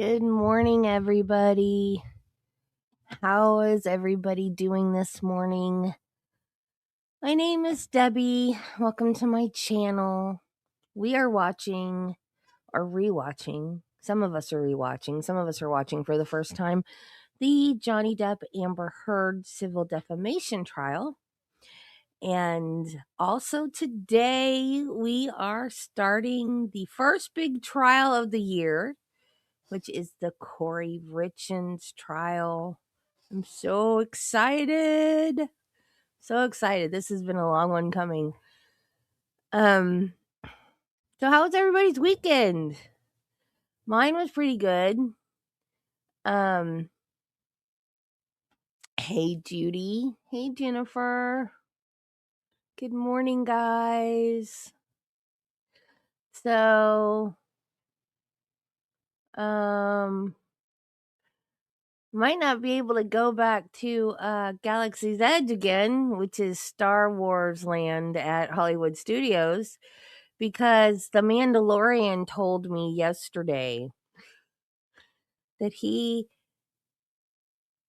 Good morning, everybody. How is everybody doing this morning? My name is Debbie. Welcome to my channel. We are watching or rewatching. Some of us are rewatching. Some of us are watching for the first time the Johnny Depp Amber Heard civil defamation trial. And also today we are starting the first big trial of the year, which is the Corey Richins trial. I'm so excited. So excited. This has been a long one coming. So how was everybody's weekend? Mine was pretty good. Hey Judy. Hey Jennifer. Good morning, guys. So might not be able to go back to Galaxy's Edge again, which is Star Wars land at Hollywood Studios, because the Mandalorian told me yesterday that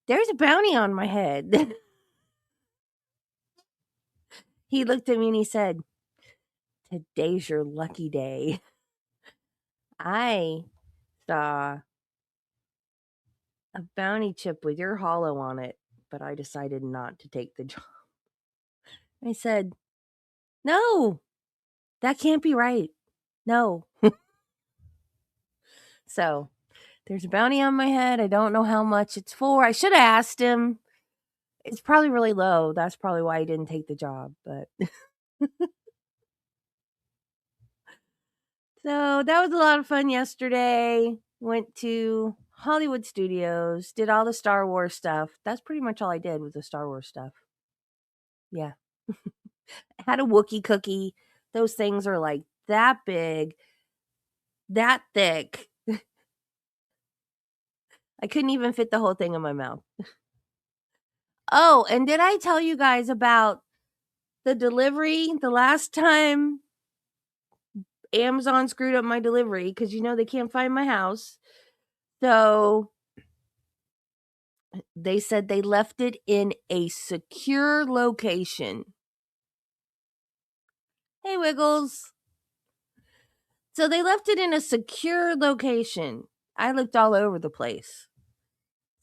there's a bounty on my head. He looked at me and he said, "Today's your lucky day." I saw a bounty chip with your hollow on it, but I decided not to take the job. I said, "No, that can't be right. No." So there's a bounty on my head. I don't know how much it's for. I should have asked him. It's probably really low. That's probably why he didn't take the job. But so that was a lot of fun yesterday. Went to Hollywood Studios, did all the Star Wars stuff. That's pretty much all I did with the Star Wars stuff. Yeah. Had a Wookiee cookie. Those things are like that big, that thick. I couldn't even fit the whole thing in my mouth. Oh, and did I tell you guys about the delivery? The last time Amazon screwed up my delivery because they can't find my house. So they said they left it in a secure location. Hey, Wiggles. So they left it in a secure location. I looked all over the place.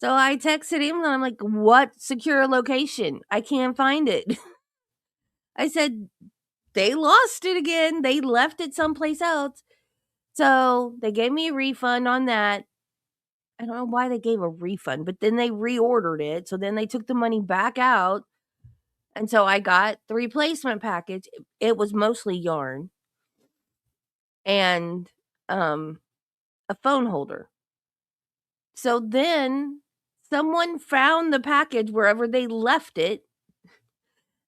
So I texted him and I'm like, "What secure location? I can't find it." I said, "They lost it again. They left it someplace else." So they gave me a refund on that. I don't know why they gave a refund, but then they reordered it. So then they took the money back out. And so I got the replacement package. It was mostly yarn and a phone holder. So then someone found the package wherever they left it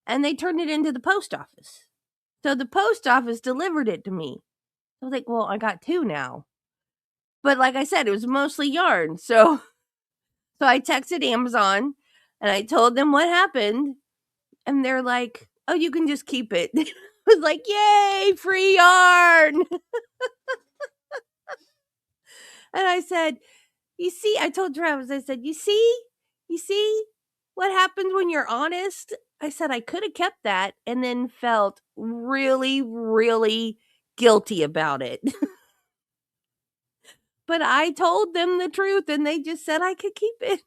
and they turned it into the post office. So the post office delivered it to me. I was like, well, I got two now. But like I said, it was mostly yarn. So I texted Amazon and I told them what happened. And they're like, "Oh, you can just keep it." I was like, "Yay, free yarn." And I said, "You see," I told Travis, I said, you see what happens when you're honest?" I said, "I could have kept that and then felt really, really guilty about it." But I told them the truth and they just said I could keep it.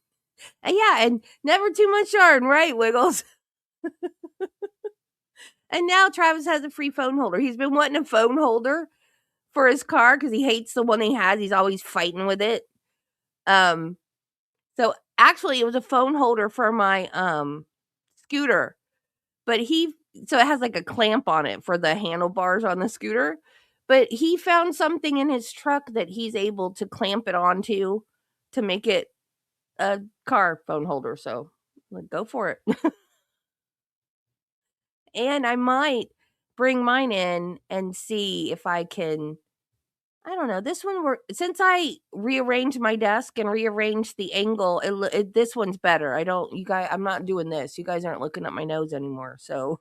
And yeah, and never too much yarn, right, Wiggles? And now Travis has a free phone holder. He's been wanting a phone holder for his car because he hates the one he has. He's always fighting with it. So actually it was a phone holder for my scooter. But so it has like a clamp on it for the handlebars on the scooter. But he found something in his truck that he's able to clamp it onto to make it a car phone holder. So go for it. And I might bring mine in and see if I can. I don't know. This one, since I rearranged my desk and rearranged the angle, this one's better. I'm not doing this. You guys aren't looking at my nose anymore. So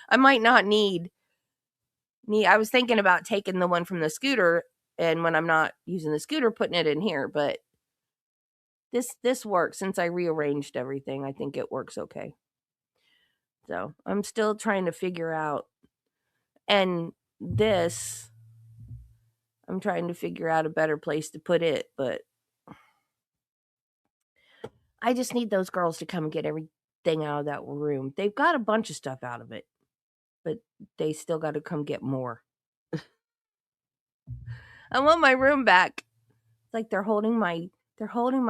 I might not need. I was thinking about taking the one from the scooter and when I'm not using the scooter, putting it in here. But this works. Since I rearranged everything, I think it works okay. So I'm still trying to figure out, and this, I'm trying to figure out a better place to put it, but I just need those girls to come and get everything out of that room. They've got a bunch of stuff out of it, but they still got to come get more. I want my room back. It's like they're holding my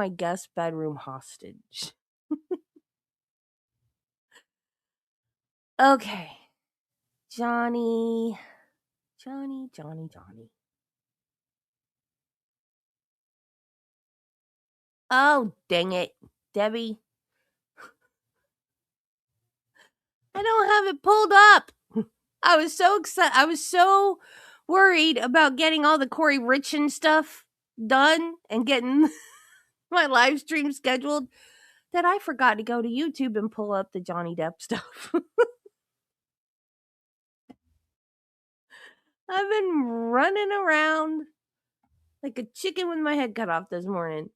guest bedroom hostage. Okay. Johnny. Oh, dang it. Debbie. I don't have it pulled up. I was so excited. I was so worried about getting all the Corey Richin stuff done and getting my live stream scheduled that I forgot to go to YouTube and pull up the Johnny Depp stuff. I've been running around like a chicken with my head cut off this morning.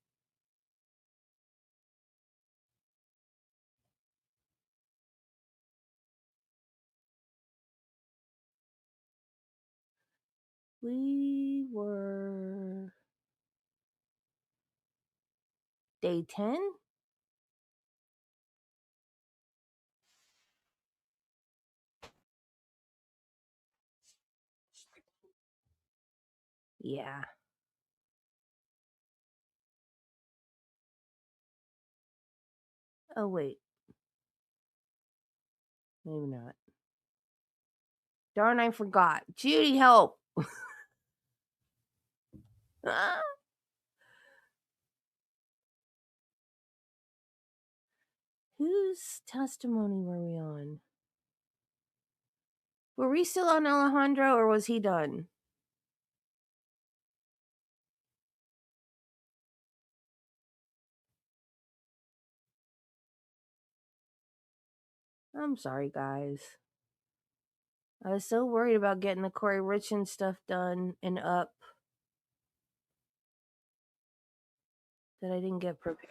We were day 10? Yeah. Oh, wait. Maybe not. Darn, I forgot. Judy, help. Whose testimony were we on? Were we still on Alejandro, or was he done? I'm sorry, guys. I was so worried about getting the Corey Richin stuff done and up that I didn't get prepared.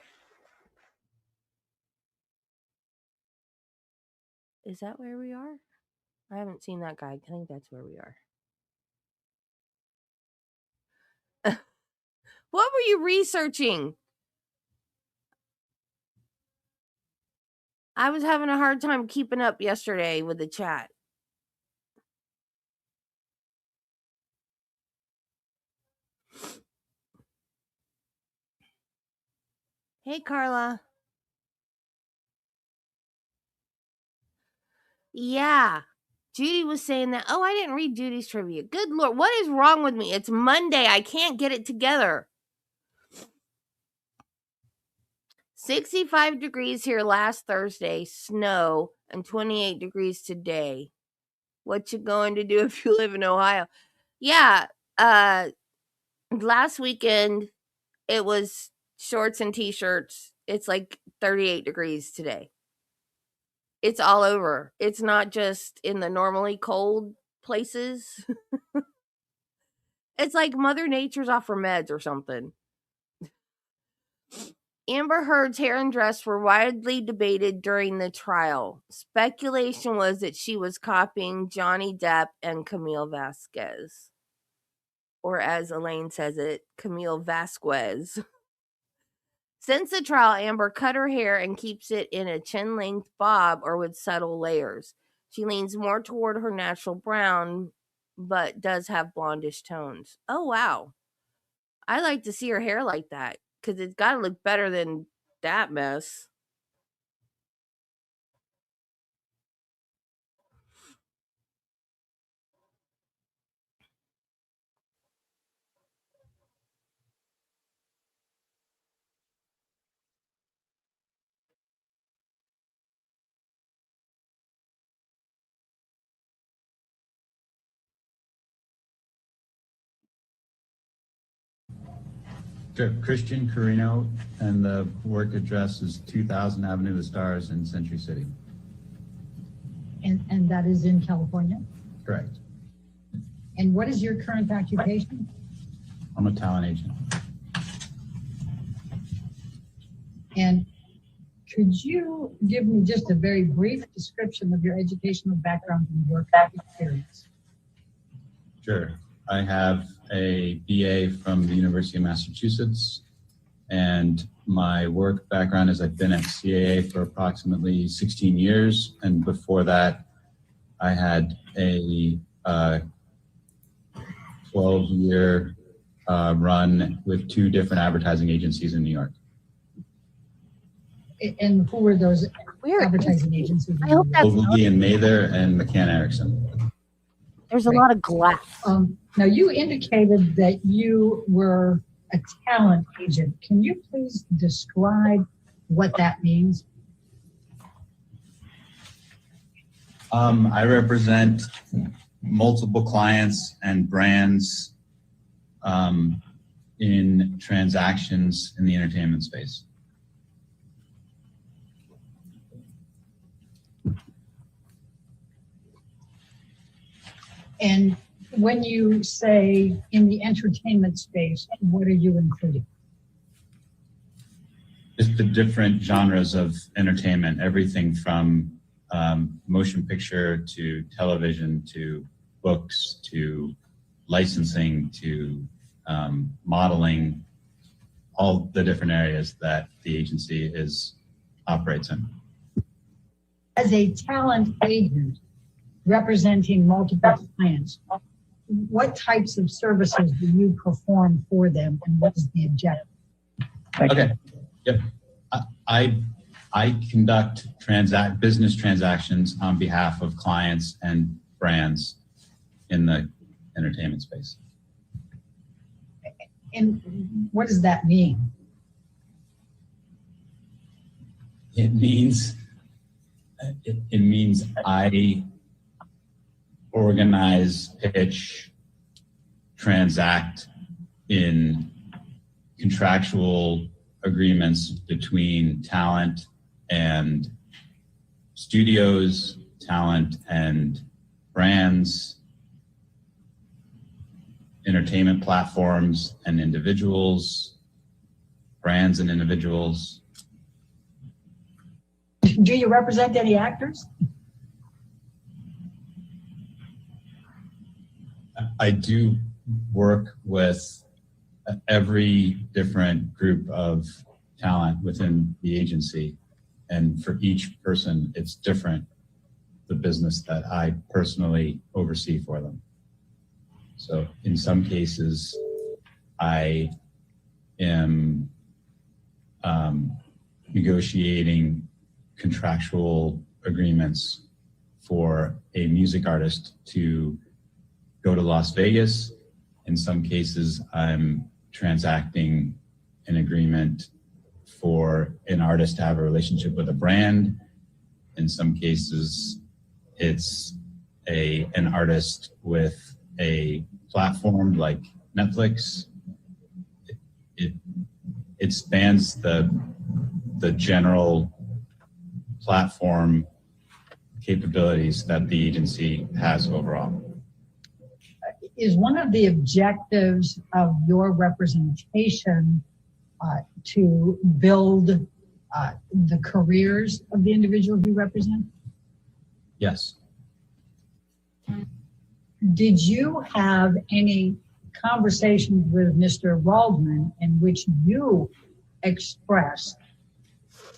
Is that where we are? I haven't seen that guy. I think that's where we are. What were you researching? I was having a hard time keeping up yesterday with the chat. Hey, Carla. Yeah. Judy was saying that. Oh, I didn't read Judy's trivia. Good Lord. What is wrong with me? It's Monday. I can't get it together. 65 degrees here last Thursday, snow, and 28 degrees today. What you going to do if you live in Ohio? Yeah, last weekend it was shorts and t-shirts. It's like 38 degrees today. It's all over. It's not just in the normally cold places. It's like Mother Nature's off her meds or something. Amber Heard's hair and dress were widely debated during the trial. Speculation was that she was copying Johnny Depp and Camille Vasquez. Or as Elaine says it, Camille Vasquez. Since the trial, Amber cut her hair and keeps it in a chin-length bob or with subtle layers. She leans more toward her natural brown, but does have blondish tones. Oh, wow. I like to see her hair like that, because it's got to look better than that mess. Christian Carino, and the work address is 2000 Avenue of the Stars in Century City. And that is in California? Correct. And what is your current occupation? I'm a talent agent. And could you give me just a very brief description of your educational background and work experience? Sure. I have a BA from the University of Massachusetts, and my work background is I've been at CAA for approximately 16 years, and before that, I had a 12-year run with 2 different advertising agencies in New York. And who were those Where advertising agencies? I hope that's Ogilvy and Mather and McCann Erickson. there's a lot of glass. Now, you indicated that you were a talent agent. Can you please describe what that means? I represent multiple clients and brands in transactions in the entertainment space. And when you say in the entertainment space, what are you including? Just the different genres of entertainment, everything from motion picture to television to books to licensing to modeling, all the different areas that the agency operates in. As a talent agent representing multiple clients, what types of services do you perform for them, and what is the objective? Okay. Yep. I conduct business transactions on behalf of clients and brands in the entertainment space. And what does that mean? It means I organize, pitch, transact in contractual agreements between talent and studios, talent and brands, entertainment platforms and individuals, brands and individuals. Do you represent any actors? I do work with every different group of talent within the agency, and for each person, it's different, the business that I personally oversee for them. So in some cases, I am negotiating contractual agreements for a music artist to go to Las Vegas. In some cases, I'm transacting an agreement for an artist to have a relationship with a brand. In some cases, it's an artist with a platform like Netflix. It spans the general platform capabilities that the agency has overall. Is one of the objectives of your representation to build the careers of the individuals you represent? Yes. Did you have any conversations with Mr. Waldman in which you expressed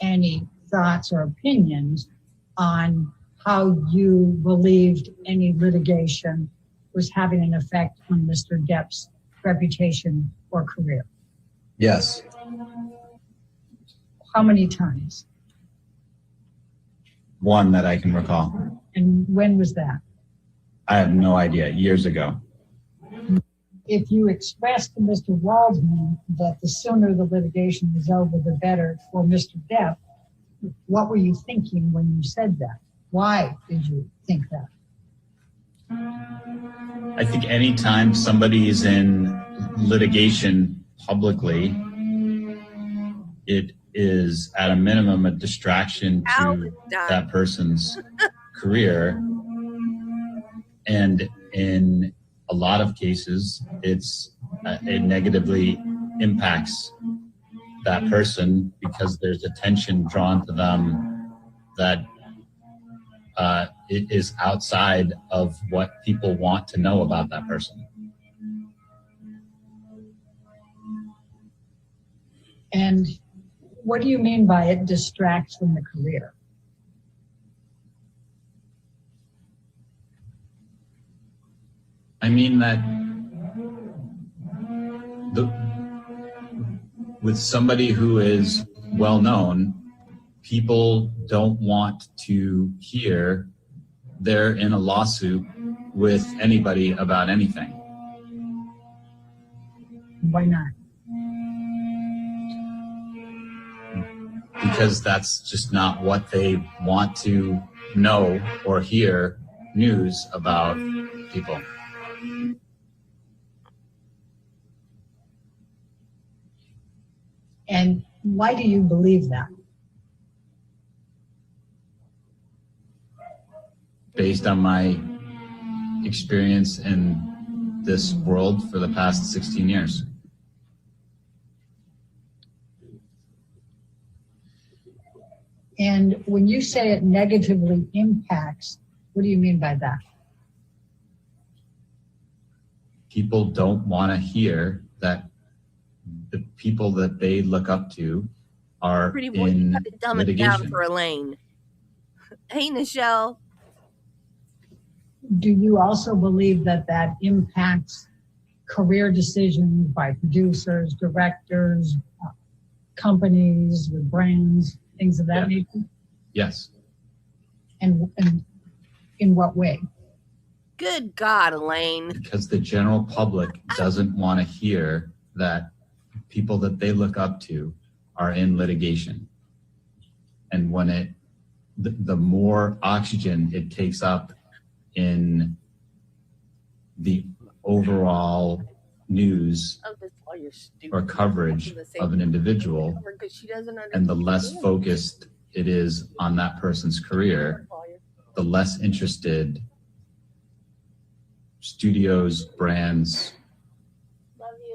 any thoughts or opinions on how you believed any litigation was having an effect on Mr. Depp's reputation or career? Yes. How many times? One that I can recall. And when was that? I have no idea. Years ago. If you expressed to Mr. Waldman that the sooner the litigation was over, the better for Mr. Depp, what were you thinking when you said that? Why did you think that? I think anytime somebody is in litigation publicly, it is at a minimum a distraction to that person's career. And in a lot of cases, it's it negatively impacts that person because there's attention drawn to them that it is outside of what people want to know about that person. And what do you mean by it distracts from the career? I mean that with somebody who is well known, people don't want to hear they're in a lawsuit with anybody about anything. Why not? Because that's just not what they want to know or hear news about people. And why do you believe that? Based on my experience in this world for the past 16 years. And when you say it negatively impacts, what do you mean by that? People don't want to hear that the people that they look up to are Pretty boy, in you have to dumb it litigation. down for Elaine. Hey, Nichelle. Do you also believe that that impacts career decisions by producers, directors, companies with brands, things of that nature? Yes. And in what way? Good God, Elaine. Because the general public doesn't want to hear that people that they look up to are in litigation. And when the more oxygen it takes up in the overall news or coverage of an individual, and the less focused it is on that person's career, the less interested studios, brands,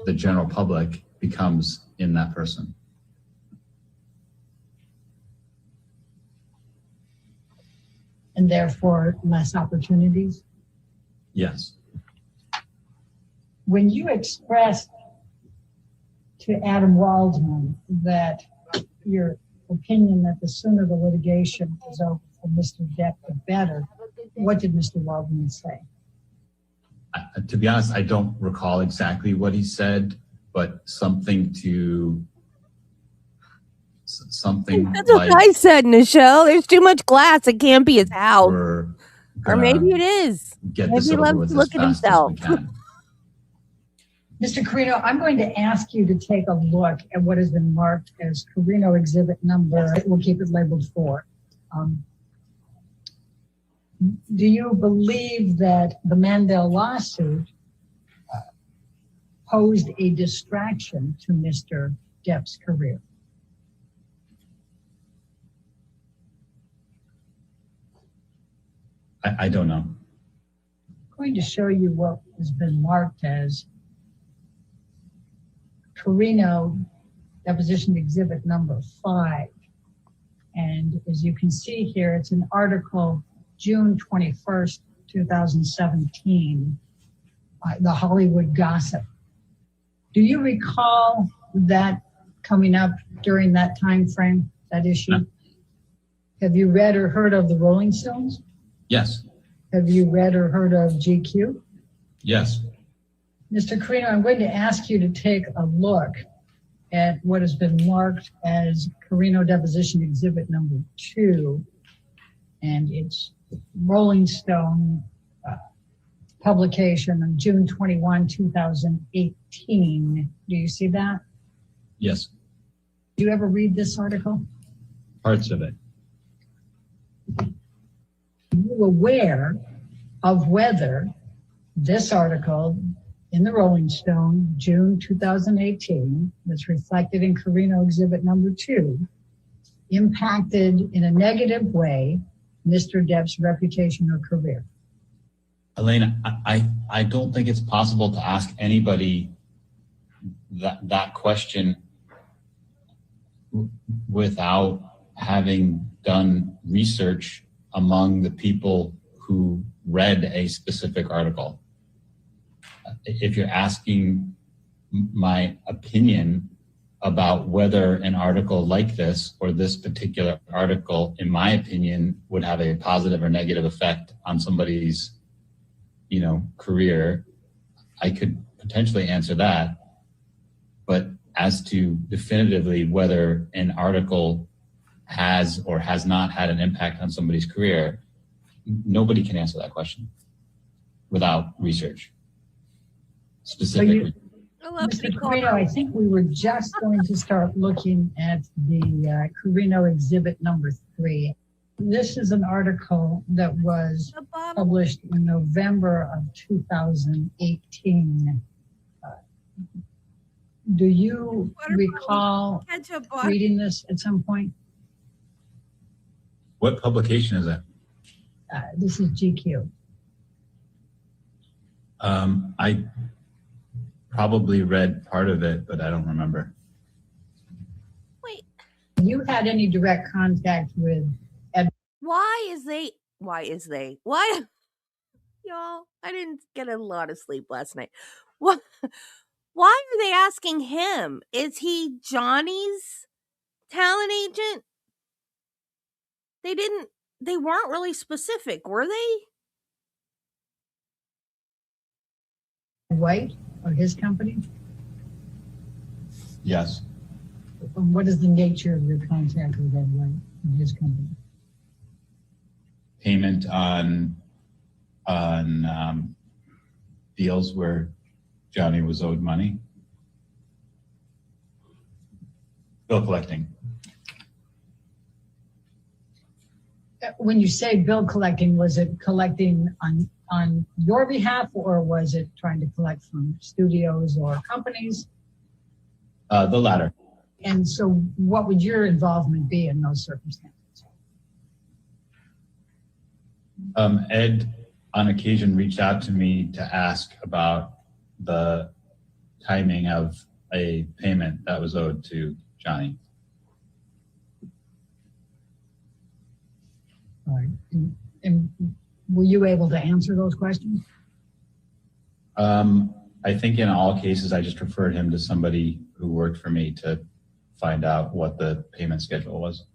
the general public becomes in that person. And therefore less opportunities? Yes. When you expressed to Adam Waldman that your opinion that the sooner the litigation is over for Mr. Depp, the better, what did Mr. Waldman say? To be honest, I don't recall exactly what he said, but something That's like, what I said, Nichelle. There's too much glass. It can't be his house. Or maybe it is. Maybe he loves to look at himself. Mr. Carino, I'm going to ask you to take a look at what has been marked as Carino exhibit number. We'll keep it labeled 4. Do you believe that the Mandel lawsuit posed a distraction to Mr. Depp's career? I don't know. I'm going to show you what has been marked as Carino deposition exhibit number 5. And as you can see here, it's an article June 21st, 2017, the Hollywood Gossip. Do you recall that coming up during that time frame, that issue? No. Have you read or heard of the Rolling Stones? Yes. Have you read or heard of GQ? Yes. Mr. Carino, I'm going to ask you to take a look at what has been marked as Carino deposition exhibit number 2, and it's Rolling Stone publication on June 21, 2018. Do you see that? Yes. Do you ever read this article? Parts of it. Are you aware of whether this article in the Rolling Stone, June 2018, that's reflected in Carino exhibit number 2, impacted in a negative way Mr. Depp's reputation or career? Elaine, I don't think it's possible to ask anybody that question without having done research among the people who read a specific article. If you're asking my opinion about whether an article like this or this particular article, in my opinion, would have a positive or negative effect on somebody's, career, I could potentially answer that. But as to definitively whether an article has or has not had an impact on somebody's career, nobody can answer that question without research. Specifically. Mr. Carino, I think we were just going to start looking at the Carino exhibit number 3. This is an article that was published in November of 2018. Do you recall reading this at some point? What publication is that? This is GQ. I probably read part of it, but I don't remember. Wait. You had any direct contact with Ed? Why? Y'all, I didn't get a lot of sleep last night. What? Why are they asking him? Is he Johnny's talent agent? They weren't really specific, were they? White or his company? Yes. What is the nature of your contact with Ed White and his company? Payment on deals where Johnny was owed money. Bill collecting. When you say bill collecting, was it collecting on your behalf, or was it trying to collect from studios or companies? The latter. And so what would your involvement be in those circumstances? Ed, on occasion, reached out to me to ask about the timing of a payment that was owed to Johnny. All right. And were you able to answer those questions? I think in all cases, I just referred him to somebody who worked for me to find out what the payment schedule was.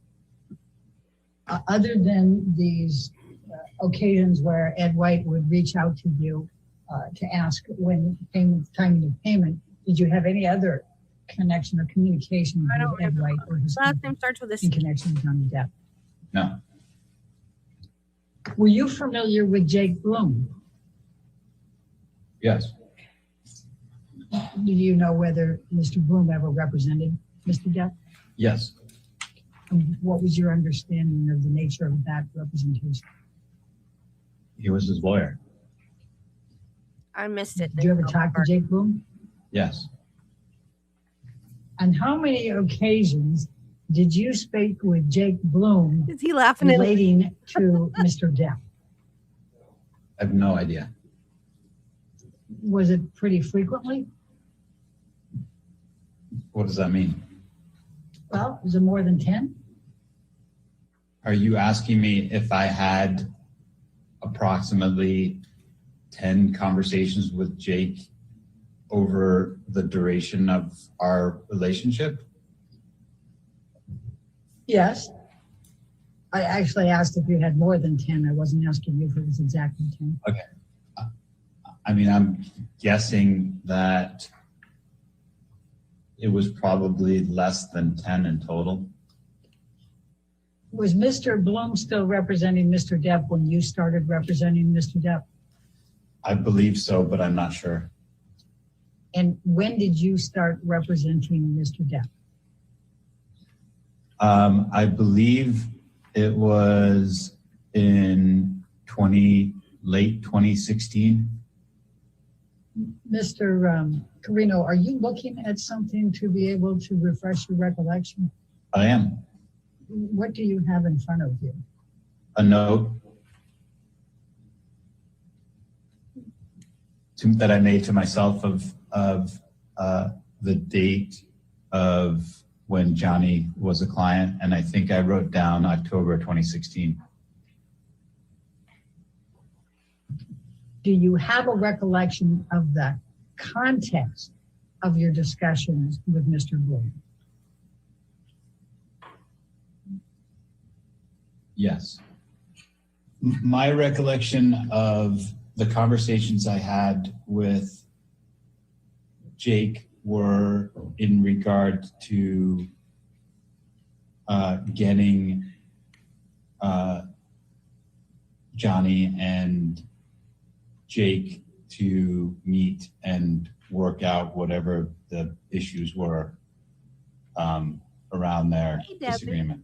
Other than these occasions where Ed White would reach out to you to ask when timing of payment, did you have any other connection or communication with Ed White or his last name starts with a C. in connection with Johnny Depp? No. Were you familiar with Jake Bloom? Yes. Do you know whether Mr. Bloom ever represented Mr. Depp? Yes. And what was your understanding of the nature of that representation? He was his lawyer. I missed it. Did you ever talk to Jake Bloom? Yes. On how many occasions did you speak with Jake Bloom Is he laughing relating to Mr. Depp? I have no idea. Was it pretty frequently? What does that mean? Well, was it more than 10? Are you asking me if I had approximately 10 conversations with Jake over the duration of our relationship? Yes. I actually asked if you had more than 10. I wasn't asking you if it was exactly 10. Okay. I mean, I'm guessing that it was probably less than 10 in total. Was Mr. Bloom still representing Mr. Depp when you started representing Mr. Depp? I believe so, but I'm not sure. And when did you start representing Mr. Depp? I believe it was in late 2016. Mr. Carino, are you looking at something to be able to refresh your recollection? I am. What do you have in front of you? A note that I made to myself of the date of when Johnny was a client, and I think I wrote down October 2016. Do you have a recollection of the context of your discussions with Mr. Bloom? Yes. My recollection of the conversations I had with Jake were in regard to getting Johnny and Jake to meet and work out whatever the issues were around their disagreement.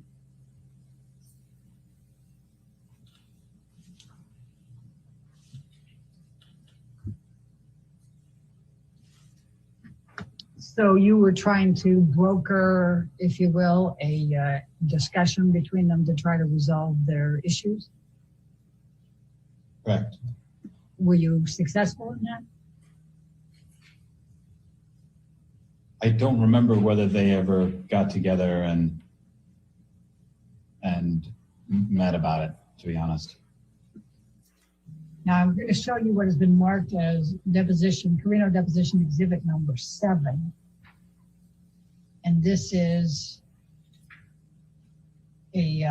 So you were trying to broker, if you will, a discussion between them to try to resolve their issues? Correct. Were you successful in that? I don't remember whether they ever got together and met about it, to be honest. Now I'm going to show you what has been marked as deposition, Carino deposition exhibit number 7. And this is a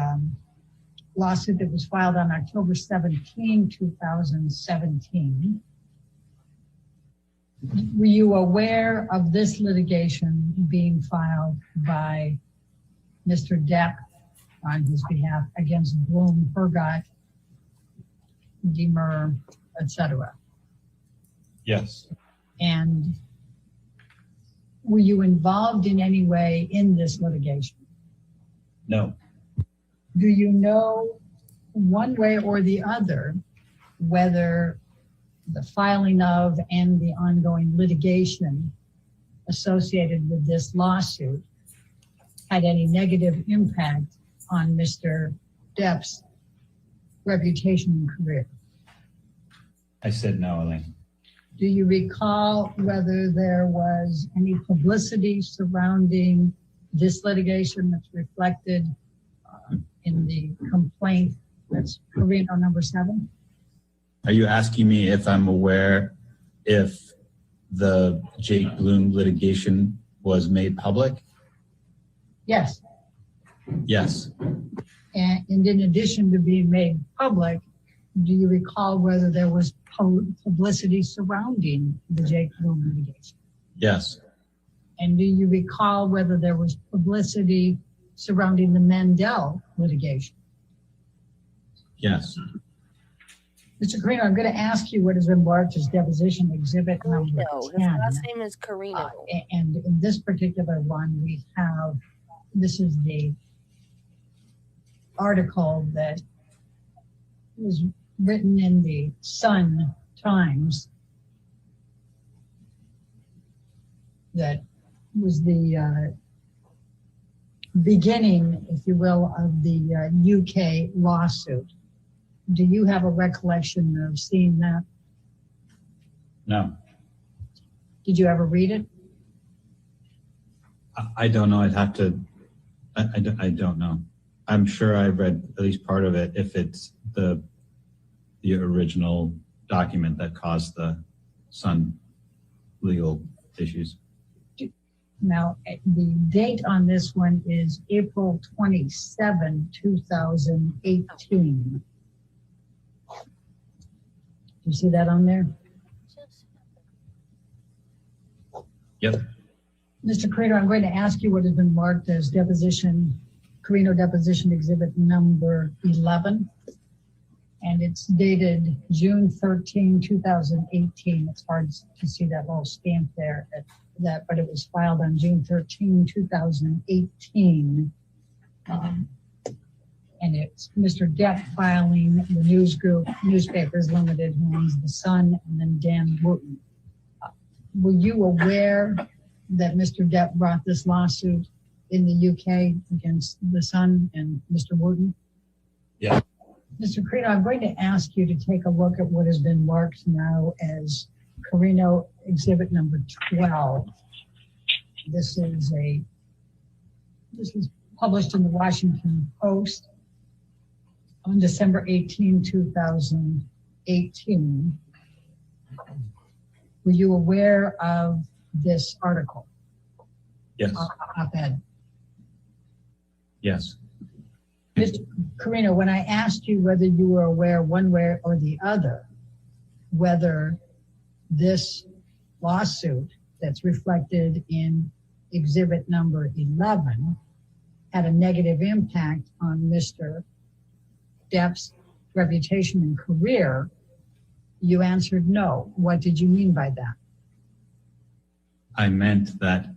lawsuit that was filed on October 17, 2017. Were you aware of this litigation being filed by Mr. Depp on his behalf against Bloom, Hergott, Demer, etc.? Yes. And were you involved in any way in this litigation? No. Do you know one way or the other whether the filing of and the ongoing litigation associated with this lawsuit had any negative impact on Mr. Depp's reputation and career? I said no, Elaine. Do you recall whether there was any publicity surrounding this litigation that's reflected in the complaint that's Carino number 7? Are you asking me if I'm aware if the Jake Bloom litigation was made public? Yes. Yes. And in addition to being made public, do you recall whether there was publicity surrounding the Jake Bloom litigation? Yes. And do you recall whether there was publicity surrounding the Mandel litigation? Yes. Mr. Carino, I'm going to ask you what has been marked as deposition exhibit number 10. His last name is Carino. And in this particular one, we have, this is the article that was written in the Sun Times that was the beginning, if you will, of the UK lawsuit. Do you have a recollection of seeing that? No. Did you ever read it? I don't know. I'd have to, I don't know. I'm sure I read at least part of it if it's the original document that caused the Sun legal issues. Now, the date on this one is April 27, 2018. Do you see that on there? Yep. Mr. Carino, I'm going to ask you what has been marked as deposition, Carino deposition exhibit number 11. And it's dated June 13, 2018. It's hard to see that little stamp there, but it was filed on June 13, 2018. And it's Mr. Depp filing the news group, Newspapers Limited, who owns The Sun, and then Dan Wooten. Were you aware that Mr. Depp brought this lawsuit in the UK against The Sun and Mr. Wooten? Yeah. Mr. Carino, I'm going to ask you to take a look at what has been marked now as Carino exhibit number 12. This is published in the Washington Post on December 18, 2018. Were you aware of this article? Yes. Op-ed. Yes. Mr. Carino, when I asked you whether you were aware one way or the other, whether this lawsuit that's reflected in exhibit number 11 had a negative impact on Mr. Depp's reputation and career, you answered no. What did you mean by that? I meant that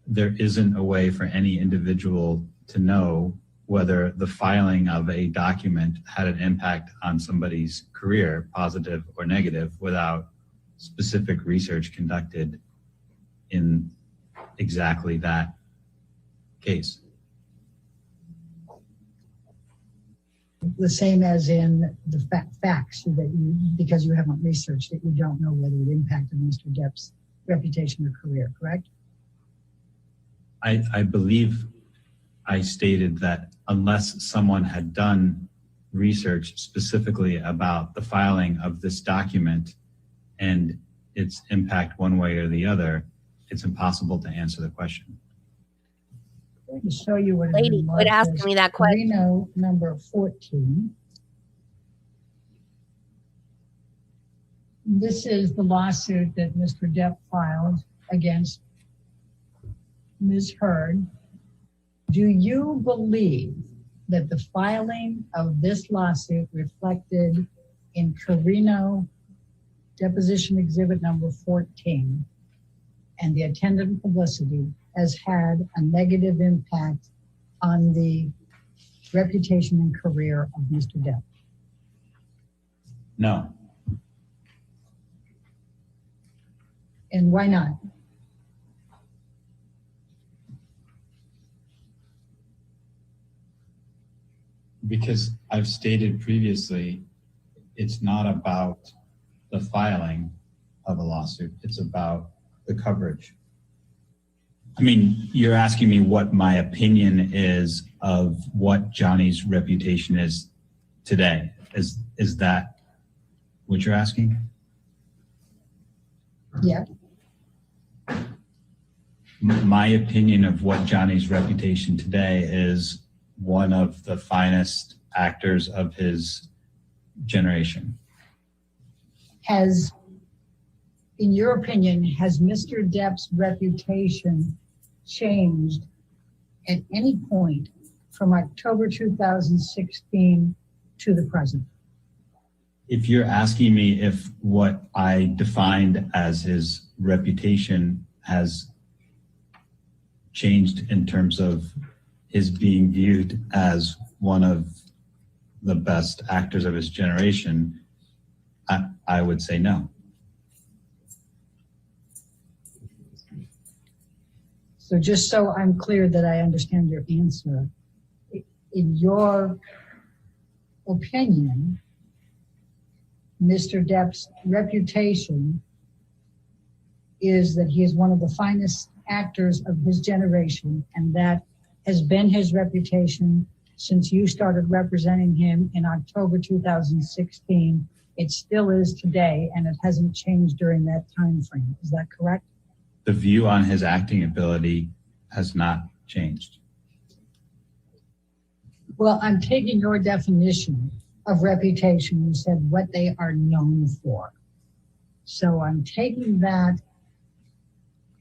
there isn't a way for any individual to know whether the filing of a document had an impact on somebody's career, positive or negative, without specific research conducted in exactly that case. The same as in the facts that you, because you haven't researched it, you don't know whether it impacted Mr. Depp's reputation or career, correct? I believe I stated that unless someone had done research specifically about the filing of this document and its impact one way or the other, it's impossible to answer the question. I'm going to show you what Lady, quit asking me that question. Reno number 14. This is the lawsuit that Mr. Depp filed against Ms. Heard. Do you believe that the filing of this lawsuit reflected in Carino deposition exhibit number 14 and the attendant publicity has had a negative impact on the reputation and career of Mr. Depp? No. And why not? Because I've stated previously, it's not about the filing of a lawsuit, it's about the coverage. I mean, you're asking me what my opinion is of what Johnny's reputation is today. Is that what you're asking? Yeah. My opinion of what Johnny's reputation today is one of the finest actors of his generation. Has, in your opinion, has Mr. Depp's reputation changed at any point from October 2016 to the present? If you're asking me if what I defined as his reputation has changed in terms of his being viewed as one of the best actors of his generation, I would say no. So just so I'm clear that I understand your answer, in your opinion, Mr. Depp's reputation is that he is one of the finest actors of his generation, and that has been his reputation since you started representing him in October 2016. It still is today, and it hasn't changed during that time frame. Is that correct? The view on his acting ability has not changed. Well, I'm taking your definition of reputation. You said what they are known for. So I'm taking that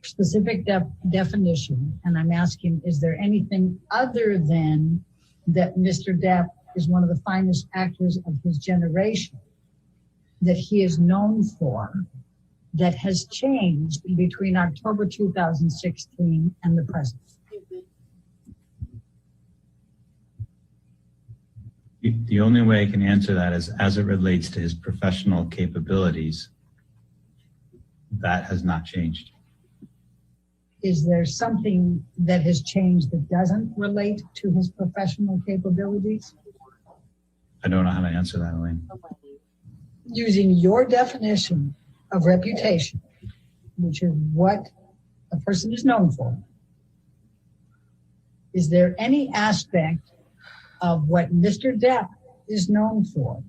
specific definition, and I'm asking, is there anything other than that Mr. Depp is one of the finest actors of his generation that he is known for that has changed between October 2016 and the present? The only way I can answer that is as it relates to his professional capabilities. That has not changed. Is there something that has changed that doesn't relate to his professional capabilities? I don't know how to answer that, Elaine. Using your definition of reputation, which is what a person is known for, is there any aspect of what Mr. Depp is known for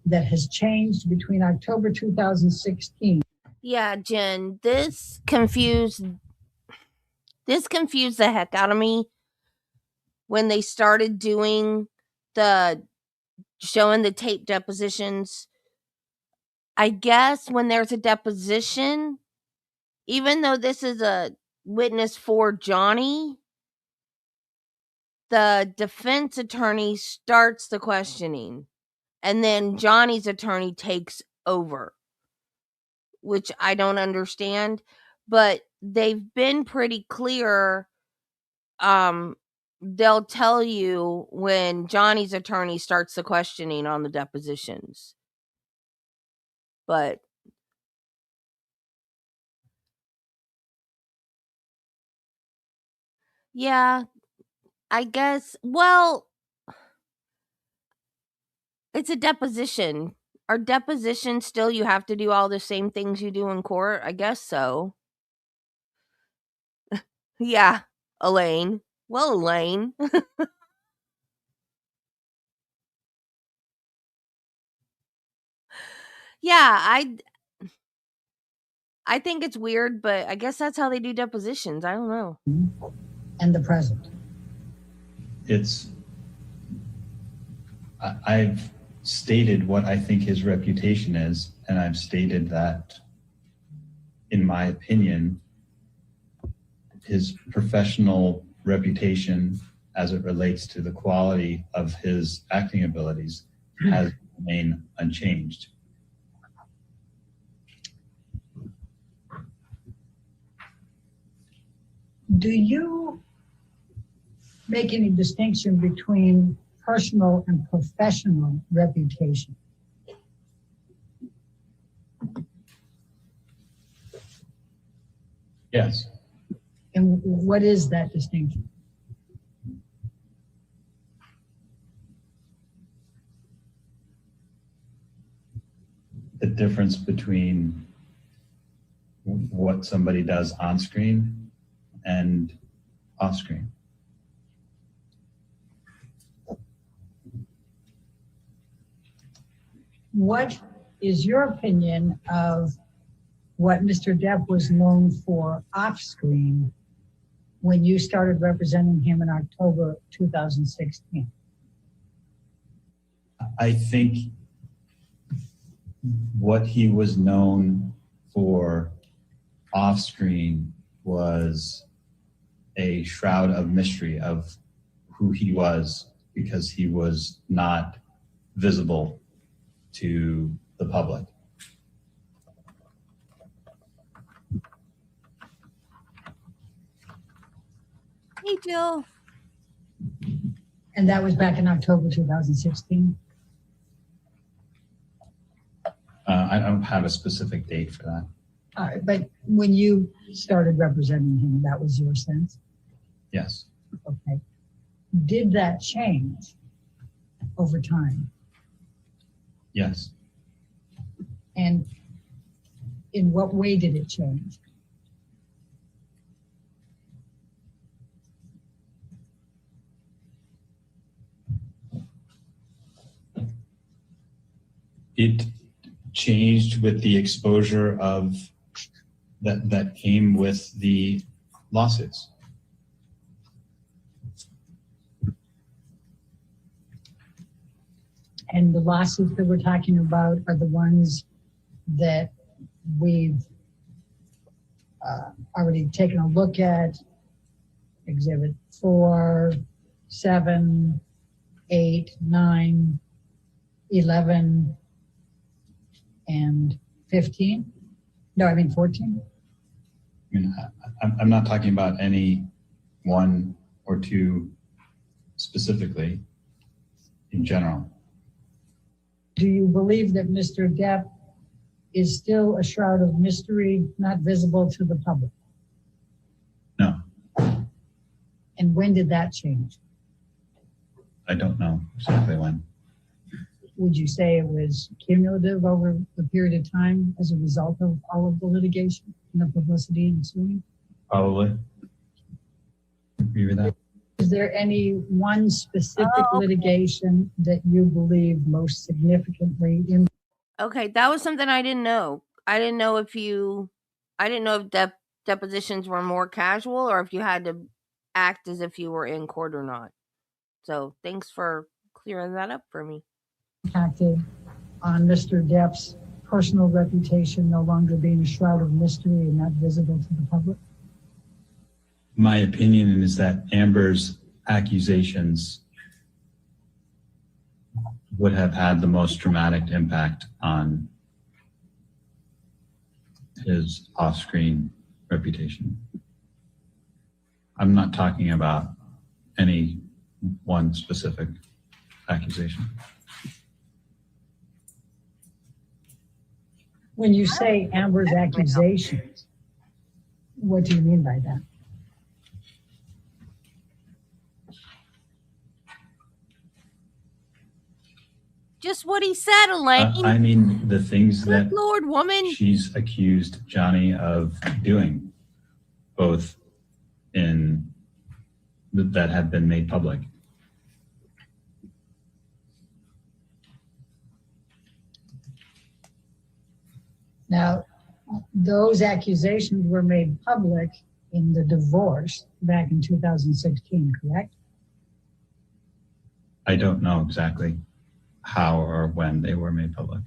that has changed between October 2016? Yeah, Jen, this confused the heck out of me when they started doing showing the tape depositions. I guess when there's a deposition, even though this is a witness for Johnny, the defense attorney starts the questioning and then Johnny's attorney takes over, which I don't understand, but they've been pretty clear. They'll tell you when Johnny's attorney starts the questioning on the depositions. But yeah, I guess, well, it's a deposition. Are depositions still you have to do all the same things you do in court? I guess so. Yeah, Elaine. Well, Elaine. Yeah, I think it's weird, but I guess that's how they do depositions. I don't know. And the present. I've stated what I think his reputation is, and I've stated that, in my opinion, his professional reputation as it relates to the quality of his acting abilities has remained unchanged. Do you make any distinction between personal and professional reputation? Yes. And what is that distinction? The difference between what somebody does on screen and off screen. What is your opinion of what Mr. Depp was known for off screen when you started representing him in October 2016? I think what he was known for off screen was a shroud of mystery of who he was, because he was not visible to the public. Hey, Jill. And that was back in October 2016? I don't have a specific date for that. All right, but when you started representing him, that was your sense? Yes. Okay. Did that change over time? Yes. And in what way did it change? It changed with the exposure of that came with the lawsuits. And the lawsuits that we're talking about are the ones that we've already taken a look at: Exhibit 4, 7, 8, 9, 11, and 15. No, I mean 14. I mean, I'm not talking about any one or two specifically, in general. Do you believe that Mr. Depp is still a shroud of mystery, not visible to the public? No. And when did that change? I don't know exactly when. Would you say it was cumulative over the period of time as a result of all of the litigation? in the publicity ensuing? Probably. Agree with that. Is there any one specific litigation that you believe most significantly Okay, that was something I didn't know. I didn't know if depositions were more casual or if you had to act as if you were in court or not. So thanks for clearing that up for me. impacted on Mr. Depp's personal reputation no longer being a shroud of mystery and not visible to the public? My opinion is that Amber's accusations would have had the most dramatic impact on his off-screen reputation. I'm not talking about any one specific accusation. When you say Amber's accusations, what do you mean by that? Just what he said, Elaine. I mean, the things Good that Lord, woman. she's accused Johnny of doing, both in that have been made public. Now, those accusations were made public in the divorce back in 2016, correct? I don't know exactly how or when they were made public.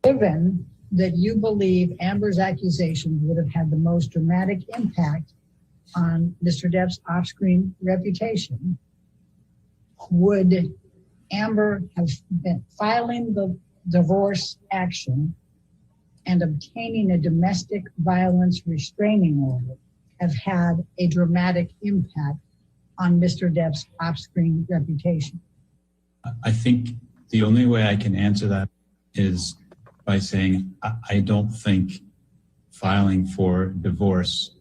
Given that you believe Amber's accusations would have had the most dramatic impact on Mr. Depp's off-screen reputation, would Amber have been filing the divorce action and obtaining a domestic violence restraining order have had a dramatic impact on Mr. Depp's off-screen reputation? I think the only way I can answer that is by saying I don't think filing for divorce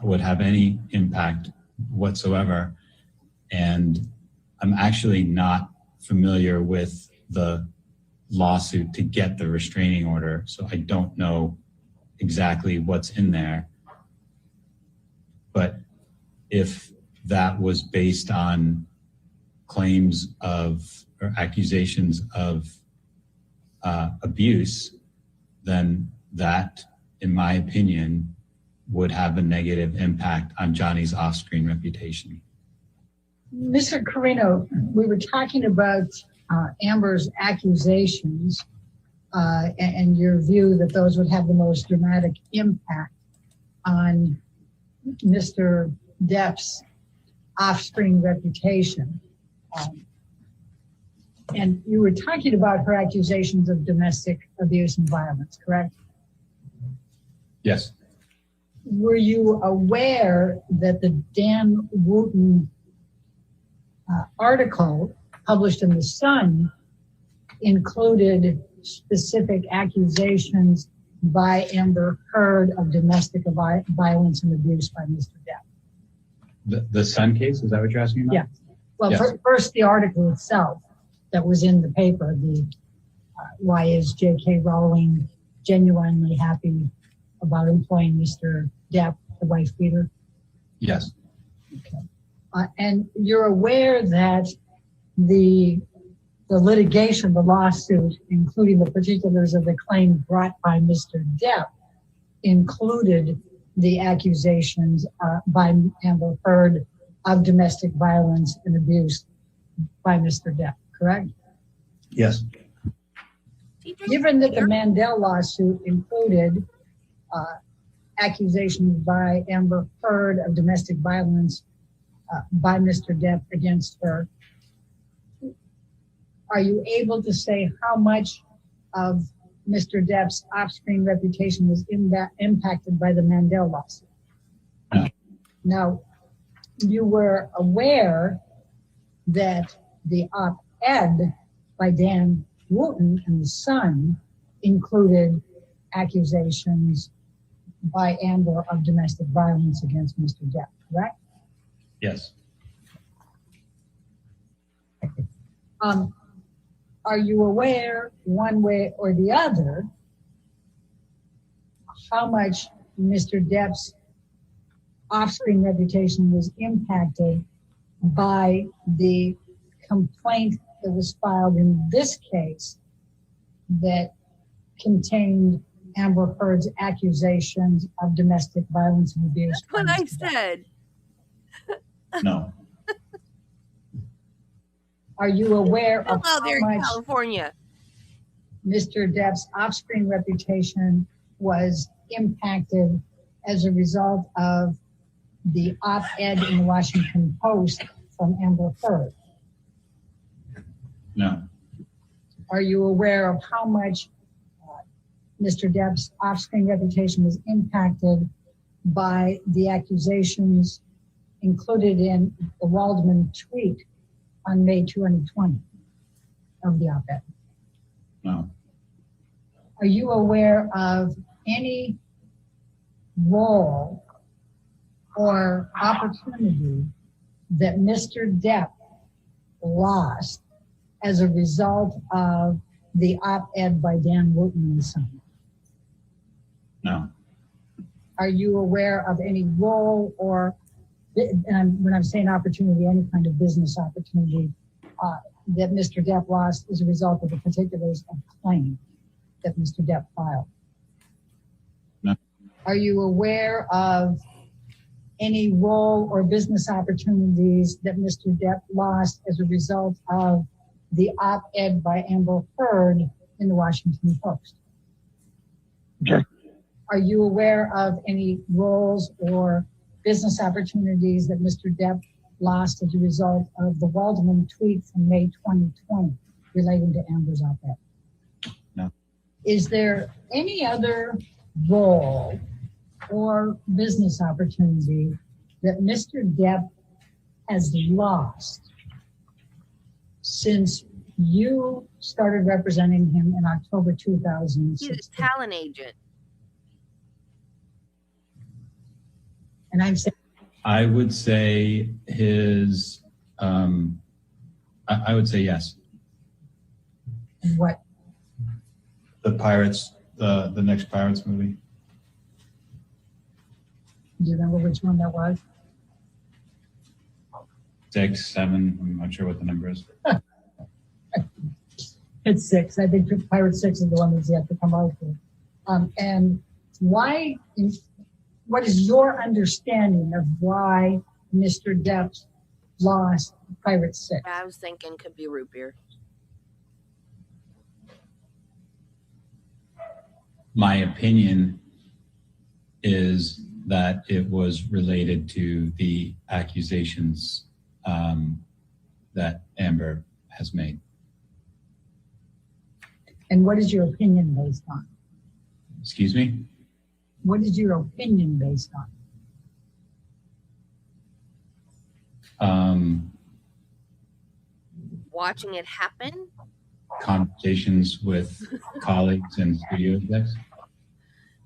would have any impact whatsoever. And I'm actually not familiar with the lawsuit to get the restraining order, so I don't know exactly what's in there. But if that was based on claims of or accusations of abuse, then that, in my opinion, would have a negative impact on Johnny's off-screen reputation. Mr. Carino, we were talking about Amber's accusations and your view that those would have the most dramatic impact on Mr. Depp's off-screen reputation. And you were talking about her accusations of domestic abuse and violence, correct? Yes. Were you aware that the Dan Wooten article published in The Sun included specific accusations by Amber Heard of domestic violence and abuse by Mr. Depp? The Sun case, is that what you're asking about? Yeah. Well, Yes. First the article itself that was in the paper, the why is J.K. Rowling genuinely happy about employing Mr. Depp, the wife beater? Yes. Okay. And you're aware that the litigation, the lawsuit, including the particulars of the claim brought by Mr. Depp, included the accusations by Amber Heard of domestic violence and abuse by Mr. Depp, correct? Yes. Given that the Mandel lawsuit included accusations by Amber Heard of domestic violence by Mr. Depp against her, are you able to say how much of Mr. Depp's off-screen reputation was impacted by the Mandel lawsuit? No. Now, you were aware that the op-ed by Dan Wooten in The Sun included accusations by Amber of domestic violence against Mr. Depp, correct? Yes. Are you aware, one way or the other, how much Mr. Depp's off-screen reputation was impacted by the complaint that was filed in this case that contained Amber Heard's accusations of domestic violence and abuse? That's what I said. No. Are you aware of Hello there how in much California. Mr. Depp's off-screen reputation was impacted as a result of the op-ed in the Washington Post from Amber Heard? No. Are you aware of how much Mr. Depp's off-screen reputation was impacted by the accusations included in the Waldman tweet on May 2020 of the op-ed? No. Are you aware of any role or opportunity that Mr. Depp lost as a result of the op-ed by Dan Wooten and Son? No. Are you aware of any role or, and when I'm saying opportunity, any kind of business opportunity that Mr. Depp lost as a result of the particulars of claim that Mr. Depp filed? No. Are you aware of any role or business opportunities that Mr. Depp lost as a result of the op-ed by Amber Heard in the Washington Post? Okay. Are you aware of any roles or business opportunities that Mr. Depp lost as a result of the Waldman tweet from May 2020 relating to Amber's op-ed? No. Is there any other role or business opportunity that Mr. Depp has lost since you started representing him in October 2016? He's a talent agent. And I'm saying, I would say his, I would say yes. what? The Pirates, the next Pirates movie. Do you remember which one that was? 6, 7, I'm not sure what the number is. It's 6. I think Pirate 6 is the one that's yet to come out here. And why, what is your understanding of why Mr. Depp lost Pirate 6? I was thinking could be root beer. My opinion is that it was related to the accusations that Amber has made. And what is your opinion based on? Excuse me? What is your opinion based on? Watching it happen? Conversations with colleagues and studio execs.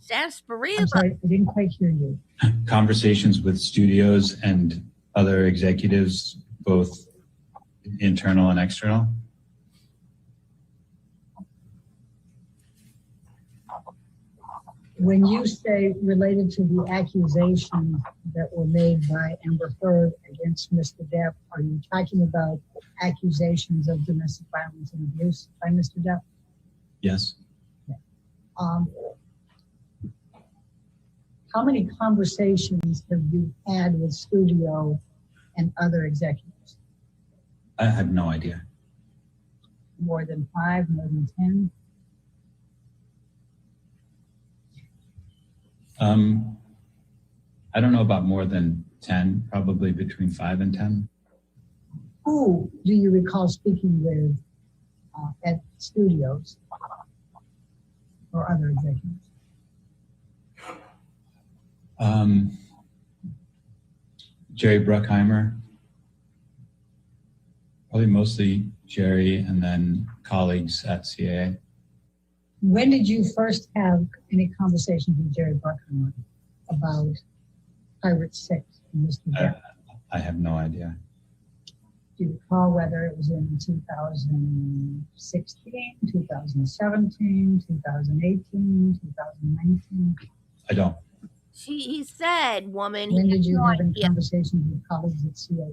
Sarsaparilla. I'm sorry, I didn't quite hear you. Conversations with studios and other executives, both internal and external. When you say related to the accusations that were made by Amber Heard against Mr. Depp, are you talking about accusations of domestic violence and abuse by Mr. Depp? Yes. How many conversations have you had with studio and other executives? I have no idea. More than 5, more than 10? I don't know about more than 10, probably between 5 and 10. Who do you recall speaking with at studios or other executives? Jerry Bruckheimer, probably mostly Jerry, and then colleagues at CAA. When did you first have any conversations with Jerry Bruckheimer about Pirate 6 and Mr. Depp? I have no idea. Do you recall whether it was in 2016, 2017, 2018, 2019? I don't. He said, woman. When He did has you no have any idea. conversations with colleagues at CIA?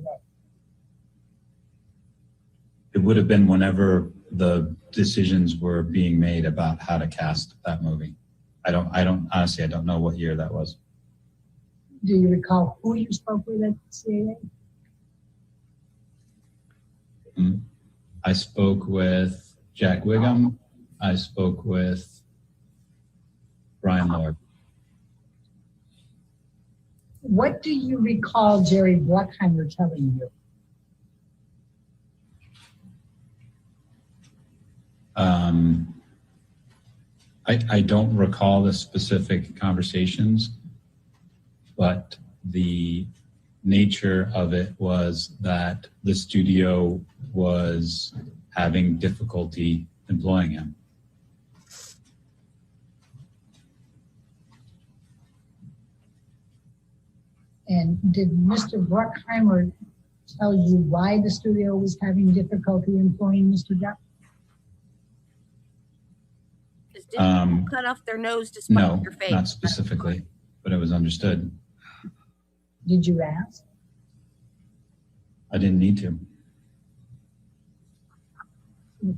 It would have been whenever the decisions were being made about how to cast that movie. I don't honestly, I don't know what year that was. Do you recall who you spoke with at CIA? I spoke with Jack Wiggum. I spoke with Brian Lord. What do you recall Jerry Bruckheimer telling you? I don't recall the specific conversations, but the nature of it was that the studio was having difficulty employing him. And did Mr. Bruckheimer tell you why the studio was having difficulty employing Mr. Depp? Didn't cut off their nose to spite No, your face. not specifically, but it was understood. Did you ask? I didn't need to.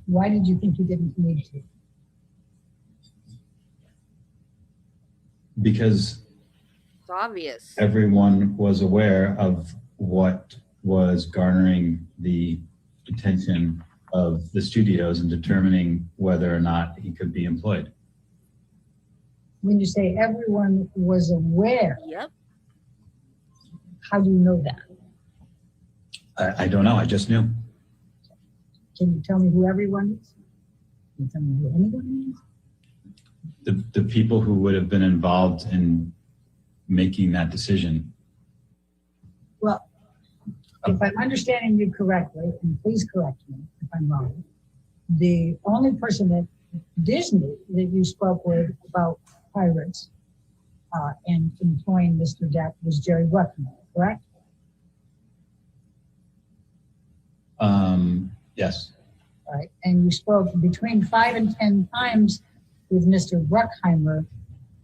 Why did you think you didn't need to? Because It's obvious. everyone was aware of what was garnering the attention of the studios and determining whether or not he could be employed. When you say everyone was aware, Yep. how do you know that? I don't know. I just knew. Can you tell me who everyone is? Can you tell me who anyone is? The people who would have been involved in making that decision. Well, if I'm understanding you correctly, and please correct me if I'm wrong, the only person at Disney that you spoke with about pirates and employing Mr. Depp was Jerry Bruckheimer, correct? Yes. Right. And you spoke between 5 and 10 times with Mr. Bruckheimer,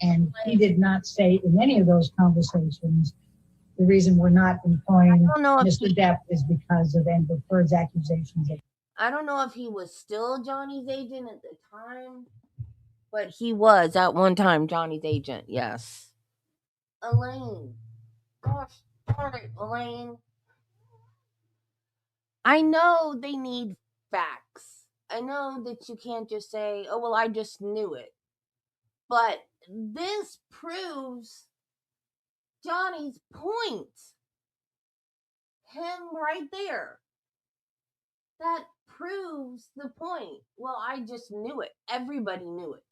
and he did not say in any of those conversations the reason we're not employing Mr. Depp is because of Amber Heard's accusations. I don't know if he was still Johnny's agent at the time, but he was at one time Johnny's agent, yes. Elaine. Gosh darn it, Elaine. I know they need facts. I know that you can't just say, oh, well, I just knew it. But this proves Johnny's point. Him right there. That proves the point. Well, I just knew it. Everybody knew it.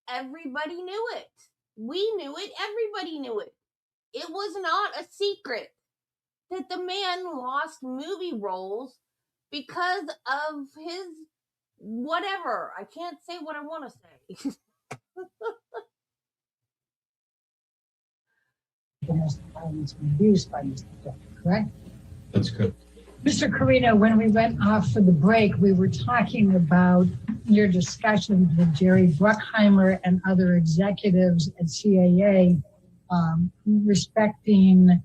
Everybody knew it. We knew it. Everybody knew it. It was not a secret that the man lost movie roles because of his whatever. I can't say what I want to say. Domestic violence and abuse by Mr. Depp, correct? That's good. Mr. Carino, when we went off for the break, we were talking about your discussions with Jerry Bruckheimer and other executives at CAA respecting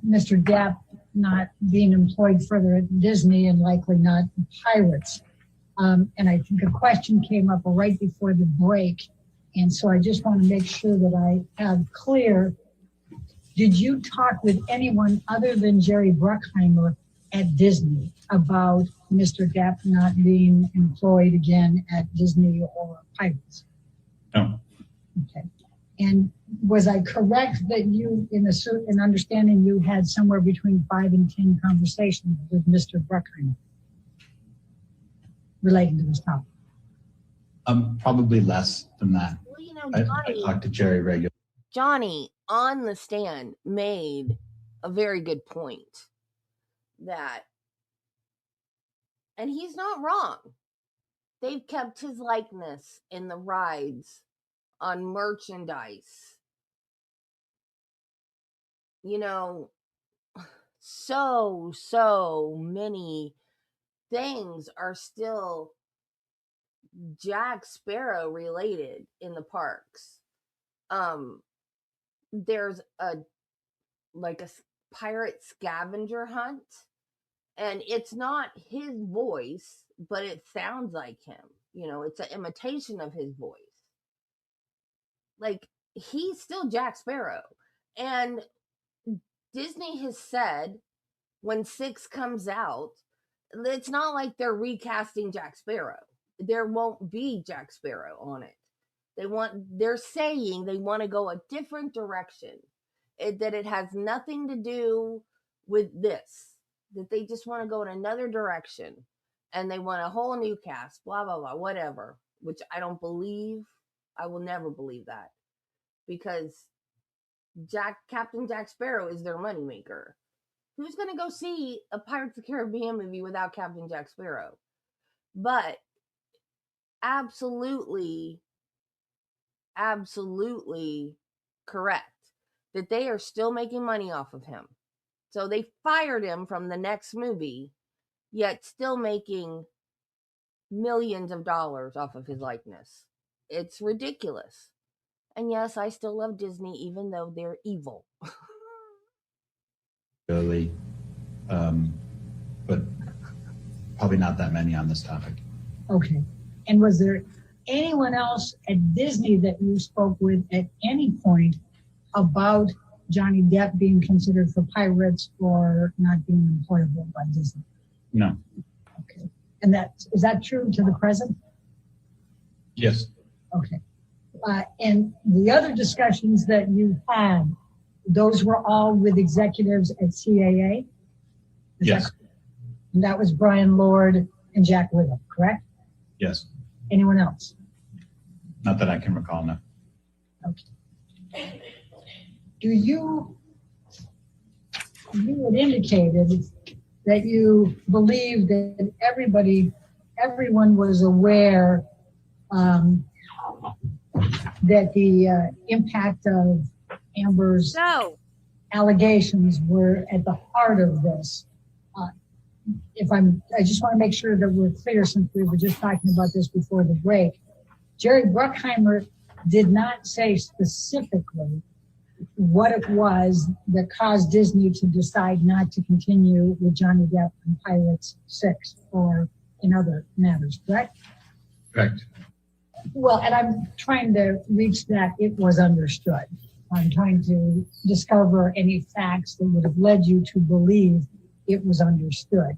Mr. Depp not being employed further at Disney and likely not Pirates. And I think a question came up right before the break. And so I just want to make sure that I have clear. Did you talk with anyone other than Jerry Bruckheimer at Disney about Mr. Depp not being employed again at Disney or Pirates? No. Okay. And was I correct that you, in understanding, you had somewhere between 5 and 10 conversations with Mr. Bruckheimer relating to this topic? Probably less than that. Well, you know, I talked to Jerry regularly. Johnny on the stand made a very good point that, and he's not wrong, they've kept his likeness in the rides on merchandise. You know, so many things are still Jack Sparrow related in the parks. there's a pirate scavenger hunt, and it's not his voice, but it sounds like him. It's an imitation of his voice. Like, he's still Jack Sparrow. And Disney has said when 6 comes out, it's not like they're recasting Jack Sparrow. There won't be Jack Sparrow on it. They're saying they want to go a different direction. That it has nothing to do with this. That they just want to go in another direction. And they want a whole new cast, blah, blah, blah, whatever. Which I don't believe. I will never believe that. Because Captain Jack Sparrow is their moneymaker. Who's going to go see a Pirates of the Caribbean movie without Captain Jack Sparrow? But absolutely correct that they are still making money off of him. So they fired him from the next movie, yet still making millions of dollars off of his likeness. It's ridiculous. And yes, I still love Disney, even though they're evil. Really, but probably not that many on this topic. Okay. And was there anyone else at Disney that you spoke with at any point about Johnny Depp being considered for pirates or not being employable by Disney? No. Okay. And is that true to the present? Yes. Okay. And the other discussions that you had, those were all with executives at CAA? Yes. And that was Brian Lord and Jack Whittle, correct? Yes. Anyone else? Not that I can recall, no. Okay. You had indicated that you believe that everyone was aware that the impact of Amber's allegations were at the heart of this. I just want to make sure that we're clear, since we were just talking about this before the break. Jerry Bruckheimer did not say specifically what it was that caused Disney to decide not to continue with Johnny Depp and Pirates 6 or in other matters, correct? Correct. Well, and I'm trying to reach that it was understood. I'm trying to discover any facts that would have led you to believe it was understood.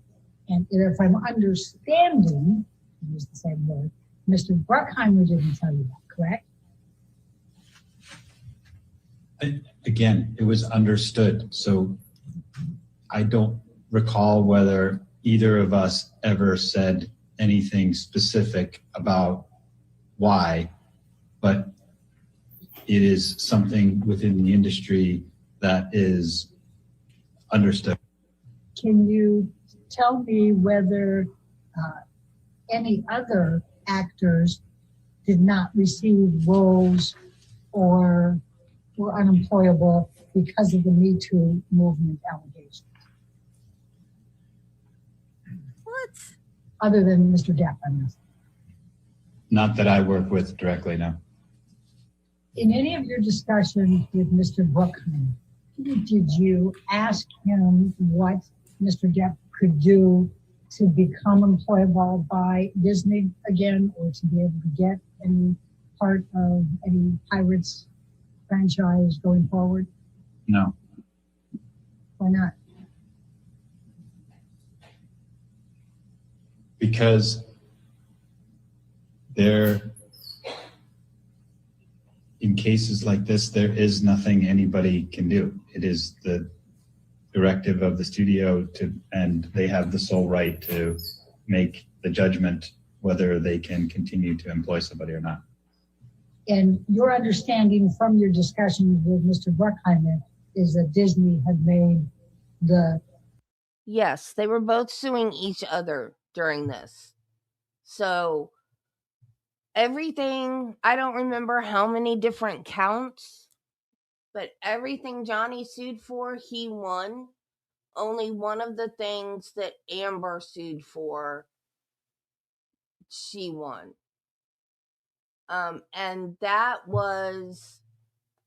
And if I'm understanding, use the same word, Mr. Bruckheimer didn't tell you that, correct? Again, it was understood. So I don't recall whether either of us ever said anything specific about why, but it is something within the industry that is understood. Can you tell me whether any other actors did not receive roles or were unemployable because of the Me Too movement allegations? What? Other than Mr. Depp, I mean. Not that I work with directly, no. In any of your discussions with Mr. Bruckheimer, did you ask him what Mr. Depp could do to become employable by Disney again, or to be able to get any part of any Pirates franchise going forward? No. Why not? Because in cases like this, there is nothing anybody can do. It is the directive of the studio and they have the sole right to make the judgment whether they can continue to employ somebody or not. And your understanding from your discussions with Mr. Bruckheimer is that Disney had made the... Yes, they were both suing each other during this. So everything, I don't remember how many different counts, but everything Johnny sued for, he won. Only one of the things that Amber sued for, she won. And that was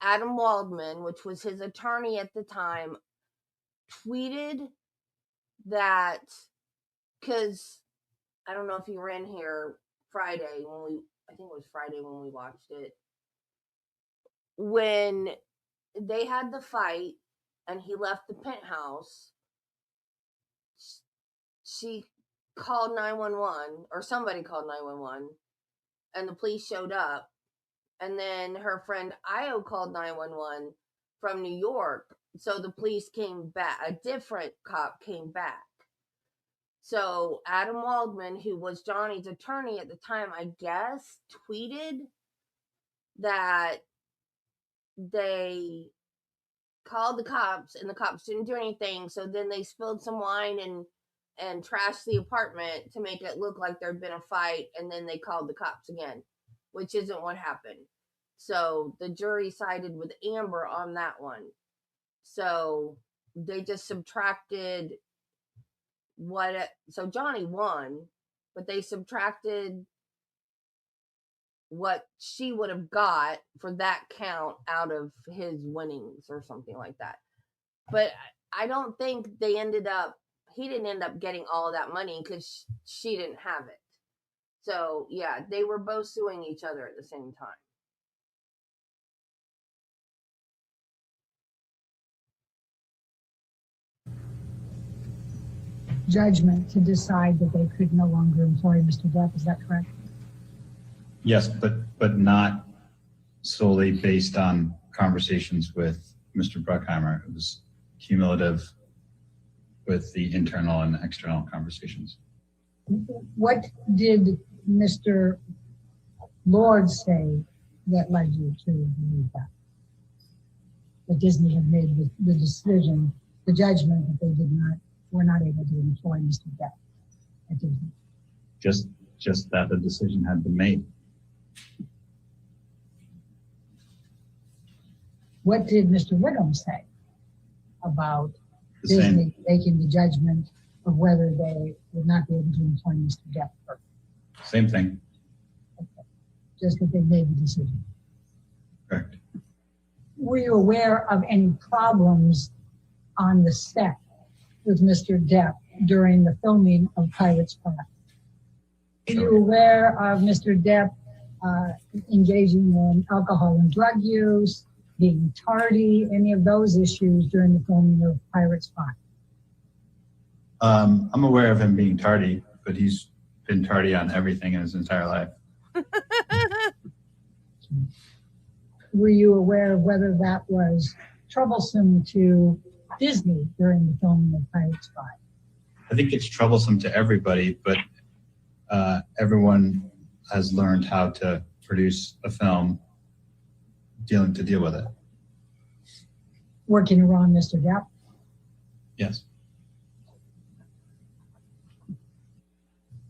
Adam Waldman, which was his attorney at the time, tweeted that, because I don't know if you were in here Friday I think it was Friday when we watched it, when they had the fight and he left the penthouse, she called 911, or somebody called 911, and the police showed up. And then her friend Io called 911 from New York. So the police came back. A different cop came back. So Adam Waldman, who was Johnny's attorney at the time, I guess, tweeted that they called the cops and the cops didn't do anything. So then they spilled some wine and trashed the apartment to make it look like there'd been a fight. And then they called the cops again, which isn't what happened. So the jury sided with Amber on that one. So they just subtracted so Johnny won, but they subtracted what she would have got for that count out of his winnings or something like that. But I don't think he didn't end up getting all of that money because she didn't have it. So yeah, they were both suing each other at the same time. Judgment to decide that they could no longer employ Mr. Depp. Is that correct? Yes, but not solely based on conversations with Mr. Bruckheimer. It was cumulative with the internal and external conversations. What did Mr. Lord say that led you to believe that? That Disney had made the decision, the judgment that they were not able to employ Mr. Depp at Disney. Just that the decision had been made. What did Mr. Whittam say about Disney making the judgment of whether they would not be able to employ Mr. Depp? Same thing. Okay. Just that they made the decision. Correct. Were you aware of any problems on the set with Mr. Depp during the filming of Pirates 5? Are you aware of Mr. Depp engaging in alcohol and drug use, being tardy, any of those issues during the filming of Pirates 5? I'm aware of him being tardy, but he's been tardy on everything in his entire life. Were you aware of whether that was troublesome to Disney during the filming of Pirates 5? I think it's troublesome to everybody, but everyone has learned how to produce a film to deal with it. Working around Mr. Depp? Yes.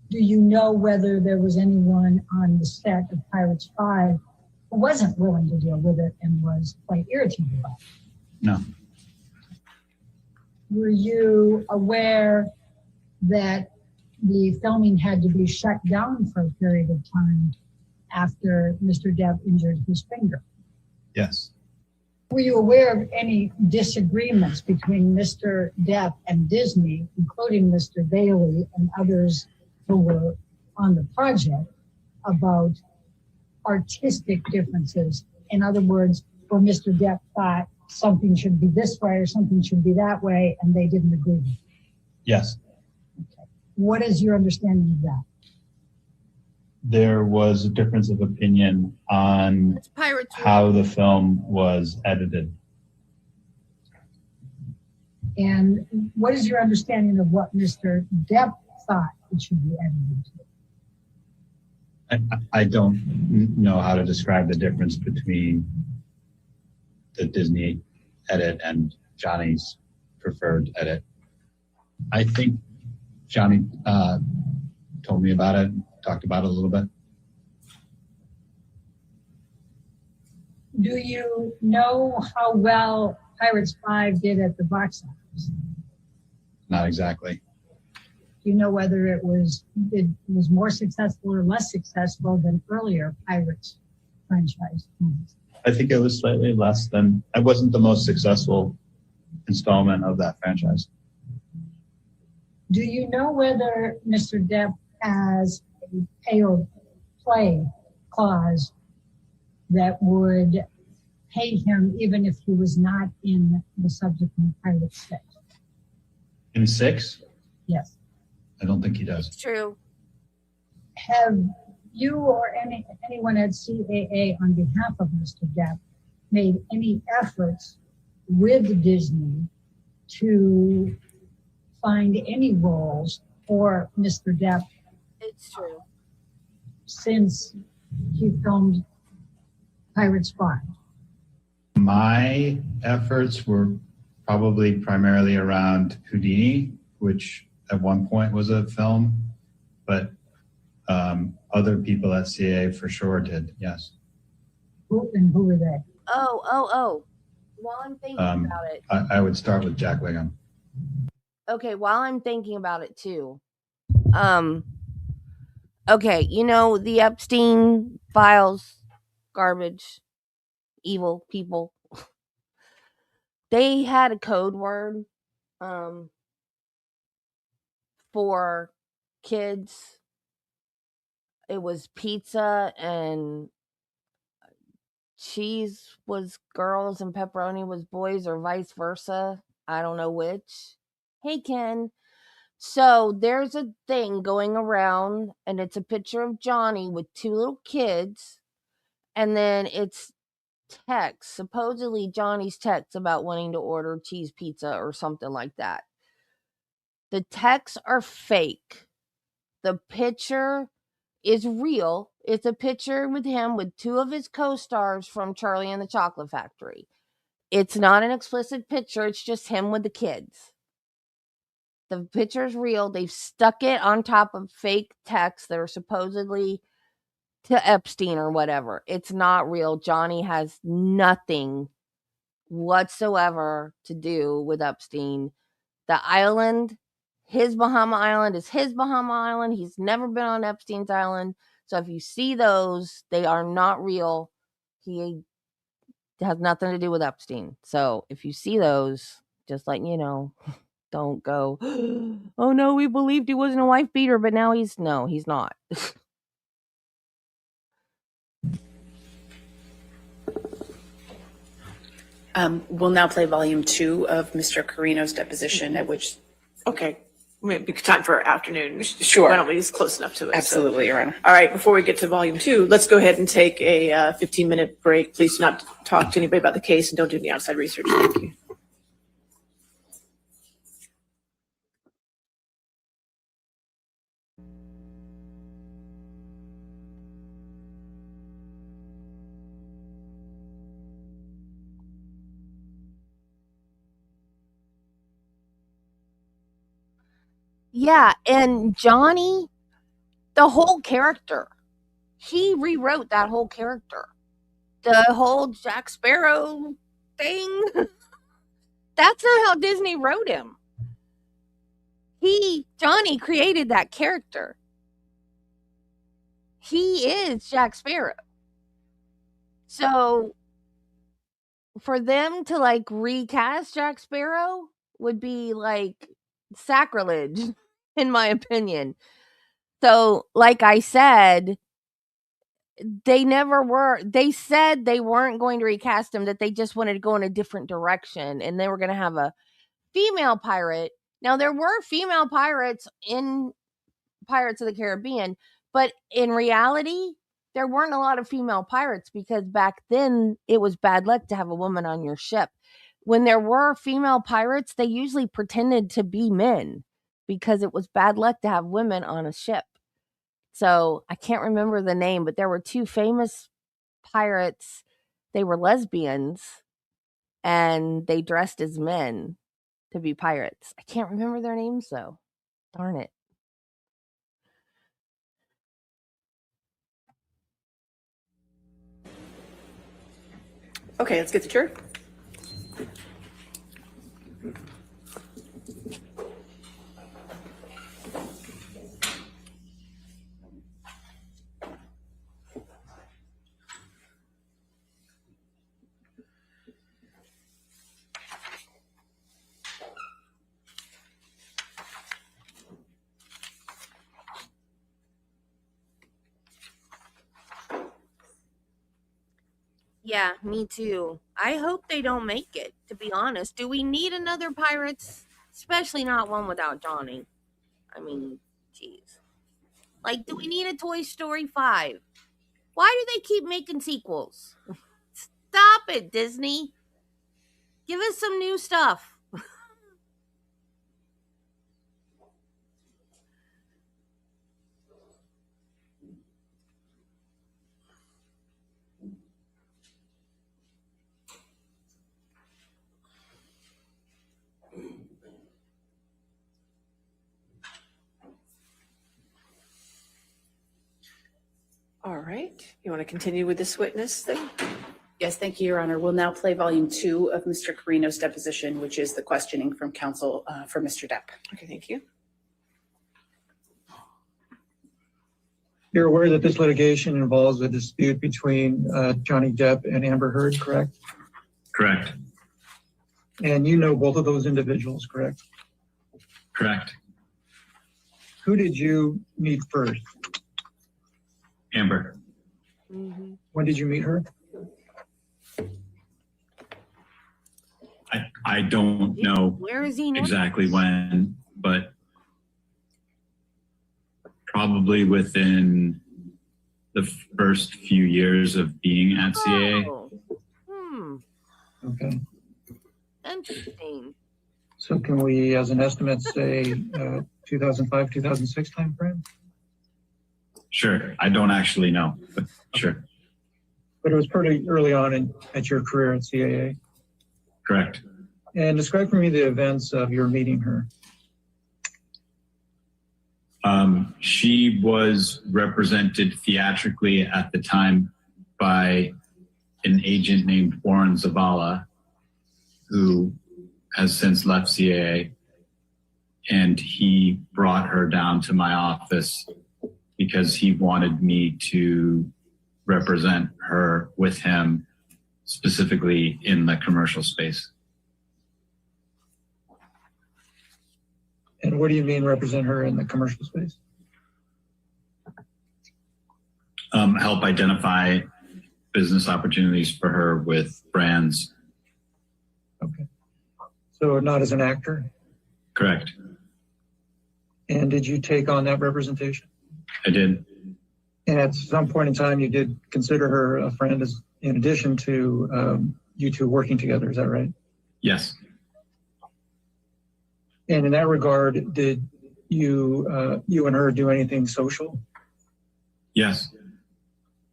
Do you know whether there was anyone on the set of Pirates 5 who wasn't willing to deal with it and was quite irritated by it? No. Were you aware that the filming had to be shut down for a period of time after Mr. Depp injured his finger? Yes. Were you aware of any disagreements between Mr. Depp and Disney, including Mr. Bailey and others who were on the project, about artistic differences? In other words, where Mr. Depp thought something should be this way or something should be that way, and they didn't agree with it? Yes. Okay. What is your understanding of that? There was a difference of opinion on how the film was edited. And what is your understanding of what Mr. Depp thought it should be edited to? I don't know how to describe the difference between the Disney edit and Johnny's preferred edit. I think Johnny told me about it, talked about it a little bit. Do you know how well Pirates 5 did at the box office? Not exactly. Do you know whether it was more successful or less successful than earlier Pirates franchise movies? I think it was slightly less than, it wasn't the most successful installment of that franchise. Do you know whether Mr. Depp has a pay or play clause that would pay him even if he was not in the subsequent Pirate 6? In 6? Yes. I don't think he does. It's true. Have you or anyone at CAA on behalf of Mr. Depp made any efforts with Disney to find any roles for Mr. Depp It's true. since he filmed Pirates 5? My efforts were probably primarily around Houdini, which at one point was a film, but other people at CAA for sure did, yes. Who were they? Oh. While I'm thinking about it. I would start with Jack Wigham. Okay, while I'm thinking about it too. Okay, you know the Epstein files, garbage, evil people. They had a code word for kids. It was pizza and cheese was girls and pepperoni was boys, or vice versa. I don't know which. Hey, Ken. So there's a thing going around, and it's a picture of Johnny with 2 little kids, and then it's text, supposedly Johnny's text about wanting to order cheese pizza or something like that. The texts are fake. The picture is real. It's a picture with him with 2 of his co-stars from Charlie and the Chocolate Factory. It's not an explicit picture. It's just him with the kids. The picture's real. They've stuck it on top of fake texts that are supposedly to Epstein or whatever. It's not real. Johnny has nothing whatsoever to do with Epstein. The island, his Bahama Island, is his Bahama Island. He's never been on Epstein's island. So if you see those, they are not real. He has nothing to do with Epstein. So if you see those, just letting you know, don't go, oh no, we believed he wasn't a wife beater, but now he's not. We'll now play volume 2 of Mr. Carino's deposition, at which. Okay. Maybe time for afternoon. Sure. Why don't we just close enough to it? Absolutely, Your Honor. All right. Before we get to volume 2, let's go ahead and take a 15-minute break. Please do not talk to anybody about the case and don't do any outside research. Thank you. Yeah, and Johnny, the whole character, he rewrote that whole character. The whole Jack Sparrow thing, that's not how Disney wrote him. Johnny created that character. He is Jack Sparrow. So for them to like recast Jack Sparrow would be like sacrilege, in my opinion. So, like I said, they said they weren't going to recast him, that they just wanted to go in a different direction, and they were going to have a female pirate. Now, there were female pirates in Pirates of the Caribbean, but in reality, there weren't a lot of female pirates because back then it was bad luck to have a woman on your ship. When there were female pirates, they usually pretended to be men because it was bad luck to have women on a ship. So I can't remember the name, but there were 2 famous pirates. They were lesbians and they dressed as men to be pirates. I can't remember their names though. Darn it. Okay, let's get to church. Yeah, me too. I hope they don't make it, to be honest. Do we need another Pirates? Especially not one without Johnny. I mean, jeez. Like, do we need a Toy Story 5? Why do they keep making sequels? Stop it, Disney. Give us some new stuff. All right. You want to continue with this witness thing? Yes, thank you, Your Honor. We'll now play volume 2 of Mr. Carino's deposition, which is the questioning from counsel for Mr. Depp. Okay, thank you. You're aware that this litigation involves a dispute between Johnny Depp and Amber Heard, correct? Correct. And you know both of those individuals, correct? Correct. Who did you meet first? Amber. Mm-hmm. When did you meet her? I don't know Where is he now? exactly when, but probably within the first few years of being at CAA. Oh. Okay. Interesting. So can we, as an estimate, say 2005, 2006 timeframe? Sure. I don't actually know, but sure. But it was pretty early on at your career at CAA. Correct. And describe for me the events of your meeting her. She was represented theatrically at the time by an agent named Warren Zavala, who has since left CAA, and he brought her down to my office because he wanted me to represent her with him, specifically in the commercial space. And what do you mean represent her in the commercial space? Help identify business opportunities for her with brands. Okay. So not as an actor? Correct. And did you take on that representation? I did. And at some point in time, you did consider her a friend, as in addition to you two working together. Is that right? Yes. And in that regard, did you and her do anything social? Yes.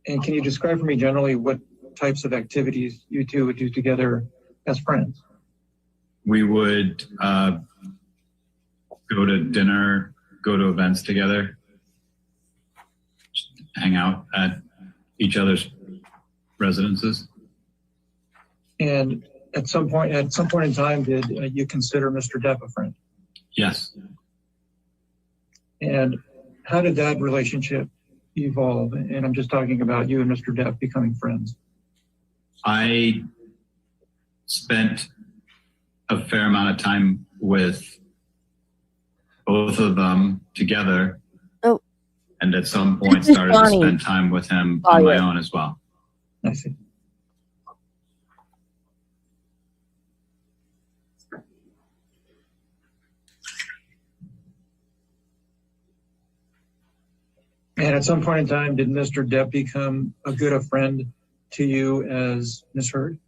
And can you describe for me generally what types of activities you two would do together as friends? We would go to dinner, go to events together, hang out at each other's residences. And at some point in time, did you consider Mr. Depp a friend? Yes. And how did that relationship evolve? And I'm just talking about you and Mr. Depp becoming friends. I spent a fair amount of time with both of them together. Oh. And at some point started to spend time with him on my own as well. I see. And at some point in time, did Mr. Depp become as good a friend to you as Ms. Heard?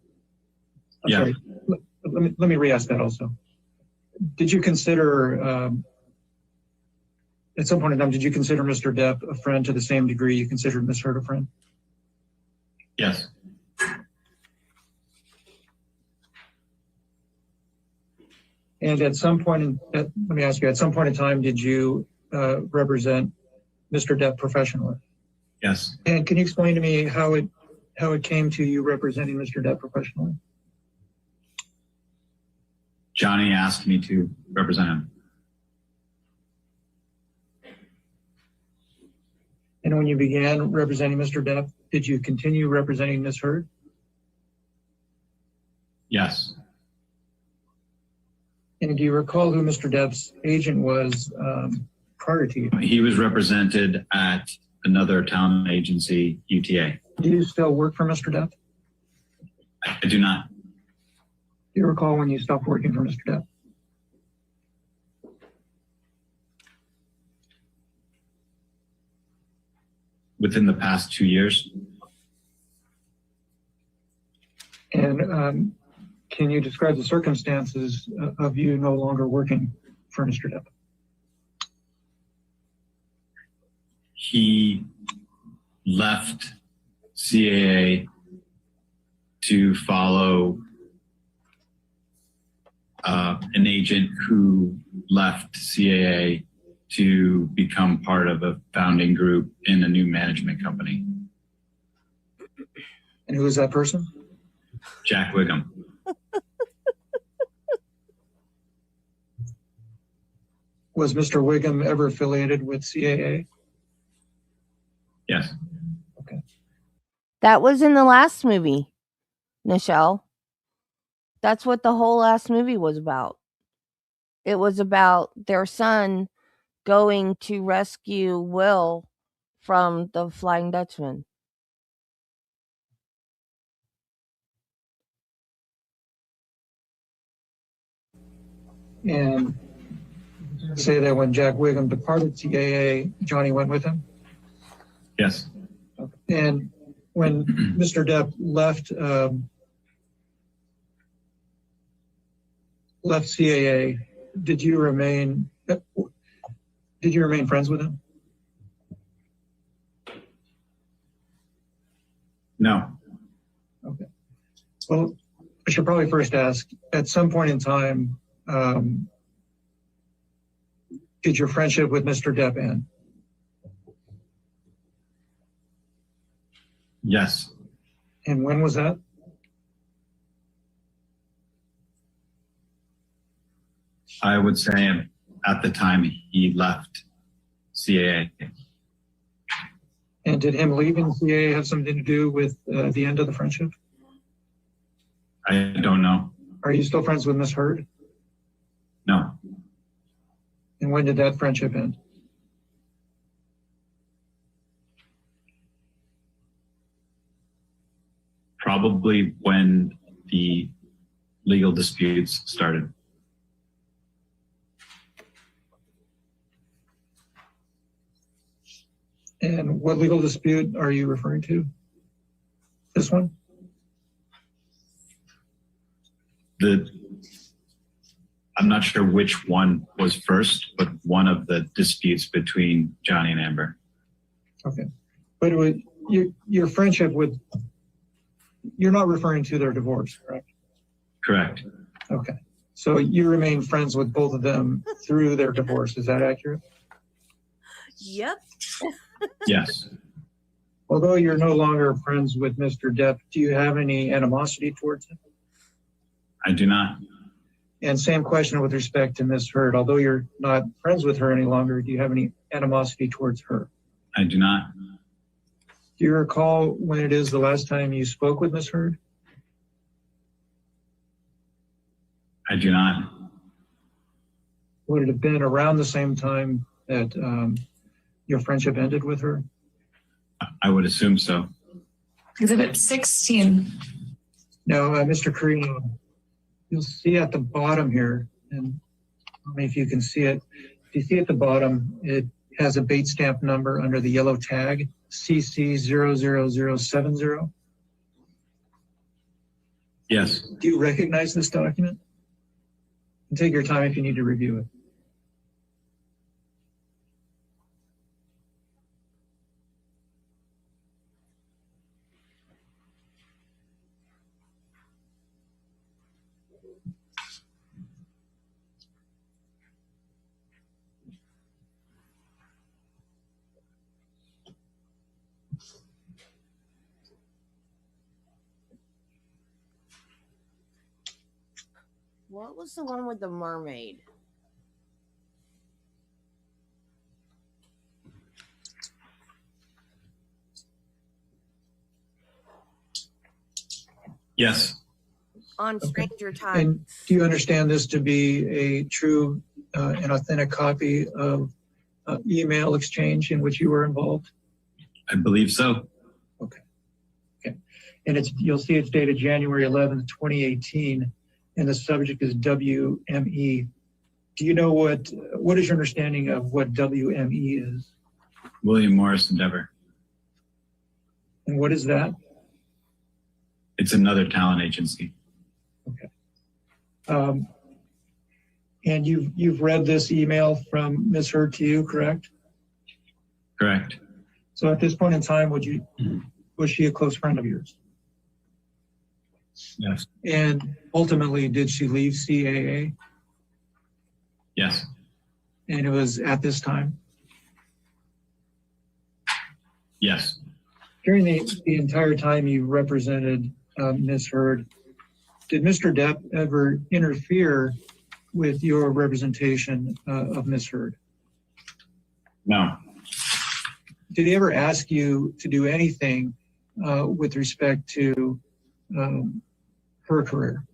Yeah. Sorry. Let me re-ask that also. Did you consider, at some point in time, did you consider Mr. Depp a friend to the same degree you considered Ms. Heard a friend? Yes. And at some point, let me ask you, at some point in time, did you represent Mr. Depp professionally? Yes. And can you explain to me how it came to you representing Mr. Depp professionally? Johnny asked me to represent him. And when you began representing Mr. Depp, did you continue representing Ms. Heard? Yes. And do you recall who Mr. Depp's agent was prior to you? He was represented at another talent agency, UTA. Do you still work for Mr. Depp? I do not. Do you recall when you stopped working for Mr. Depp? Within the past 2 years. And can you describe the circumstances of you no longer working for Mr. Depp? He left CAA to follow an agent who left CAA to become part of a founding group in a new management company. And who is that person? Jack Wiggum. Was Mr. Wiggum ever affiliated with CAA? Yes. That was in the last movie, Nichelle. That's what the whole last movie was about. It was about their son going to rescue Will from the Flying Dutchman. And say that when Jack Wiggum departed CAA, Johnny went with him? Yes. And when Mr. Depp left CAA, did you remain friends with him? No. Okay. Well, I should probably first ask, at some point in time, did your friendship with Mr. Depp end? Yes. And when was that? I would say at the time he left CAA. And did him leaving CAA have something to do with the end of the friendship? I don't know. Are you still friends with Miss Heard? No. And when did that friendship end? Probably when the legal disputes started. And what legal dispute are you referring to? This one? I'm not sure which one was first, but one of the disputes between Johnny and Amber. Okay. But it was, your friendship with, you're not referring to their divorce, correct? Correct. Okay. So you remain friends with both of them through their divorce. Is that accurate? Yep. Yes. Although you're no longer friends with Mr. Depp, do you have any animosity towards him? I do not. And same question with respect to Miss Heard. Although you're not friends with her any longer, do you have any animosity towards her? I do not. Do you recall when it is the last time you spoke with Miss Heard? I do not. Would it have been around the same time that your friendship ended with her? I would assume so. Exhibit 16. No, Mr. Carino, you'll see at the bottom here, and I don't know if you can see it. If you see at the bottom, it has a bait stamp number under the yellow tag, CC00070. Yes. Do you recognize this document? And take your time if you need to review it. What was the one with the mermaid? Yes. On Stranger Tides. And do you understand this to be a true and authentic copy of email exchange in which you were involved? I believe so. Okay. Okay. and you'll see it's dated January 11th, 2018, and the subject is WME. Do you know what is your understanding of what WME is? William Morris Endeavor. And what is that? It's another talent agency. Okay. And you've read this email from Ms. Hurd to you, correct? Correct. So at this point in time, was she a close friend of yours? Yes. And ultimately, did she leave CAA? Yes. And it was at this time? Yes. During the entire time you represented Ms. Hurd, did Mr. Depp ever interfere with your representation of Ms. Hurd? No. Did he ever ask you to do anything with respect to her career?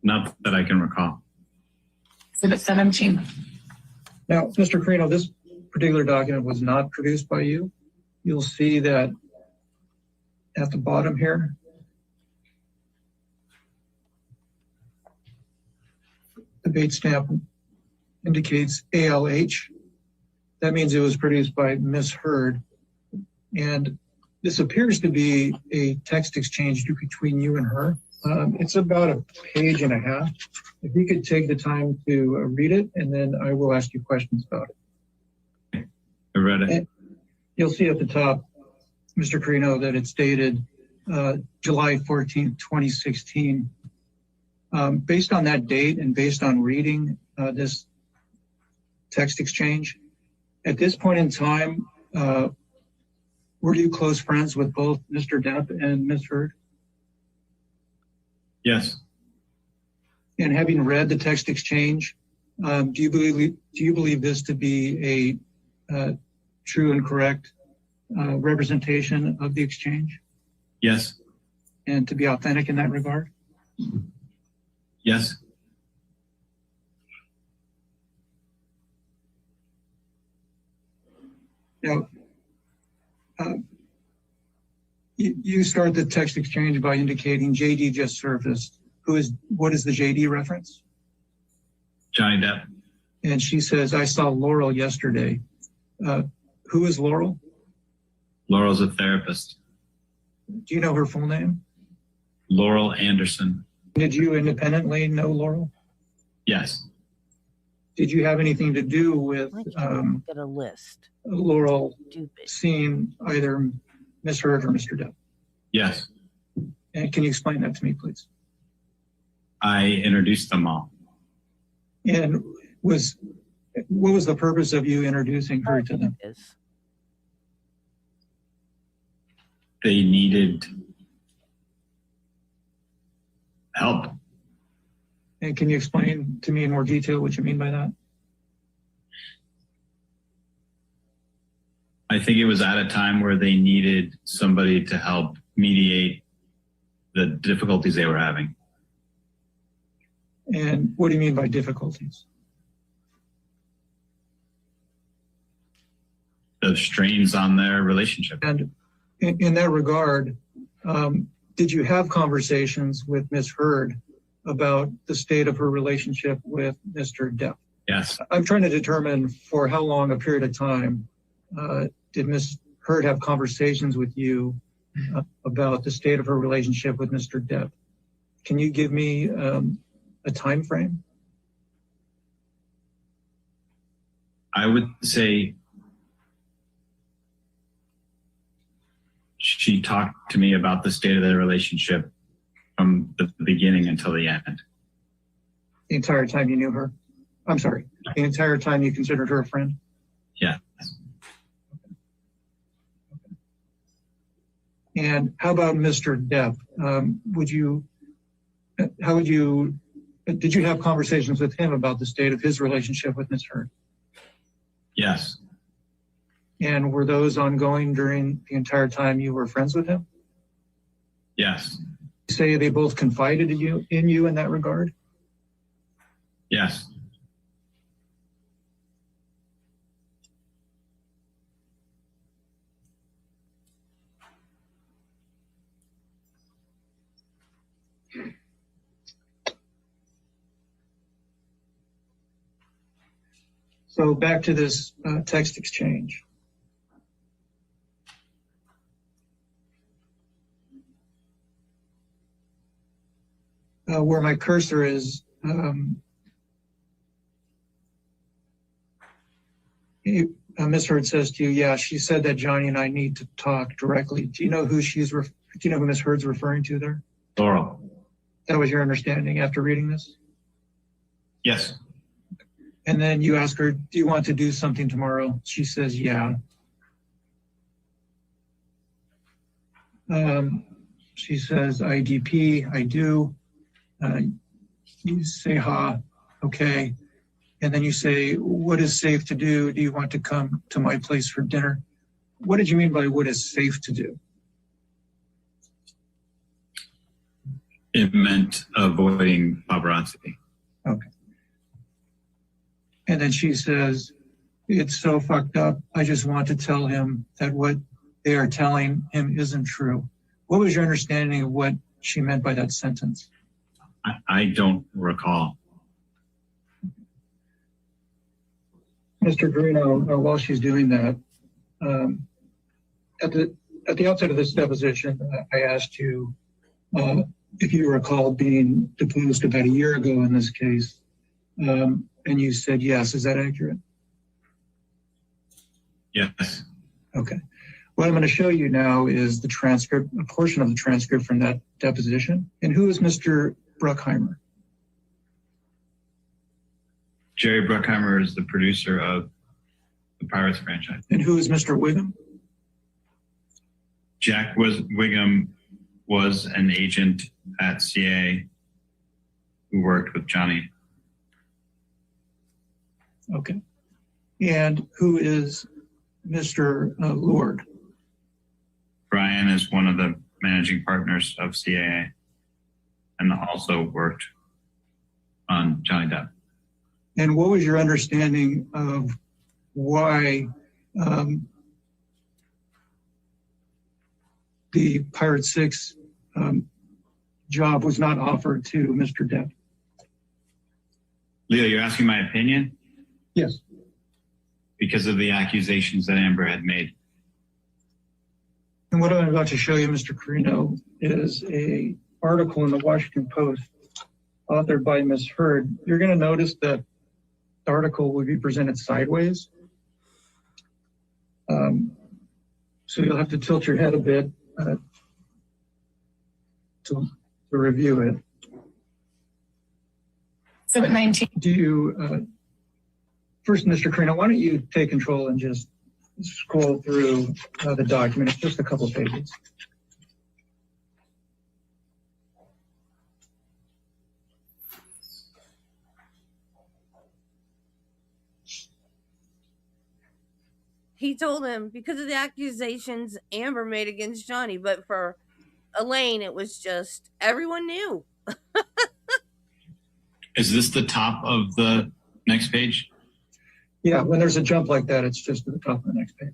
Not that I can recall. Exhibit 17. Now, Mr. Carino, this particular document was not produced by you. You'll see that at the bottom here. The date stamp indicates ALH. That means it was produced by Ms. Hurd. And this appears to be a text exchange between you and her. It's about a page and a half. If you could take the time to read it, and then I will ask you questions about it. I read it. And you'll see at the top, Mr. Carino, that it's dated July 14th, 2016. Based on that date and based on reading this text exchange, at this point in time, were you close friends with both Mr. Depp and Ms. Hurd? Yes. And having read the text exchange, do you believe this to be a true and correct representation of the exchange? Yes. And to be authentic in that regard? Yes. Now, you start the text exchange by indicating JD just surfaced. What is the JD reference? Johnny Depp. And she says, I saw Laurel yesterday. Who is Laurel? Laurel's a therapist. Do you know her full name? Laurel Anderson. Did you independently know Laurel? Yes. Did you have anything to do with I can't get a list. Laurel Stupid. seeing either Ms. Hurd or Mr. Depp? Yes. And can you explain that to me, please? I introduced them all. And what was the purpose of you introducing her to them? Is. They needed help. And can you explain to me in more detail what you mean by that? I think it was at a time where they needed somebody to help mediate the difficulties they were having. And what do you mean by difficulties? The strains on their relationship. And in that regard, did you have conversations with Ms. Hurd about the state of her relationship with Mr. Depp? Yes. I'm trying to determine for how long a period of time did Ms. Hurd have conversations with you about the state of her relationship with Mr. Depp? Can you give me a time frame? I would say she talked to me about the state of their relationship from the beginning until the end. The entire time you knew her? I'm sorry, the entire time you considered her a friend? Yes. And how about Mr. Depp? Did you have conversations with him about the state of his relationship with Ms. Hurd? Yes. And were those ongoing during the entire time you were friends with him? Yes. You say they both confided in you in that regard? Yes. So back to this text exchange. Where my cursor is, Ms. Hurd says to you, yeah, she said that Johnny and I need to talk directly. Do you know who do you know who Ms. Hurd's referring to there? Laurel. That was your understanding after reading this? Yes. And then you ask her, do you want to do something tomorrow? She says, yeah. She says, IDP, I do. You say, okay. And then you say, what is safe to do? Do you want to come to my place for dinner? What did you mean by what is safe to do? It meant avoiding paparazzi. Okay. And then she says, it's so fucked up. I just want to tell him that what they are telling him isn't true. What was your understanding of what she meant by that sentence? I don't recall. Mr. Carino, while she's doing that, at the outset of this deposition, I asked you if you recall being deposed about a year ago in this case, and you said yes. Is that accurate? Yes. Okay. What I'm going to show you now is the transcript, a portion of the transcript from that deposition. And who is Mr. Bruckheimer? Jerry Bruckheimer is the producer of the Pirates franchise. And who is Mr. Wiggum? Jack Wiggum was an agent at CA who worked with Johnny. Okay. And who is Mr. Lord? Brian is one of the managing partners of CAA and also worked on Johnny Depp. And what was your understanding of why the Pirate 6 job was not offered to Mr. Depp? Leo, you're asking my opinion? Yes. Because of the accusations that Amber had made. And what I'm about to show you, Mr. Carino, is a article in the Washington Post authored by Ms. Hurd. You're going to notice that the article will be presented sideways. So you'll have to tilt your head a bit to review it. 719. Do you, first, Mr. Carino, why don't you take control and just scroll through the document? It's just a couple pages. He told him because of the accusations Amber made against Johnny, but for Elaine, it was just everyone knew. Is this the top of the next page? Yeah, when there's a jump like that, it's just at the top of the next page.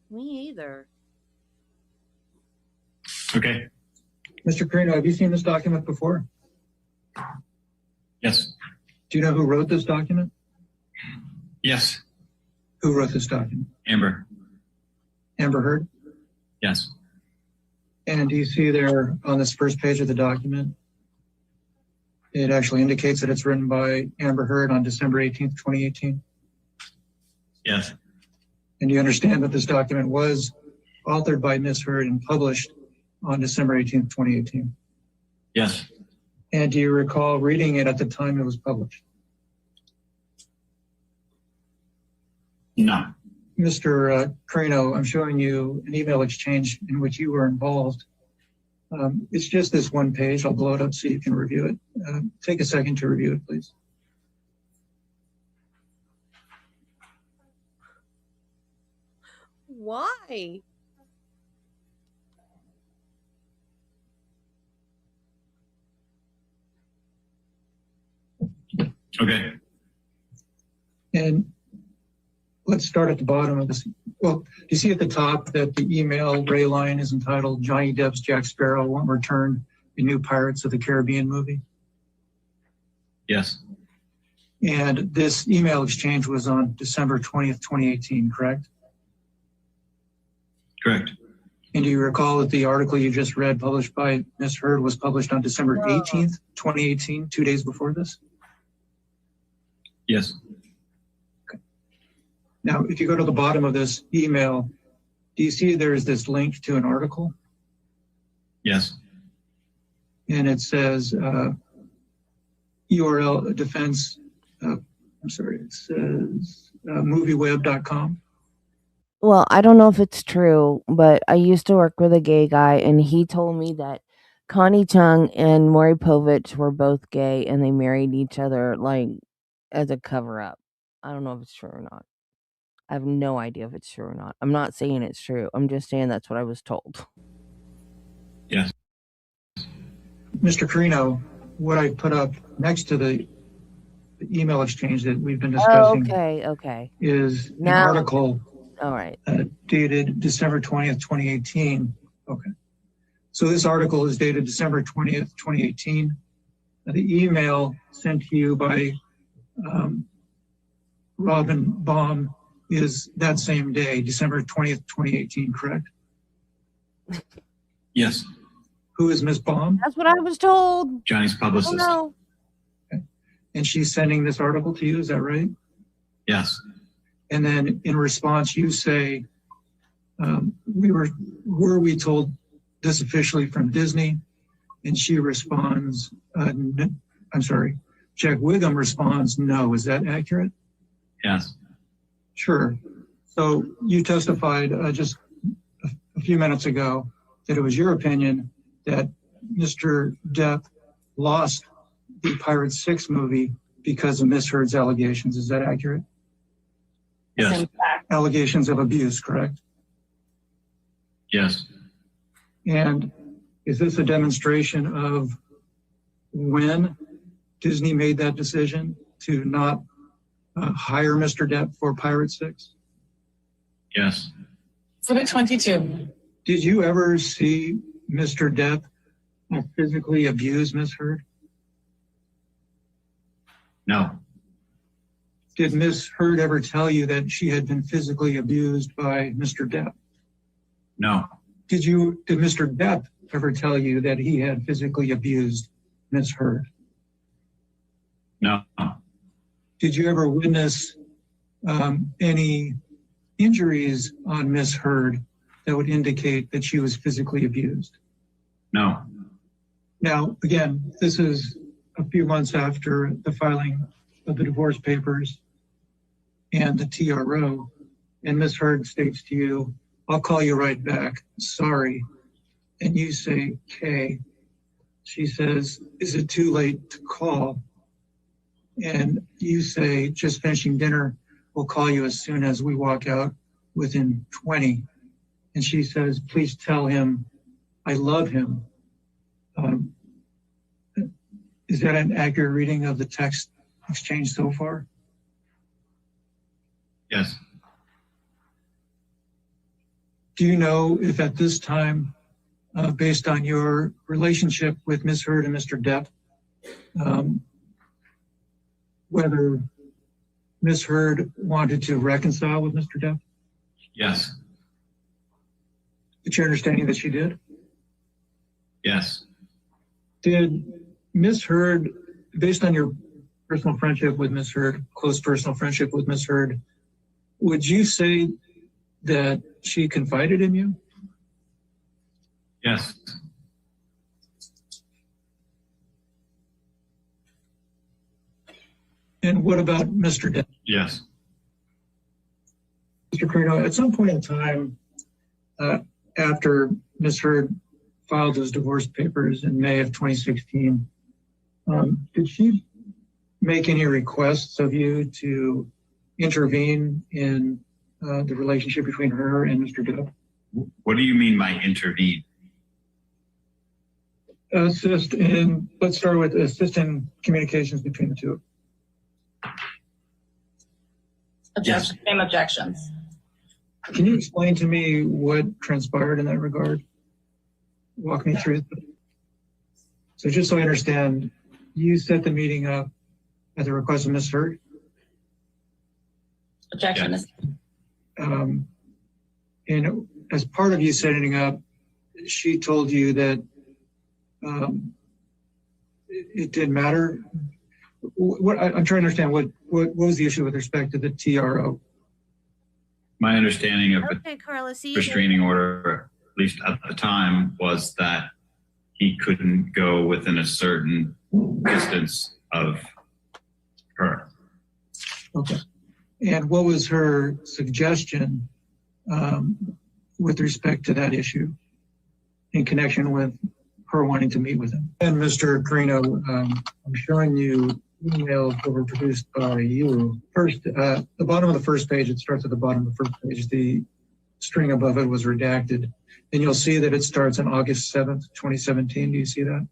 Me either. Okay. Mr. Carino, have you seen this document before? Yes. Do you know who wrote this document? Yes. Who wrote this document? Amber. Amber Heard? Yes. And do you see there on this first page of the document, it actually indicates that it's written by Amber Heard on December 18th, 2018? Yes. And do you understand that this document was authored by Ms. Heard and published on December 18th, 2018? Yes. And do you recall reading it at the time it was published? No. Mr. Carino, I'm showing you an email exchange in which you were involved. It's just this one page. I'll blow it up so you can review it. Take a second to review it, please. Why? Okay. And let's start at the bottom of this. Well, do you see at the top that the email Ray line is entitled Johnny Depp's Jack Sparrow won't return in new Pirates of the Caribbean movie? Yes. And this email exchange was on December 20th, 2018, correct? Correct. And do you recall that the article you just read published by Ms. Heard was published on December 18th, 2018, 2 days before this? Yes. Now, if you go to the bottom of this email, do you see there's this link to an article? Yes. And it says URL defense, it says movieweb.com. Well, I don't know if it's true, but I used to work with a gay guy, and he told me that Connie Chung and Maury Povich were both gay, and they married each other, like, as a cover-up. I don't know if it's true or not. I have no idea if it's true or not. I'm not saying it's true. I'm just saying that's what I was told. Yes. Mr. Carino, what I put up next to the email exchange that we've been discussing Okay. is an Now- article All right. dated December 20th, 2018. Okay. So this article is dated December 20th, 2018. The email sent to you by Robin Baum is that same day, December 20th, 2018, correct? Yes. Who is Ms. Baum? That's what I was told. Johnny's Oh, publicist. no. And she's sending this article to you, is that right? Yes. And then in response, you say, were we told this officially from Disney? And she responds, Jack Wiggum responds, no. Is that accurate? Yes. Sure. So you testified just a few minutes ago that it was your opinion that Mr. Depp lost the Pirates 6 movie because of Ms. Heard's allegations. Is that accurate? Yes. Allegations of abuse, correct? Yes. And is this a demonstration of when Disney made that decision to not hire Mr. Depp for Pirate 6? Yes. Exhibit 22. Did you ever see Mr. Depp physically abuse Miss Heard? No. Did Miss Heard ever tell you that she had been physically abused by Mr. Depp? No. Did Mr. Depp ever tell you that he had physically abused Miss Heard? No. Did you ever witness any injuries on Miss Heard that would indicate that she was physically abused? No. Now, again, this is a few months after the filing of the divorce papers and the TRO, and Miss Heard states to you, "I'll call you right back, sorry." And you say, "Okay." She says, "Is it too late to call?" And you say, "Just finishing dinner, we'll call you as soon as we walk out within 20. And she says, "Please tell him I love him." Is that an accurate reading of the text exchange so far? Yes. Do you know if at this time, based on your relationship with Miss Heard and Mr. Depp, whether Miss Heard wanted to reconcile with Mr. Depp? Yes. It's your understanding that she did? Yes. Did Miss Heard, based on your personal friendship with Miss Heard, close personal friendship with Miss Heard, would you say that she confided in you? Yes. And what about Mr. Depp? Yes. Mr. Carino, at some point in time, after Miss Heard filed those divorce papers in May of 2016, did she make any requests of you to intervene in the relationship between her and Mr. Depp? What do you mean by intervene? Assist in, let's start with assist in communications between the two. Objection. Same objections. Can you explain to me what transpired in that regard? Walk me through it. So just so I understand, you set the meeting up at the request of Ms. Heard? Objection. Yes. And as part of you setting up, she told you that it didn't matter. I'm trying to understand what was the issue with respect to the TRO? My understanding of Okay, Carla, see the you. restraining order, at least at the time, was that he couldn't go within a certain distance of her. Okay. And what was her suggestion with respect to that issue in connection with her wanting to meet with him? And Mr. Carino, I'm showing you emails that were produced by you. First, the bottom of the first page, it starts at the bottom of the first page. The string above it was redacted. And you'll see that it starts on August 7th, 2017. Do you see that?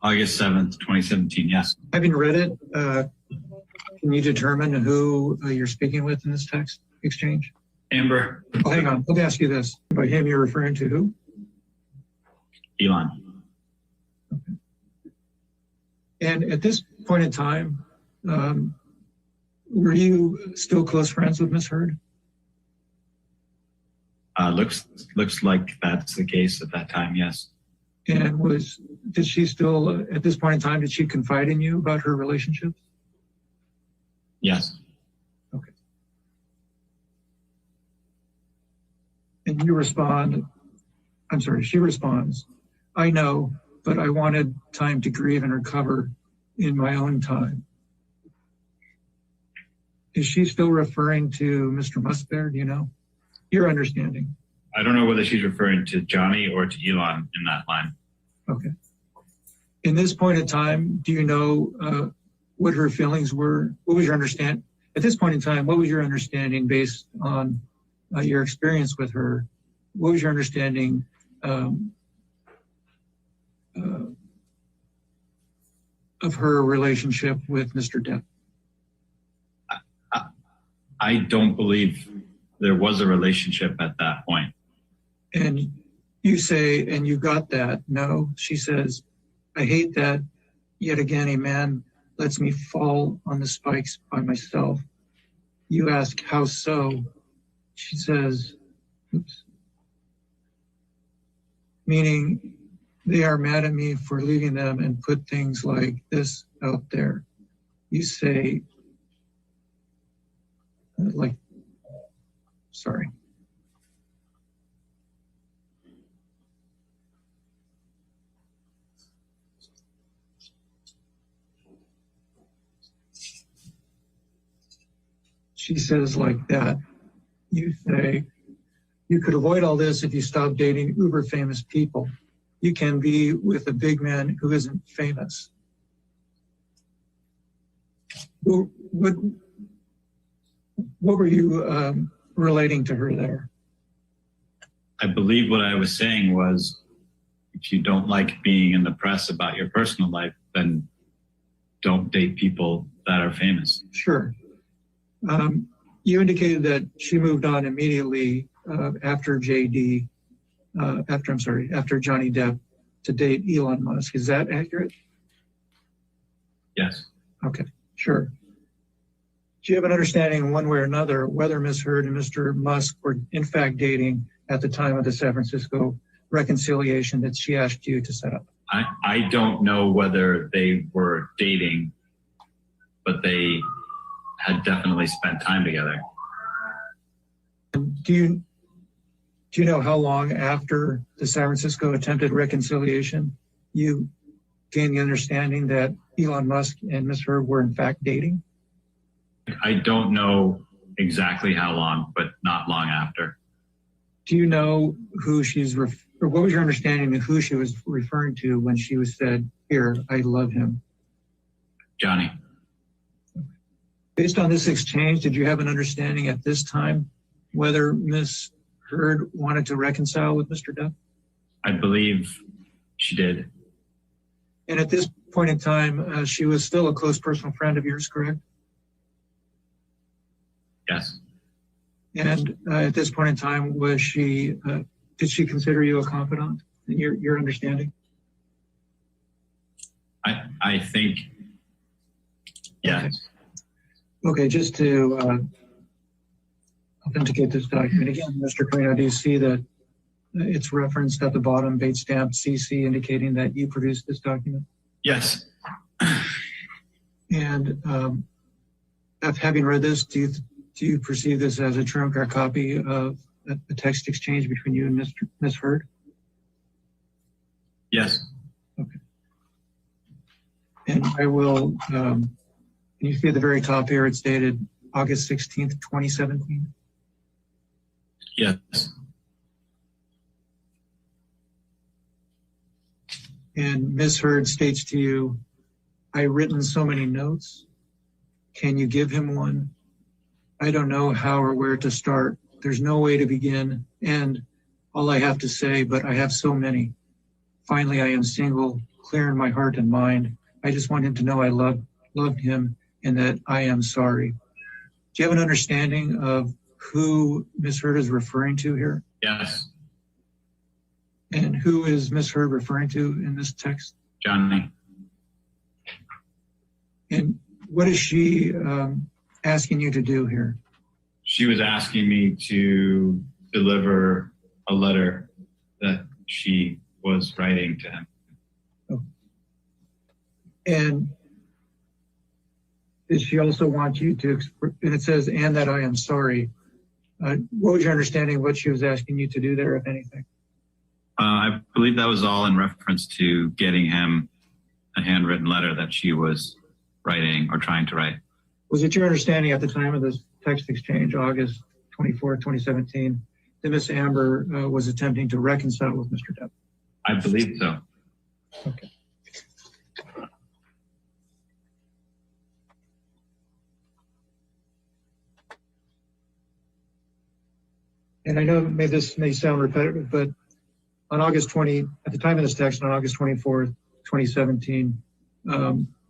August 7th, 2017, yes. Having read it, can you determine who you're speaking with in this text exchange? Amber. Oh, hang on. Let me ask you this. By him, you're referring to who? Elon. Okay. And at this point in time, were you still close friends with Ms. Heard? Looks like that's the case at that time, yes. And did she still, at this point in time, did she confide in you about her relationship? Yes. Okay. And you respond, I'm sorry, she responds, "I know, but I wanted time to grieve and recover in my own time." Is she still referring to Mr. Musbear? Do you know? Your understanding. I don't know whether she's referring to Johnny or to Elon in that line. Okay. In this point in time, do you know what her feelings were? What was your understand? at this point in time, what was your understanding based on your experience with her? What was your understanding of her relationship with Mr. Depp? I don't believe there was a relationship at that point. And you say, and you got that. No, she says, I hate that yet again a man lets me fall on the spikes by myself. You ask, how so? She says, oops. Meaning they are mad at me for leaving them and put things like this out there. You say, like, sorry. She says like that. You say, you could avoid all this if you stop dating uber famous people. You can be with a big man who isn't famous. What were you relating to her there? I believe what I was saying was, if you don't like being in the press about your personal life, then don't date people that are famous. Sure. You indicated that she moved on immediately after Johnny Depp to date Elon Musk. Is that accurate? Yes. Okay, sure. Do you have an understanding one way or another whether Ms. Heard and Mr. Musk were in fact dating at the time of the San Francisco reconciliation that she asked you to set up? I don't know whether they were dating, but they had definitely spent time together. Do you know how long after the San Francisco attempted reconciliation you gained the understanding that Elon Musk and Ms. Heard were in fact dating? I don't know exactly how long, but not long after. Do you know who or what was your understanding of who she was referring to when she was said, here, I love him? Johnny. Based on this exchange, did you have an understanding at this time whether Ms. Heard wanted to reconcile with Mr. Depp? I believe she did. And at this point in time, she was still a close personal friend of yours, correct? Yes. And at this point in time, did she consider you a confidant in your understanding? I think, yes. Okay, just to authenticate this document again, Mr. Carino, do you see that it's referenced at the bottom, date stamped CC, indicating that you produced this document? Yes. And having read this, do you perceive this as a true or copy of a text exchange between you and Ms. Heard? Yes. Okay. And I will, can you see at the very top here, it's dated August 16th, 2017? Yes. And Ms. Heard states to you, I've written so many notes. Can you give him one? I don't know how or where to start. There's no way to begin. And all I have to say, but I have so many. Finally, I am single, clear in my heart and mind. I just want him to know I loved him and that I am sorry. Do you have an understanding of who Ms. Heard is referring to here? Yes. And who is Ms. Heard referring to in this text? Johnny. And what is she asking you to do here? She was asking me to deliver a letter that she was writing to him. Oh. And did she also want you to, and it says, and that I am sorry. What was your understanding of what she was asking you to do there, if anything? I believe that was all in reference to getting him a handwritten letter that she was writing or trying to write. Was it your understanding at the time of this text exchange, August 24, 2017, that Ms. Amber was attempting to reconcile with Mr. Depp? I believe so. Okay. and I know this may sound repetitive, but on August 20, at the time of this text, on August 24th, 2017,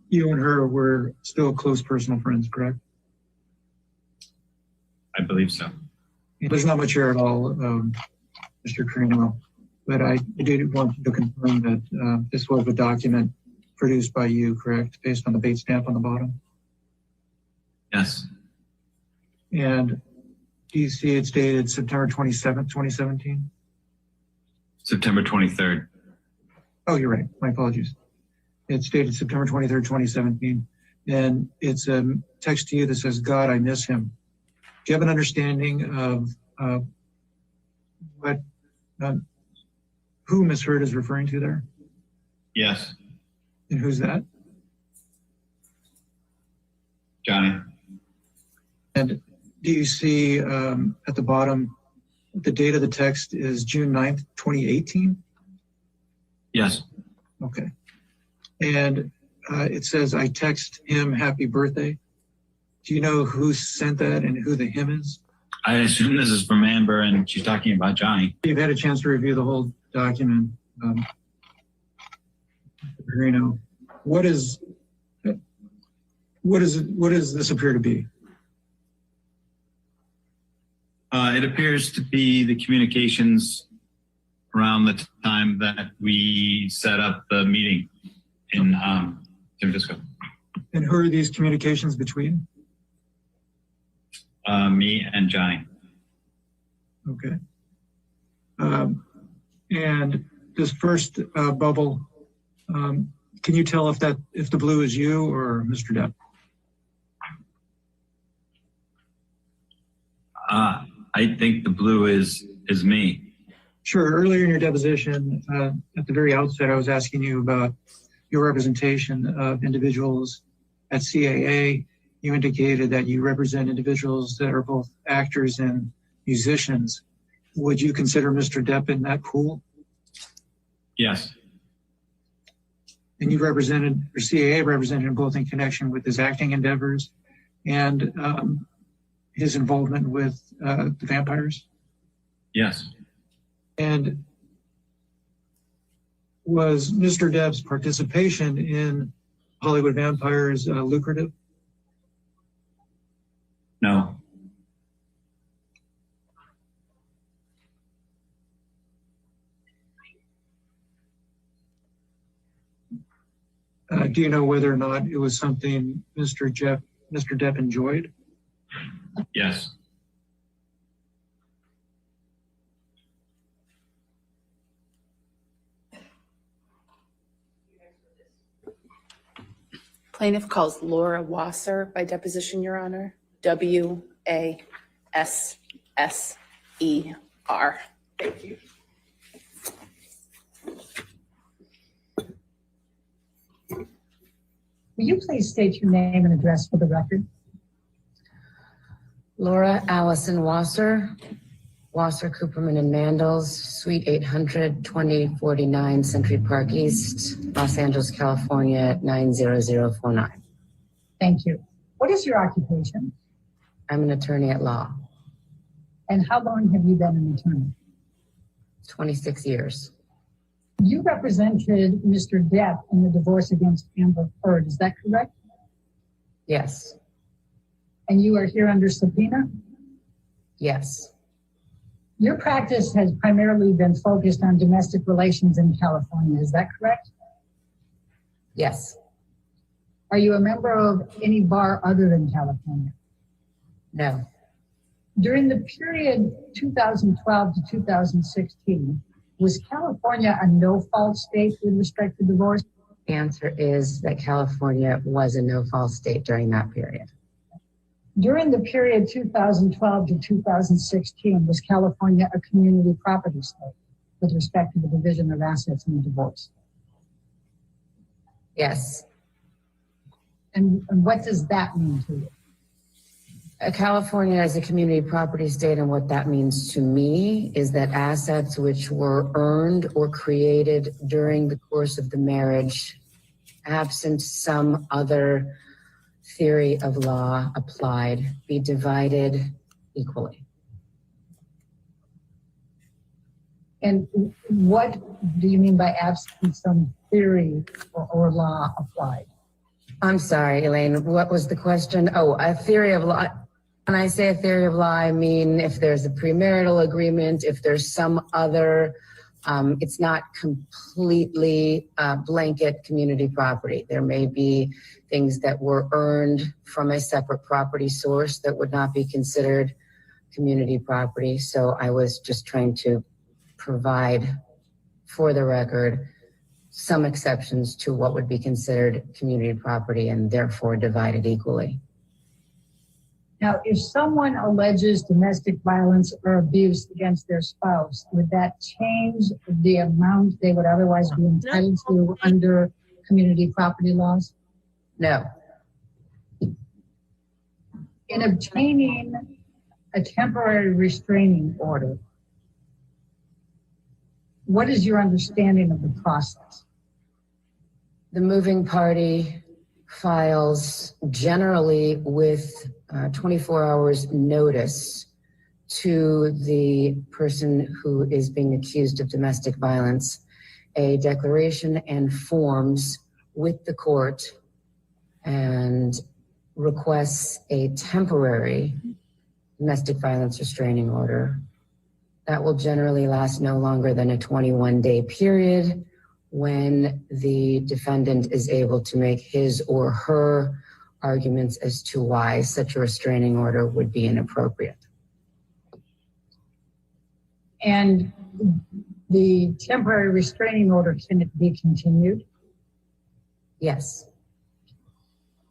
you and her were still close personal friends, correct? I believe so. There's not much here at all, Mr. Carino, but I did want to confirm that this was a document produced by you, correct, based on the date stamp on the bottom? Yes. And do you see it's dated September 27th, 2017? September 23rd. Oh, you're right. My apologies. It's dated September 23rd, 2017. And it's a text to you that says, God, I miss him. Do you have an understanding of what, who Ms. Hurd is referring to there? Yes. And who's that? Johnny. And do you see at the bottom, the date of the text is June 9th, 2018? Yes. Okay. And it says, I text him happy birthday. Do you know who sent that and who the him is? I assume this is from Amber and she's talking about Johnny. You've had a chance to review the whole document. Marino, what does this appear to be? It appears to be the communications around the time that we set up the meeting in San Francisco. And who are these communications between? Me and Johnny. Okay. And this first bubble, can you tell if the blue is you or Mr. Depp? I think the blue is me. Sure. Earlier in your deposition, at the very outset, I was asking you about your representation of individuals at CAA. You indicated that you represent individuals that are both actors and musicians. Would you consider Mr. Depp in that pool? Yes. And you represented, or CAA represented him both in connection with his acting endeavors and his involvement with the vampires? Yes. And was Mr. Depp's participation in Hollywood Vampires lucrative? No. Do you know whether or not it was something Mr. Depp enjoyed? Yes. Plaintiff calls Laura Wasser by deposition, Your Honor. WASSER. Thank you. Will you please state your name and address for the record? Laura Allison Wasser, Wasser, Cooperman and Mandels, Suite 800, 2049 Century Park East, Los Angeles, California, 90049. Thank you. What is your occupation? I'm an attorney at law. And how long have you been an attorney? 26 years. You represented Mr. Depp in the divorce against Amber Heard, is that correct? Yes. And you are here under subpoena? Yes. Your practice has primarily been focused on domestic relations in California, is that correct? Yes. Are you a member of any bar other than California? No. During the period 2012 to 2016, was California a no-fault state with respect to divorce? The answer is that California was a no-fault state during that period. During the period 2012 to 2016, was California a community property state with respect to the division of assets in the divorce? Yes. And what does that mean to you? California is a community property state, and what that means to me is that assets which were earned or created during the course of the marriage, absent some other theory of law applied, be divided equally. And what do you mean by absent some theory or law applied? I'm sorry, Elaine, what was the question? Oh, a theory of law. When I say a theory of law, I mean if there's a premarital agreement, if there's some other, it's not completely blanket community property. There may be things that were earned from a separate property source that would not be considered community property. So I was just trying to provide, for the record, some exceptions to what would be considered community property and therefore divided equally. Now, if someone alleges domestic violence or abuse against their spouse, would that change the amount they would otherwise be entitled to under community property laws? No. In obtaining a temporary restraining order, what is your understanding of the process? The moving party files generally with 24 hours notice to the person who is being accused of domestic violence, a declaration and forms with the court and requests a temporary domestic violence restraining order. That will generally last no longer than a 21-day period when the defendant is able to make his or her arguments as to why such a restraining order would be inappropriate. And the temporary restraining order, can it be continued? Yes.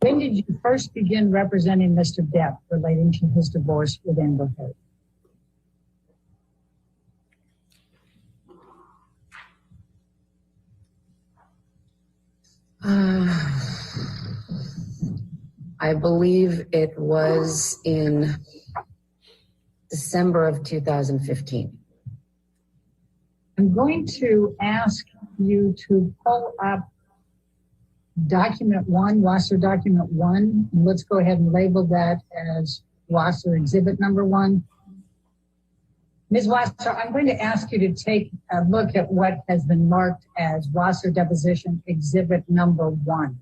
When did you first begin representing Mr. Depp relating to his divorce with Amber Heard? I believe it was in December of 2015. I'm going to ask you to pull up document 1, Wasser document 1, and let's go ahead and label that as Wasser exhibit number 1. Ms. Wasser, I'm going to ask you to take a look at what has been marked as Wasser deposition exhibit number 1.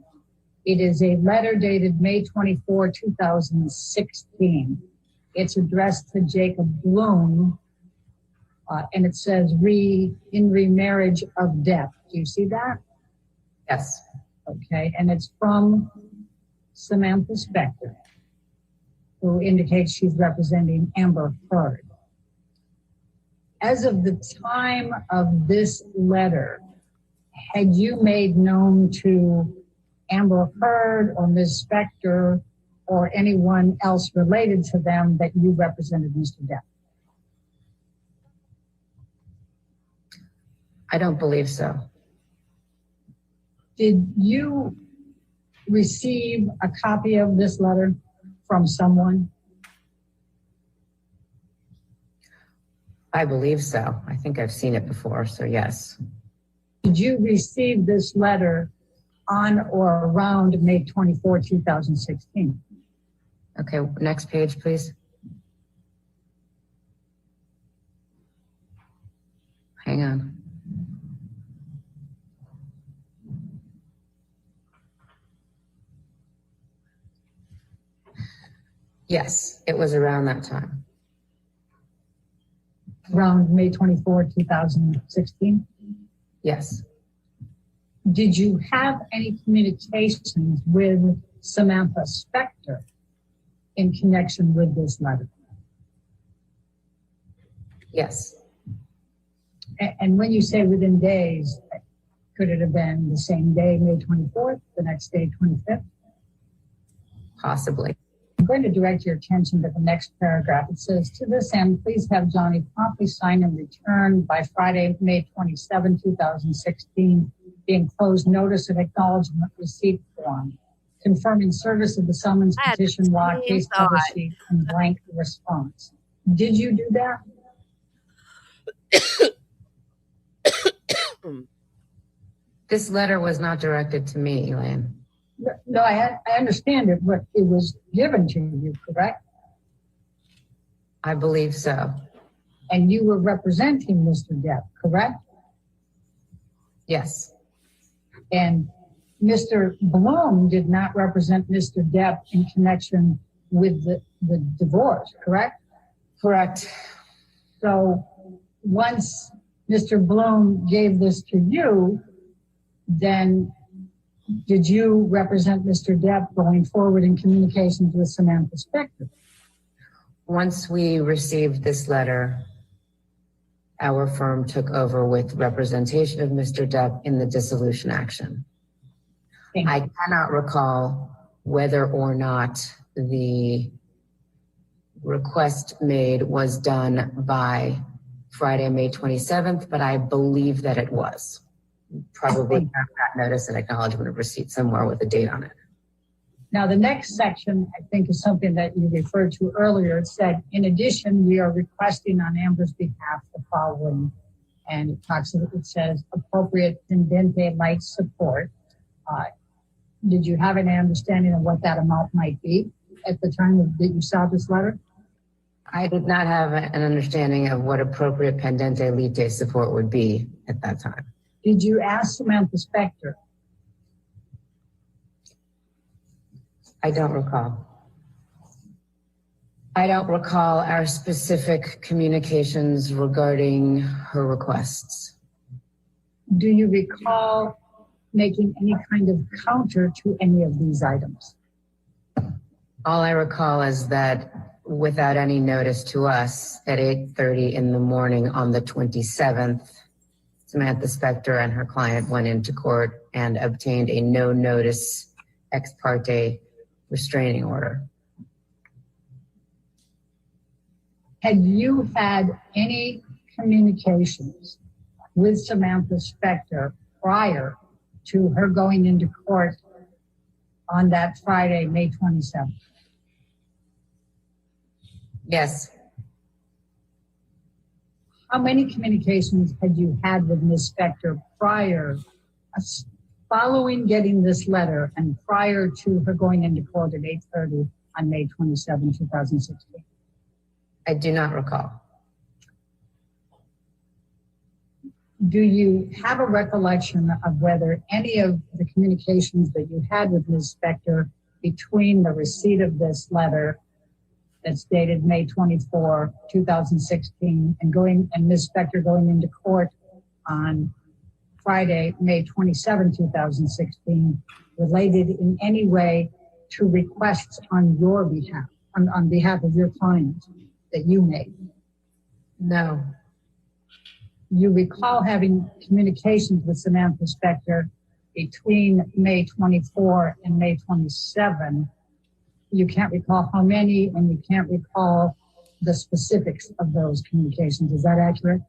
It is a letter dated May 24, 2016. It's addressed to Jacob Bloom, and it says in remarriage of Depp. Do you see that? Yes. Okay, and it's from Samantha Spector, who indicates she's representing Amber Heard. As of the time of this letter, had you made known to Amber Heard or Ms. Spector or anyone else related to them that you represented Mr. Depp? I don't believe so. Did you receive a copy of this letter from someone? I believe so. I think I've seen it before, so yes. Did you receive this letter on or around May 24, 2016? Okay, next page, please. Hang on. Yes, it was around that time. Around May 24, 2016? Yes. Did you have any communications with Samantha Spector in connection with this letter? Yes. And when you say within days, could it have been the same day, May 24th, the next day, 25th? Possibly. I'm going to direct your attention to the next paragraph. It says, to this end, please have Johnny promptly sign and return by Friday, May 27, 2016, the enclosed notice of acknowledgement receipt form, confirming service of the summons, petition, law, case cover sheet, and blank response. Did you do that? This letter was not directed to me, Elaine. No, I understand it, but it was given to you, correct? I believe so. and you were representing Mr. Depp, correct? Yes, And Mr. Bloom did not represent Mr. Depp in connection with the divorce, correct? correct. So once Mr. Bloom gave this to you, then did you represent Mr. Depp going forward in communications with Samantha Spector? Once we received this letter, our firm took over with representation of Mr. Depp in the dissolution action. Thank you. I cannot recall whether or not the request made was done by Friday, May 27th, but I believe that it was. Probably have that notice and acknowledgement of receipt somewhere with a date on it. Now, the next section, I think, is something that you referred to earlier. It said, in addition, we are requesting on Amber's behalf the following. And it says appropriate pendente light support. Did you have any understanding of what that amount might be at the time that you saw this letter? I did not have an understanding of what appropriate pendente lite support would be at that time. Did you ask Samantha Spector? I don't recall. I don't recall our specific communications regarding her requests. Do you recall making any kind of counter to any of these items? All I recall is that without any notice to us at 8:30 in the morning on the 27th, Samantha Spector and her client went into court and obtained a no notice ex parte restraining order. Had you had any communications with Samantha Spector prior to her going into court on that Friday, May 27th? Yes, How many communications had you had with Ms. Spector prior, following getting this letter and prior to her going into court at 8:30 on May 27, 2016? I do not recall. Do you have a recollection of whether any of the communications that you had with Ms. Spector between the receipt of this letter that's dated May 24, 2016, and Ms. Spector going into court on Friday, May 27, 2016, related in any way to requests on your behalf, on behalf of your client that you made? No, You recall having communications with Samantha Spector between May 24 and May 27. You can't recall how many, and you can't recall the specifics of those communications. Is that accurate?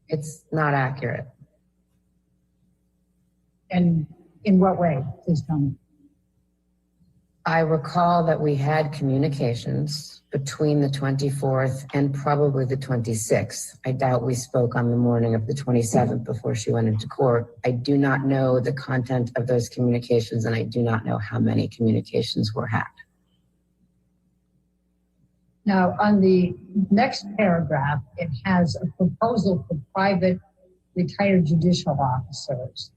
it's not accurate. And in what way? Please tell me. I recall that we had communications between the 24th and probably the 26th. I doubt we spoke on the morning of the 27th before she went into court. I do not know the content of those communications, and I do not know how many communications were had. Now, on the next paragraph, it has a proposal for private retired judicial officers.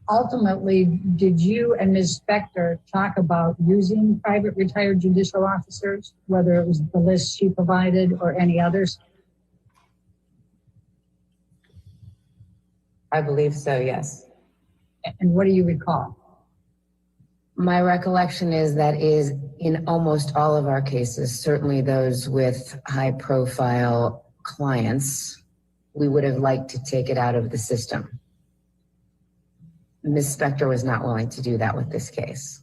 Ultimately, did you and Ms. Spector talk about using private retired judicial officers, whether it was the list she provided or any others? I believe so, yes. And what do you recall? My recollection is that is in almost all of our cases, certainly those with high profile clients, we would have liked to take it out of the system. Ms. Spector was not willing to do that with this case.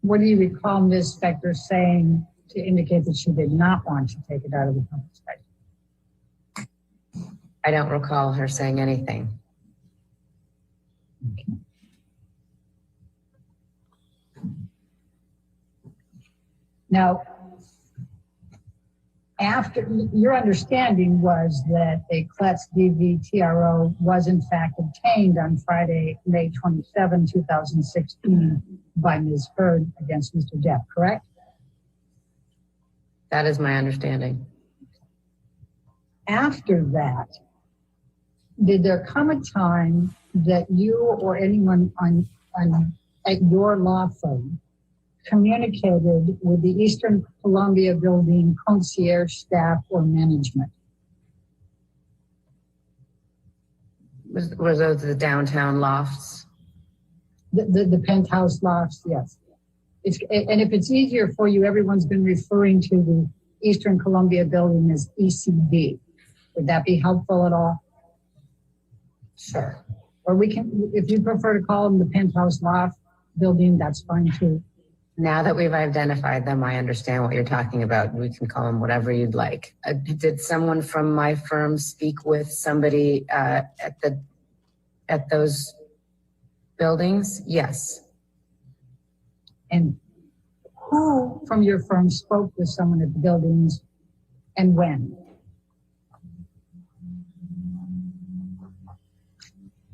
What do you recall Ms. Spector saying to indicate that she did not want to take it out of the public space? I don't recall her saying anything. Okay. Now, after your understanding was that a CLETS DVTRO was in fact obtained on Friday, May 27, 2016, by Ms. Heard against Mr. Depp, correct? That is my understanding. After that, did there come a time that you or anyone at your law firm communicated with the Eastern Columbia Building concierge staff or management? Was those the downtown lofts? The penthouse lofts, yes. And if it's easier for you, everyone's been referring to the Eastern Columbia Building as ECB. Would that be helpful at all? Sure. Or we can, if you prefer to call them the penthouse loft building, that's fine too. Now that we've identified them, I understand what you're talking about. We can call them whatever you'd like. Did someone from my firm speak with somebody at those buildings? Yes. And who from your firm spoke with someone at the buildings and when?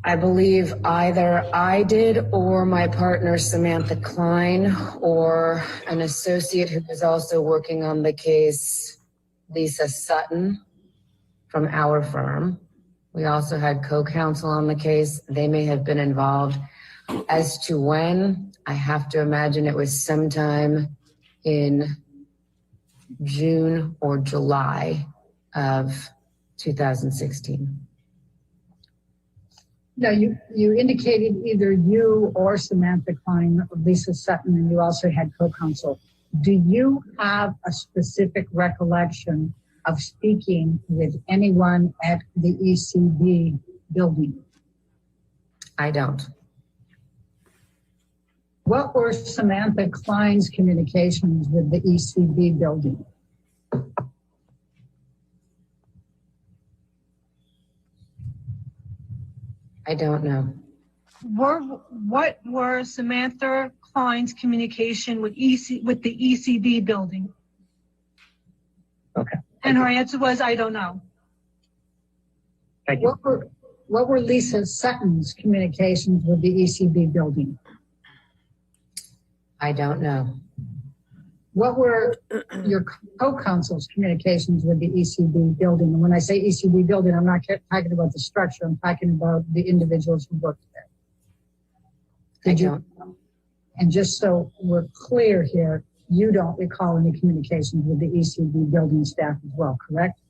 I believe either I did or my partner Samantha Klein or an associate who was also working on the case, Lisa Sutton from our firm. We also had co-counsel on the case. They may have been involved. As to when, I have to imagine it was sometime in June or July of 2016. No, you indicated either you or Samantha Klein or Lisa Sutton, and you also had co-counsel. Do you have a specific recollection of speaking with anyone at the ECB building? I don't. What were Samantha Klein's communications with the ECB building? I don't know. What were Samantha Klein's communication with the ECB building? Okay. And her answer was, I don't know. Thank you. What were Lisa Sutton's communications with the ECB building? I don't know. What were your co-counsel's communications with the ECB building? And when I say ECB building, I'm not talking about the structure. I'm talking about the individuals who worked there. Did you? And just so we're clear here, you don't recall any communications with the ECB building staff as well, correct?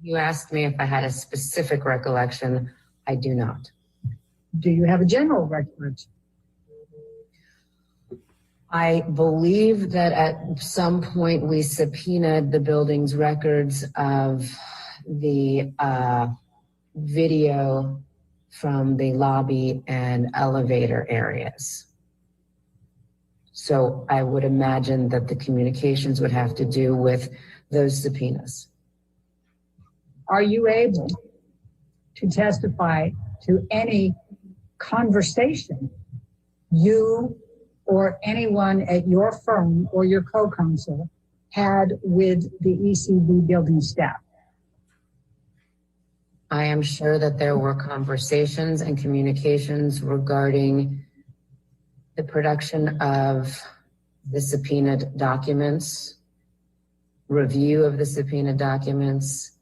You asked me if I had a specific recollection. I do not. Do you have a general recollection? I believe that at some point we subpoenaed the building's records of the video from the lobby and elevator areas. So I would imagine that the communications would have to do with those subpoenas. Are you able to testify to any conversation you or anyone at your firm or your co-counsel had with the ECB building staff? I am sure that there were conversations and communications regarding the production of the subpoenaed documents, review of the subpoenaed documents,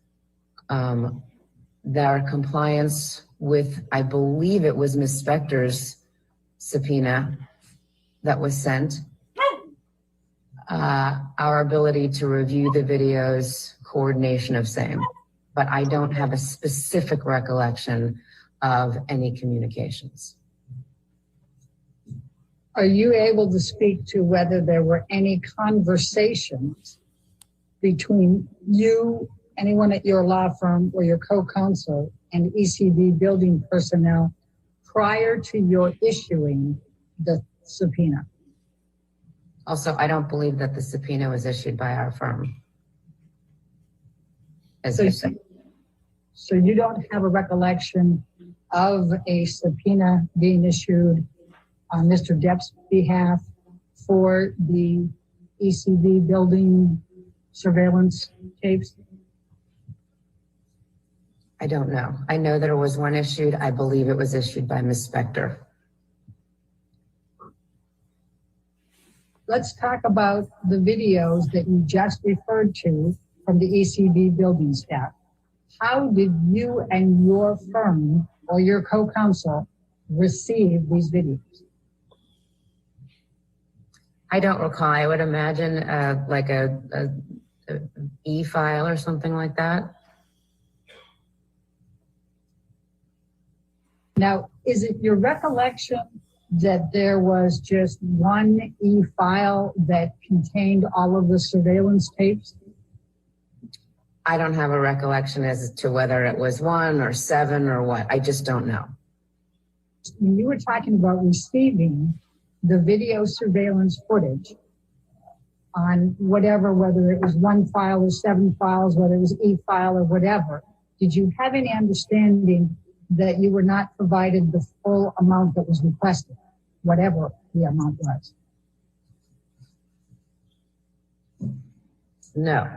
their compliance with, I believe it was Ms. Spector's subpoena that was sent, our ability to review the videos, coordination of same. But I don't have a specific recollection of any communications. Are you able to speak to whether there were any conversations between you, anyone at your law firm or your co-counsel, and ECB building personnel prior to your issuing the subpoena? Also, I don't believe that the subpoena was issued by our firm. So you don't have a recollection of a subpoena being issued on Mr. Depp's behalf for the ECB building surveillance tapes? I don't know. I know there was one issued. I believe it was issued by Ms. Spector. let's talk about the videos that you just referred to from the ECB building staff. How did you and your firm or your co-counsel receive these videos? I don't recall. I would imagine like a e-file or something like that. Now, is it your recollection that there was just one e-file that contained all of the surveillance tapes? I don't have a recollection as to whether it was 1 or 7 or what. I just don't know. When you were talking about receiving the video surveillance footage on whatever, whether it was 1 file or 7 files, whether it was e-file or whatever, did you have any understanding that you were not provided the full amount that was requested, whatever the amount was? No.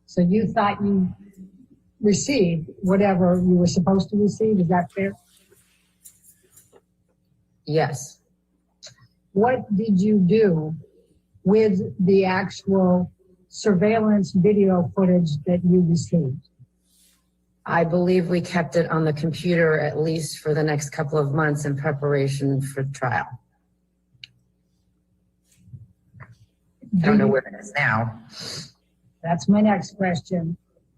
So you thought you received whatever you were supposed to receive, is that fair? Yes. What did you do with the actual surveillance video footage that you received? I believe we kept it on the computer at least for the next couple of months in preparation for trial. I don't know where it is now. That's my next question.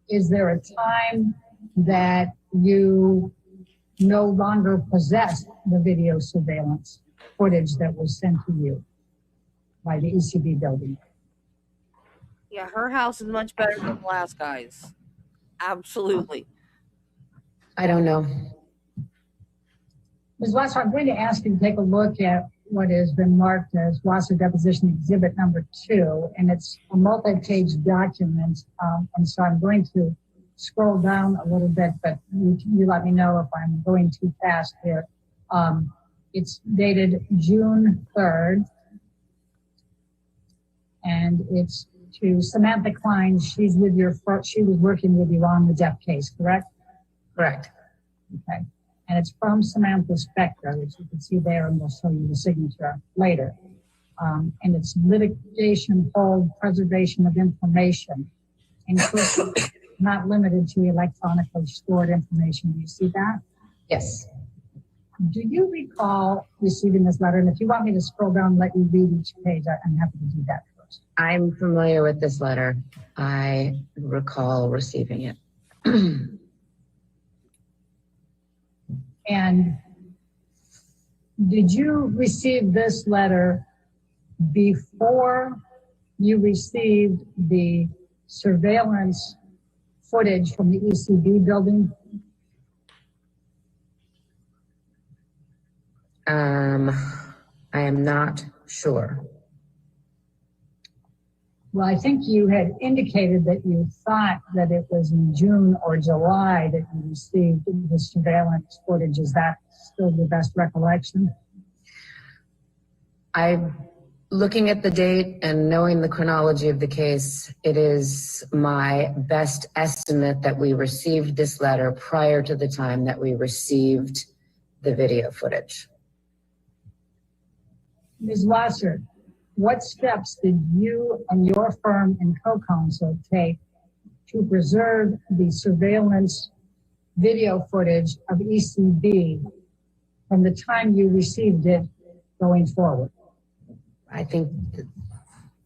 Is there a time that you no longer possess the video surveillance footage that was sent to you by the ECB building? Yeah, her house is much better than the last guy's. Absolutely. I don't know. Ms. Wasser, I'm going to ask you to take a look at what has been marked as Wasser Deposition Exhibit number 2, and it's a multi-page document, and so I'm going to scroll down a little bit, but you let me know if I'm going too fast here. It's dated June 3rd, and it's to Samantha Klein. She was working with you on the Depp case, correct? Correct. Okay. And it's from Samantha Spector, which you can see there, and we'll show you the signature later. And it's litigation hold preservation of information, including not limited to electronically stored information. Do you see that? Yes. Do you recall receiving this letter? And if you want me to scroll down and let you read each page, I'm happy to do that first. I'm familiar with this letter. I recall receiving it. And did you receive this letter before you received the surveillance footage from the ECB building? I am not sure. Well, I think you had indicated that you thought that it was in June or July that you received the surveillance footage. Is that still your best recollection? I'm looking at the date and knowing the chronology of the case. It is my best estimate that we received this letter prior to the time that we received the video footage. Ms. Wasser, what steps did you and your firm and co-counsel take to preserve the surveillance video footage of ECB from the time you received it going forward? I think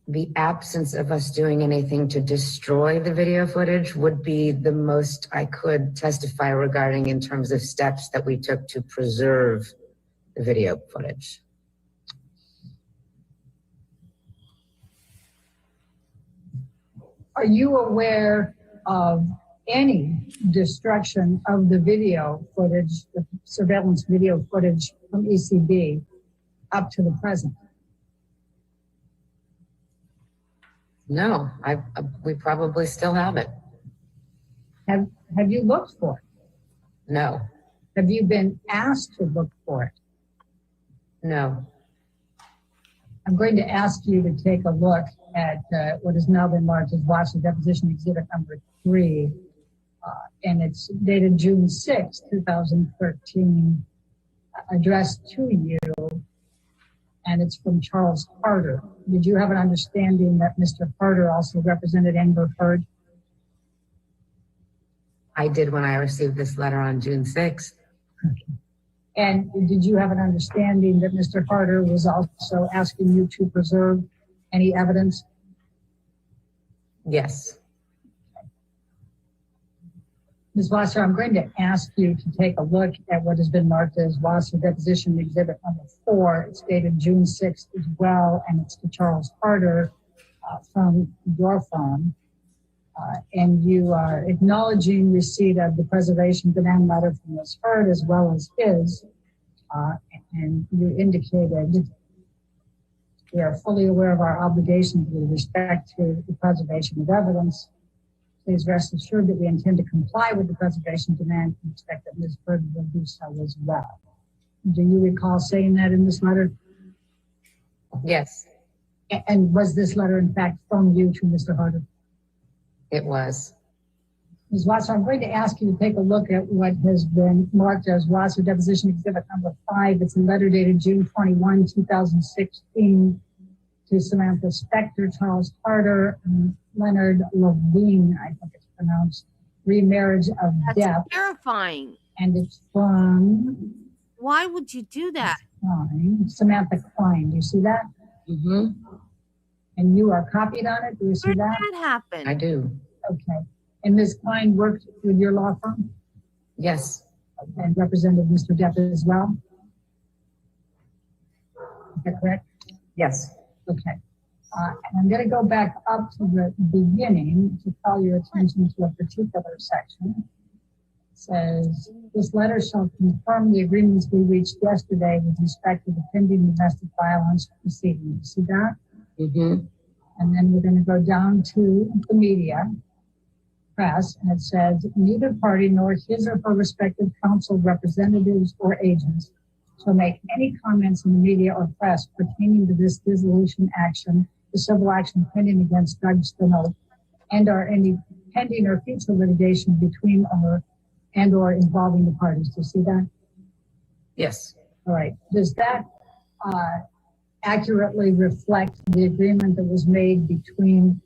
the absence of us doing anything to destroy the video footage would be the most I could testify regarding in terms of steps that we took to preserve the video footage. Are you aware of any destruction of the video footage, the surveillance video footage from ECB up to the present? No, we probably still have it. Have you looked for it? No. Have you been asked to look for it? No. I'm going to ask you to take a look at what has now been marked as Wasser Deposition Exhibit number 3, and it's dated June 6, 2013, addressed to you. and it's from Charles Carter. Did you have an understanding that Mr. Carter also represented Amber Heard? I did when I received this letter on June 6th. And did you have an understanding that Mr. Carter was also asking you to preserve any evidence? Yes. Ms. Wasser, I'm going to ask you to take a look at what has been marked as Wasser Deposition Exhibit number 4. It's dated June 6th as well, and it's to Charles Carter from your phone. And you are acknowledging receipt of the preservation demand letter from Ms. Heard as well as his. And you indicated we are fully aware of our obligations with respect to the preservation of evidence. Please rest assured that we intend to comply with the preservation demand and expect that Ms. Heard will do so as well. Do you recall saying that in this letter? Yes, And was this letter in fact from you to Mr. Harder? it was. Ms. Wasser, I'm going to ask you to take a look at what has been marked as Wasser Deposition Exhibit number 5. It's a letter dated June 21, 2016 to Samantha Spector, Charles Carter, and Leonard Levine, I think it's pronounced, remarriage of That's Depp. terrifying. And it's from Why would you do that? Samantha Klein. Do you see that? Mm-hmm. And you are copied on it? Do you see Where did that? that happen? I do. Okay. And Ms. Klein worked with your law firm Yes. and represented Mr. Depp as well? Is that correct? Yes. Okay. And I'm going to go back up to the beginning to call your attention to a particular section. It says, this letter shall confirm the agreements we reached yesterday with respect to the pending domestic violence proceedings. See that? Mm-hmm. And then we're going to go down to the media, press, and it says, neither party nor his or her respective counsel representatives or agents shall make any comments in the media or press pertaining to this dissolution action, the civil action pending against Doug Spinoza, and or any pending or future litigation between or involving the parties. Do you see that? Yes. All right. Does that accurately reflect the agreement that was made between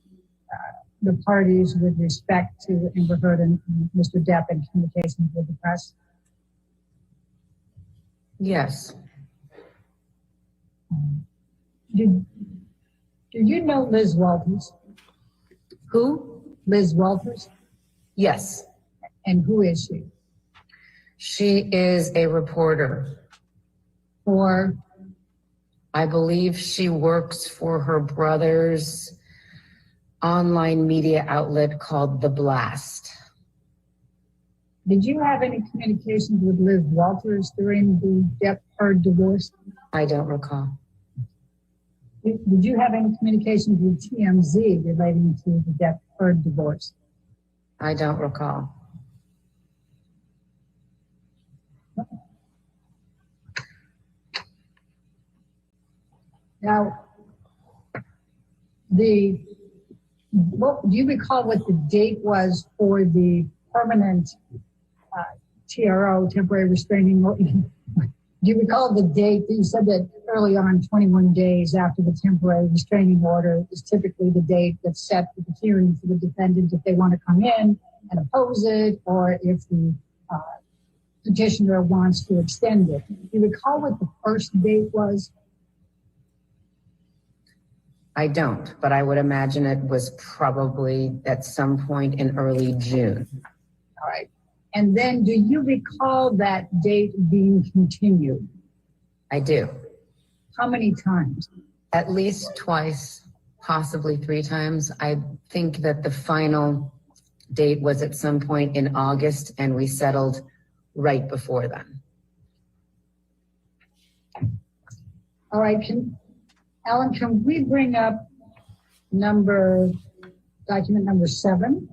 the parties with respect to Amber Heard and Mr. Depp in communications with the press? Yes. Did you know Liz Walters? Who? Liz Walters? Yes. And who is she? She is a reporter. For? I believe she works for her brother's online media outlet called The Blast. Did you have any communications with Liz Walters during the Depp-Heard divorce? I don't recall. Did you have any communications with TMZ relating to the Depp-Heard divorce? I don't recall. Now, do you recall what the date was for the permanent TRO, temporary restraining order? Do you recall the date that you said that early on, 21 days after the temporary restraining order is typically the date that's set for the hearing for the defendant if they want to come in and oppose it, or if the petitioner wants to extend it? Do you recall what the first date was? I don't, but I would imagine it was probably at some point in early June. All right. And then do you recall that date being continued? I do. How many times? At least twice, possibly 3 times. I think that the final date was at some point in August, and we settled right before then. All right. Alan, can we bring up document number 7?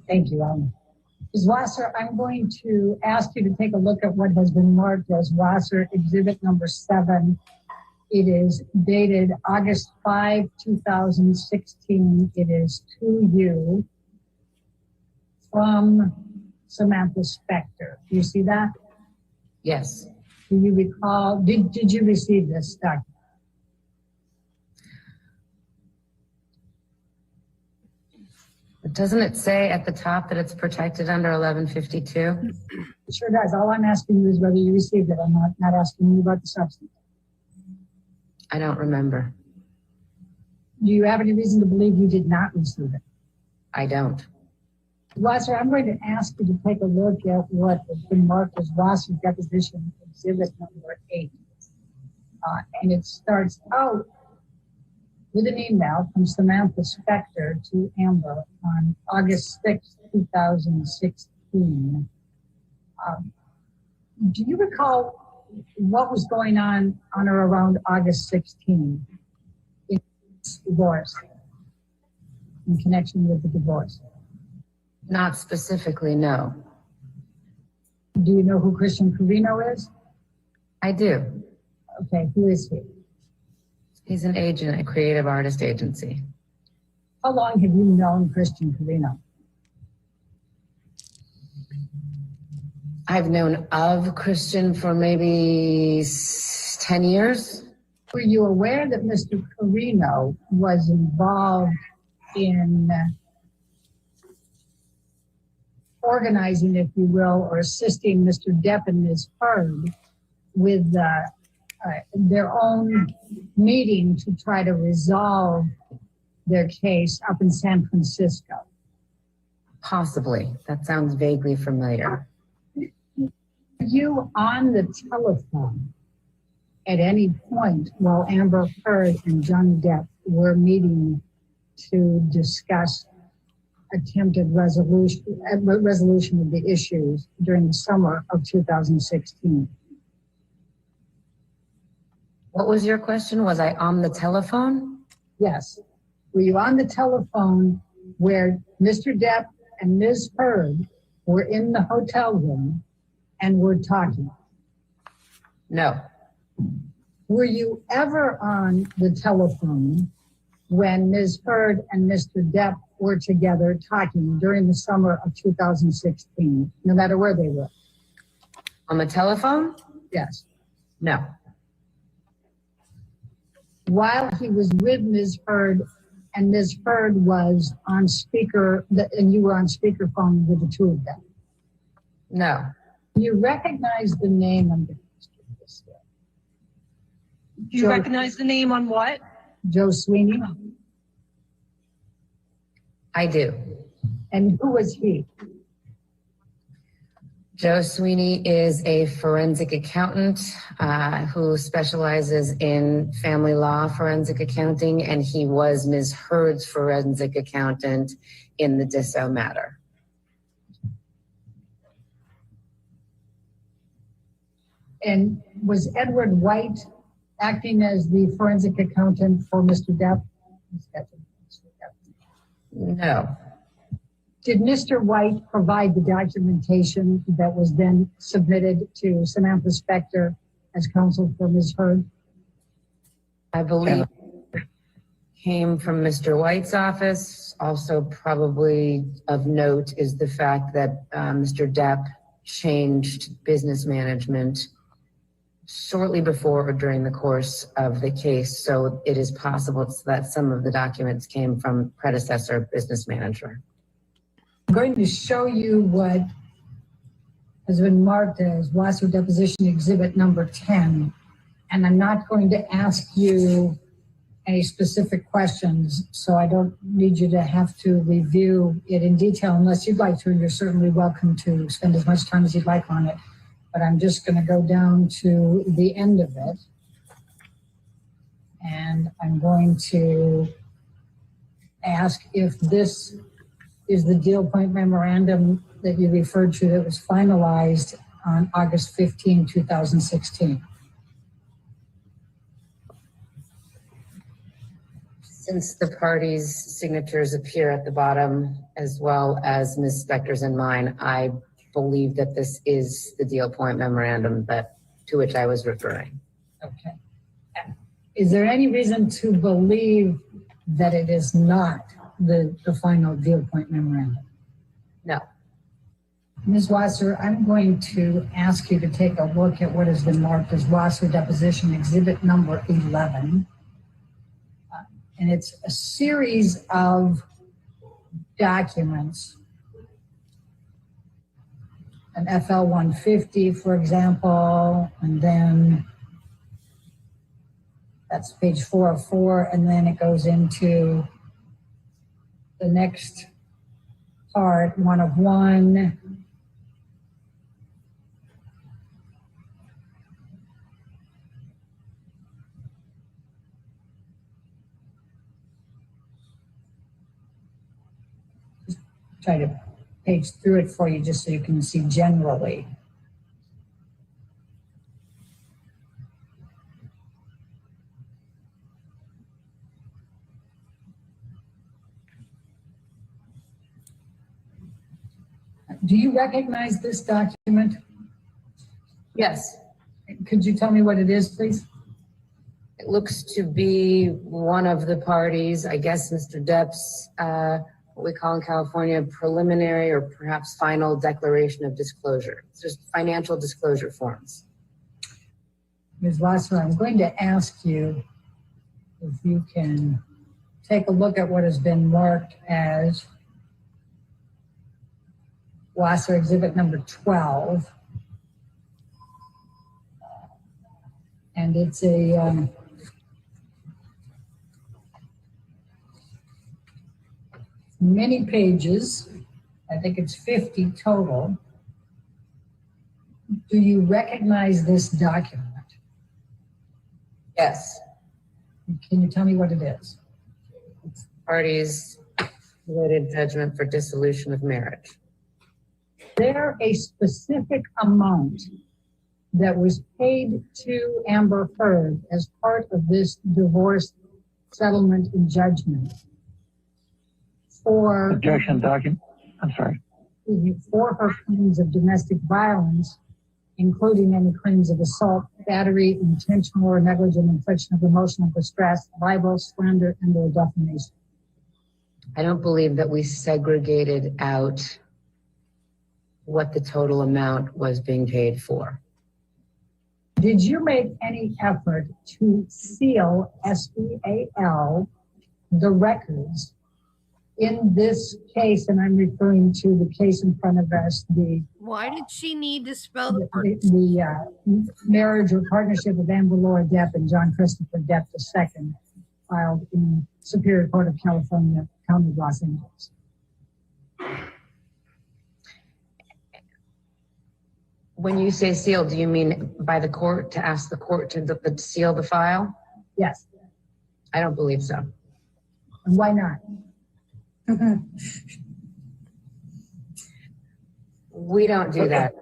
Thank you, Ms. Wasser, I'm going to ask you to take a look at what has been marked as Wasser Exhibit number 7. It is dated August 5, 2016. It is to you from Samantha Spector. Do you see that? Yes. Do you recall, did you receive this document? Doesn't it say at the top that it's protected under 1152? It sure does. All I'm asking you is whether you received it. I'm not asking you about the substance. I don't remember. Do you have any reason to believe you did not receive it? I don't. Wasser, I'm going to ask you to take a look at what has been marked as Wasser's deposition exhibit number 8. And it starts out with an email from Samantha Spector to Amber on August 6, 2016. Do you recall what was going on or around August 16 in divorce, in connection with the divorce? Not specifically, no. Do you know who Christian Carino is? I do. Okay, who is he? He's an agent at a creative artist agency. How long have you known Christian Carino? I've known of Christian for maybe 10 years. Were you aware that Mr. Carino was involved in organizing, if you will, or assisting Mr. Depp and Ms. Heard with their own meeting to try to resolve their case up in San Francisco? Possibly. That sounds vaguely familiar. Were you on the telephone at any point while Amber Heard and Johnny Depp were meeting to discuss attempted resolution of the issues during the summer of 2016? What was your question? Was I on the telephone? Yes. Were you on the telephone where Mr. Depp and Ms. Heard were in the hotel room and were talking? No. Were you ever on the telephone when Ms. Heard and Mr. Depp were together talking during the summer of 2016, no matter where they were? On the telephone? Yes. No. While he was with Ms. Heard and Ms. Heard was on speaker, and you were on speakerphone with the two of them? No. You recognize the name of the Do you recognize the name on what? Joe Sweeney? I do. And who was he? Joe Sweeney is a forensic accountant who specializes in family law forensic accounting, and he was Ms. Heard's forensic accountant in the Disso matter. And was Edward White acting as the forensic accountant for Mr. Depp? No. Did Mr. White provide the documentation that was then submitted to Samantha Spector as counsel for Ms. Heard? I believe it came from Mr. White's office. Also probably of note is the fact that Mr. Depp changed business management shortly before or during the course of the case. So it is possible that some of the documents came from predecessor business manager. I'm going to show you what has been marked as Wasser Deposition Exhibit number 10. And I'm not going to ask you any specific questions, so I don't need you to have to review it in detail unless you'd like to. You're certainly welcome to spend as much time as you'd like on it. But I'm just going to go down to the end of it. And I'm going to ask if this is the deal point memorandum that you referred to that was finalized on August 15, 2016. Since the parties' signatures appear at the bottom, as well as Ms. Spector's and mine, I believe that this is the deal point memorandum to which I was referring. Okay. Is there any reason to believe that it is not the final deal point memorandum? No. Ms. Wasser, I'm going to ask you to take a look at what has been marked as Wasser Deposition Exhibit number 11. And it's a series of documents. An FL-150, for example, and then that's page 404, and then it goes into the next part, 1 of 1. Just try to page through it for you just so you can see generally. Do you recognize this document? Yes. Could you tell me what it is, please? It looks to be one of the parties, I guess Mr. Depp's, what we call in California, preliminary or perhaps final declaration of disclosure. It's just financial disclosure forms. Ms. Wasser, I'm going to ask you if you can take a look at what has been marked as Wasser Exhibit number 12. And it's a many pages. I think it's 50 total. Do you recognize this document? Yes. Can you tell me what it is? It's parties related judgment for dissolution of marriage. There a specific amount that was paid to Amber Heard as part of this divorce settlement and judgment for Objection document. I'm sorry. For her claims of domestic violence, including any claims of assault, battery, intentional or negligent infliction of emotional distress, libel, slander, and or defamation. I don't believe that we segregated out what the total amount was being paid for. Did you make any effort to seal, S-E-A-L, the records in this case? And I'm referring to the case in front of us, Why did she need to spell the word? the marriage or partnership of Amber Laura Depp and John Christopher Depp II, filed in Superior Court of California, County of Los Angeles. When you say seal, do you mean by the court, to ask the court to seal the file? Yes. I don't believe so. And why not? We don't do that.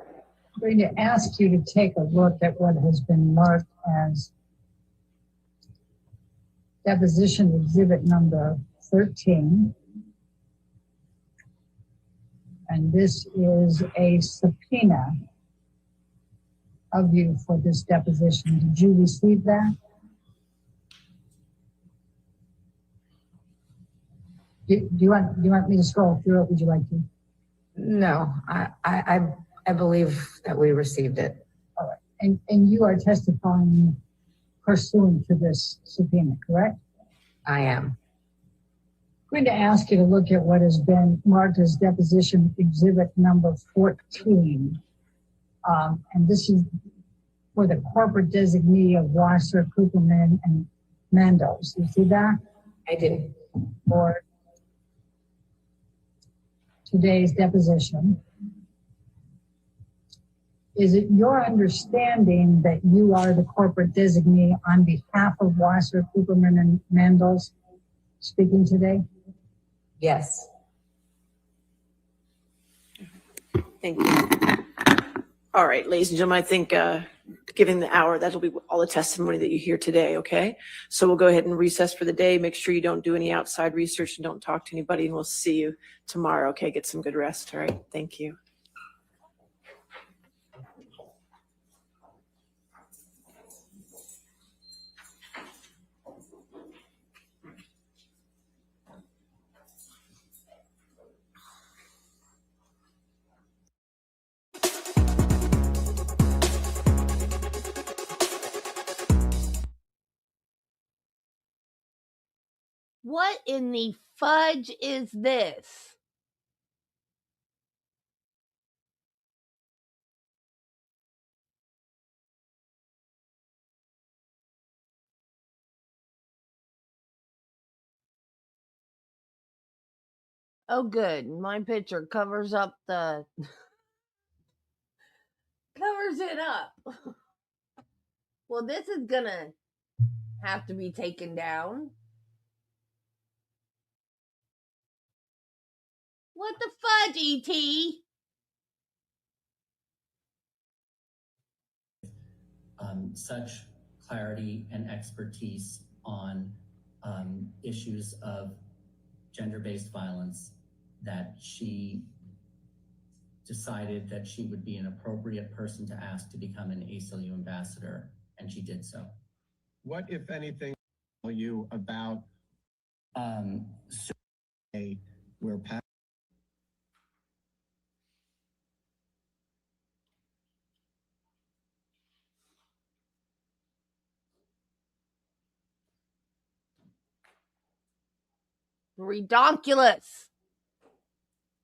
I'm going to ask you to take a look at what has been marked as deposition exhibit number 13. And this is a subpoena of you for this deposition. Did you receive that? Do you want me to scroll through it? Would you like to? No, I believe that we received it. All right. And you are testifying pursuant to this subpoena, correct? I am. I'm going to ask you to look at what has been marked as deposition exhibit number 14. And this is for the corporate designee of Wasser, Cooperman, and Mandos. You see that? I do. For today's deposition. Is it your understanding that you are the corporate designee on behalf of Wasser, Cooperman, and Mandos speaking today? Yes. Thank you. All right, ladies and gentlemen, I think giving the hour. That'll be all the testimony that you hear today, okay? So we'll go ahead and recess for the day. Make sure you don't do any outside research and don't talk to anybody, and we'll see you tomorrow, okay? Get some good rest, all right? Thank you. What in the fudge is this? Oh, good. My picture covers up the... covers it up. Well, this is gonna have to be taken down. What the fudge, E.T.? Such clarity and expertise on issues of gender-based violence that she decided that she would be an appropriate person to ask to become an ACLU ambassador, and she did so. What, if anything, tell you about where Redonkulous.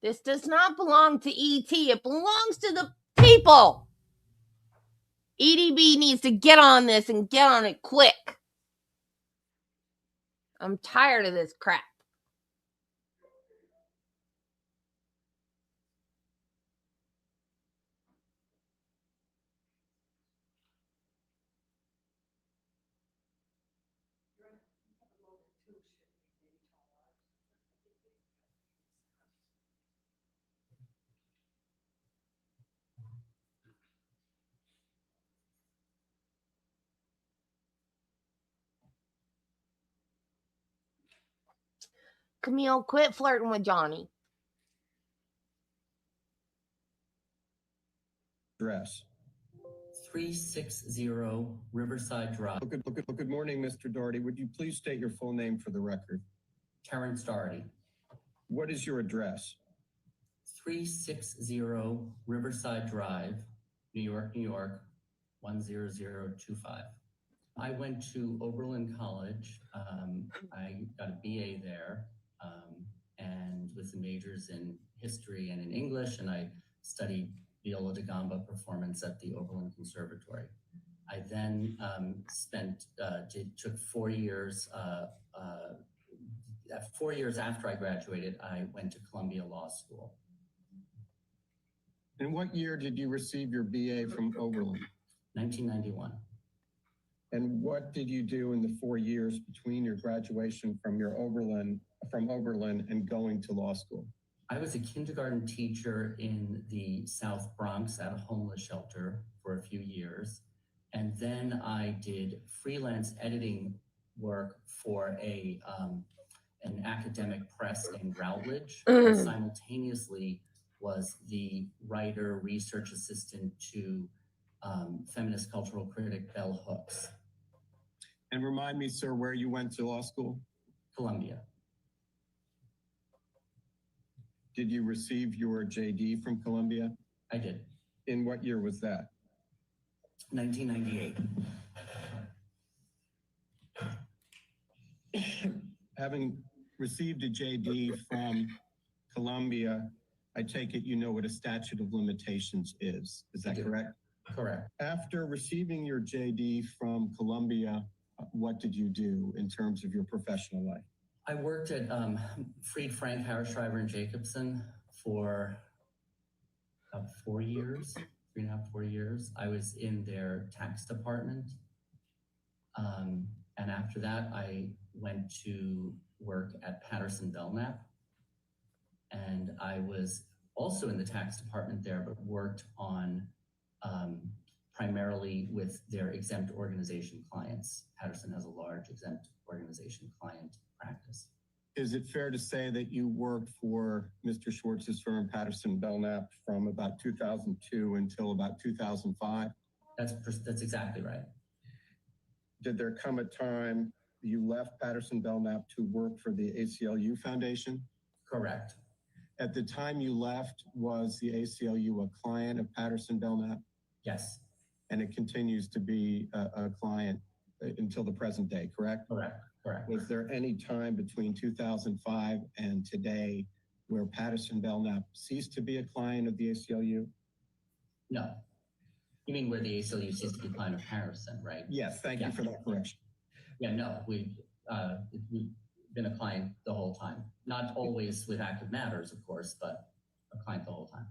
This does not belong to E.T. It belongs to the people. EDB needs to get on this and get on it quick. I'm tired of this crap. Camille, quit flirting with Johnny. Address. 360 Riverside Drive. Good morning, Mr. Doherty. Would you please state your full name for the record? Terrence Doherty. What is your address? 360 Riverside Drive, New York, New York, 10025. I went to Oberlin College. I got a BA there, and with the majors in history and in English, and I studied viola da gamba performance at the Oberlin Conservatory. I then took 4 years. 4 years after I graduated, I went to Columbia Law School. In what year did you receive your BA from Oberlin? 1991. And what did you do in the 4 years between your graduation from Oberlin and going to law school? I was a kindergarten teacher in the South Bronx at a homeless shelter for a few years. And then I did freelance editing work for an academic press in Routledge, and simultaneously was the writer, research assistant to feminist cultural critic Bell Hooks. And remind me, sir, where you went to law school? Columbia. Did you receive your JD from Columbia? I did. In what year was that? 1998. Having received a JD from Columbia, I take it you know what a statute of limitations is. Is that correct? Correct. After receiving your JD from Columbia, what did you do in terms of your professional life? I worked at Fried, Frank, Harris-Schreiber, and Jacobson for about 4 years, 3.5, 4 years. I was in their tax department. And after that, I went to work at Patterson Belknap. And I was also in the tax department there, but worked on primarily with their exempt organization clients. Patterson has a large exempt organization client practice. Is it fair to say that you worked for Mr. Schwartz's firm, Patterson Belknap, from about 2002 until about 2005? That's exactly right. Did there come a time you left Patterson Belknap to work for the ACLU Foundation? Correct. At the time you left, was the ACLU a client of Patterson Belknap? Yes. And it continues to be a client until the present day, correct? Correct. Correct. Was there any time between 2005 and today where Patterson Belknap ceased to be a client of the ACLU? No. You mean where the ACLU ceased to be a client of Patterson, right? Yes, thank you for that correction. Yeah, no, we've been a client the whole time. Not always with active matters, of course, but a client the whole time.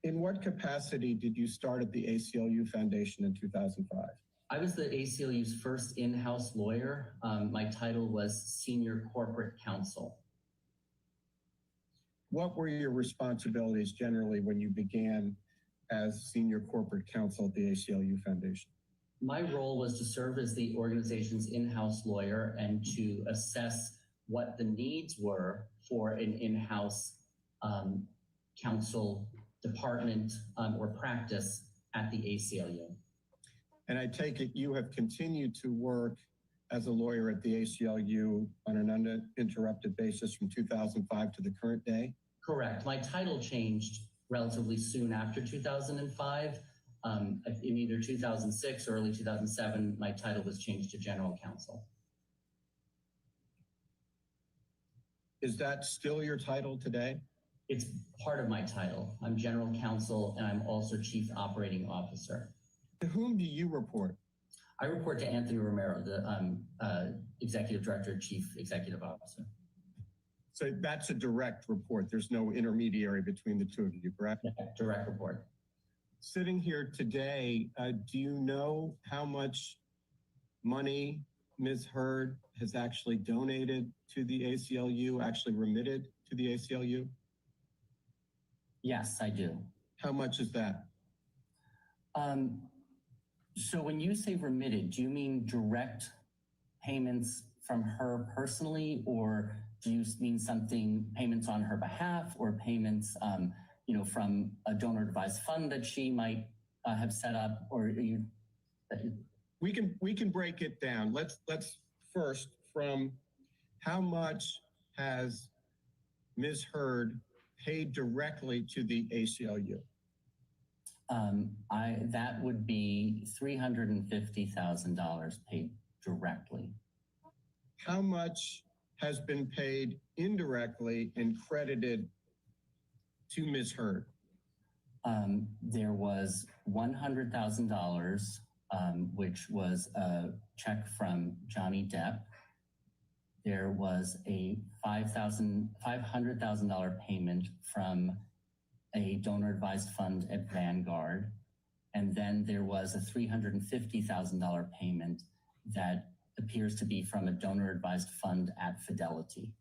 In what capacity did you start at the ACLU Foundation in 2005? I was the ACLU's first in-house lawyer. My title was Senior Corporate Counsel. What were your responsibilities generally when you began as Senior Corporate Counsel at the ACLU Foundation? My role was to serve as the organization's in-house lawyer and to assess what the needs were for an in-house counsel department or practice at the ACLU. And I take it you have continued to work as a lawyer at the ACLU on an uninterrupted basis from 2005 to the current day? Correct. My title changed relatively soon after 2005. In either 2006 or early 2007, my title was changed to General Counsel. Is that still your title today? It's part of my title. I'm General Counsel and I'm also Chief Operating Officer. To whom do you report? I report to Anthony Romero, the Executive Director, Chief Executive Officer. So that's a direct report. There's no intermediary between the two of you, correct? Yeah, direct report. Sitting here today, do you know how much money Ms. Hurd has actually donated to the ACLU, actually remitted to the ACLU? Yes, I do. How much is that? So when you say remitted, do you mean direct payments from her personally, or do you mean payments on her behalf, or payments from a donor advised fund that she might have set up, or are you? We can break it down. Let's first from how much has Ms. Hurd paid directly to the ACLU? That would be $350,000 paid directly. How much has been paid indirectly and credited to Ms. Hurd? There was $100,000, which was a check from Johnny Depp. There was a $500,000 payment from a donor advised fund at Vanguard. And then there was a $350,000 payment that appears to be from a donor advised fund at Fidelity,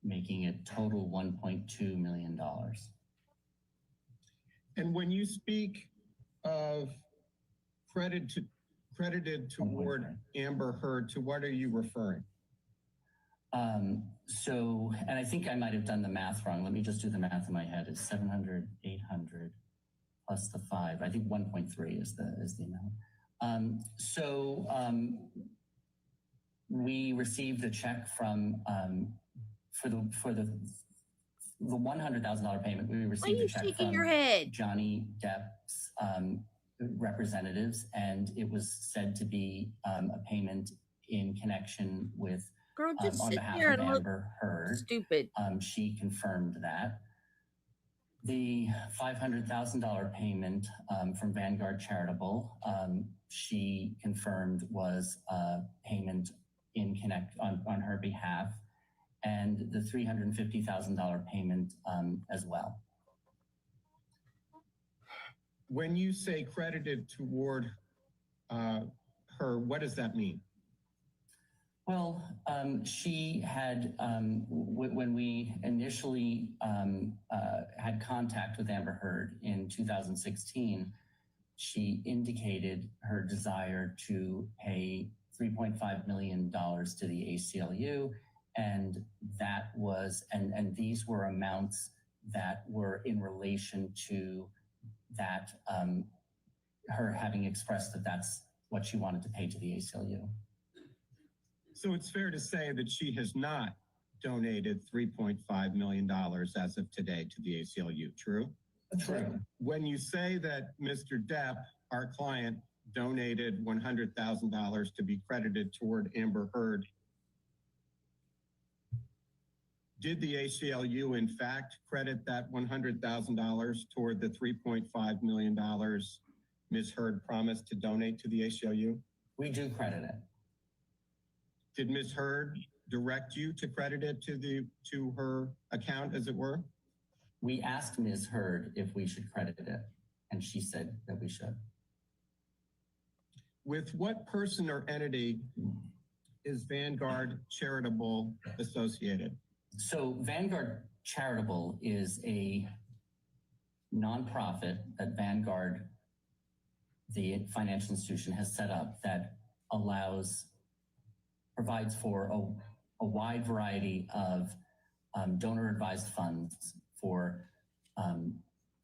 making it total $1.2 million. And when you speak of credited toward Amber Hurd, to what are you referring? And I think I might have done the math wrong. Let me just do the math in my head. It's 700, 800 plus the 5. I think 1.3 is the amount. We received a check from for the $100,000 payment. We received a check from Johnny Depp's representatives, and it was said to be a payment in connection with Girl, just on sit behalf there of and look Amber Hurd. stupid. She confirmed that. The $500,000 payment from Vanguard Charitable, she confirmed was a payment on her behalf, and the $350,000 payment as well. When you say credited toward her, what does that mean? Well, she had, when we initially had contact with Amber Heard in 2016, she indicated her desire to pay $3.5 million to the ACLU. And that was, and these were amounts that were in relation to that, her having expressed that that's what she wanted to pay to the ACLU. So it's fair to say that she has not donated $3.5 million as of today to the ACLU, true? True. When you say that Mr. Depp, our client, donated $100,000 to be credited toward Amber Heard, did the ACLU in fact credit that $100,000 toward the $3.5 million Ms. Heard promised to donate to the ACLU? We do credit it. Did Ms. Heard direct you to credit it to her account, as it were? We asked Ms. Heard if we should credit it, and she said that we should. With what person or entity is Vanguard Charitable associated? So Vanguard Charitable is a nonprofit that Vanguard, the financial institution, has set up that provides for a wide variety of donor-advised funds for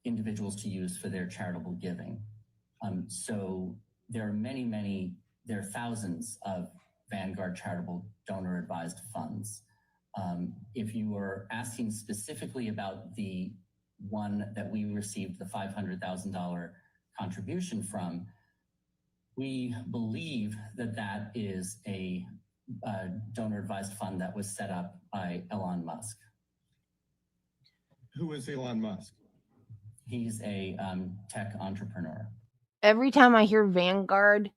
individuals to use for their charitable giving. So there are thousands of Vanguard Charitable donor-advised funds. If you are asking specifically about the one that we received the $500,000 contribution from, we believe that that is a donor-advised fund that was set up by Elon Musk. Who is Elon Musk? He's a tech entrepreneur. Every time I hear Vanguard,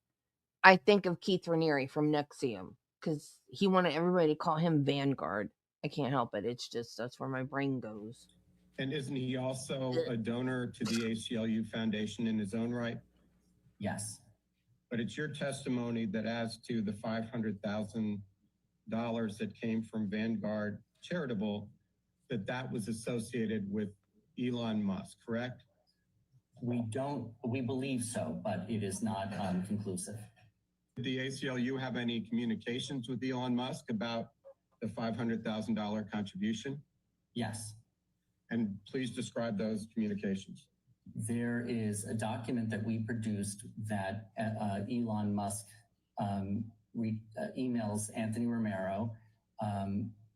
I think of Keith Raniere from NXIVM because he wanted everybody to call him Vanguard. I can't help it. It's just, that's where my brain goes. And isn't he also a donor to the ACLU Foundation in his own right? Yes. But it's your testimony that as to the $500,000 that came from Vanguard Charitable, that was associated with Elon Musk, correct? We believe so, but it is not conclusive. Did the ACLU have any communications with Elon Musk about the $500,000 contribution? Yes. And please describe those communications. There is a document that we produced that Elon Musk emails Anthony Romero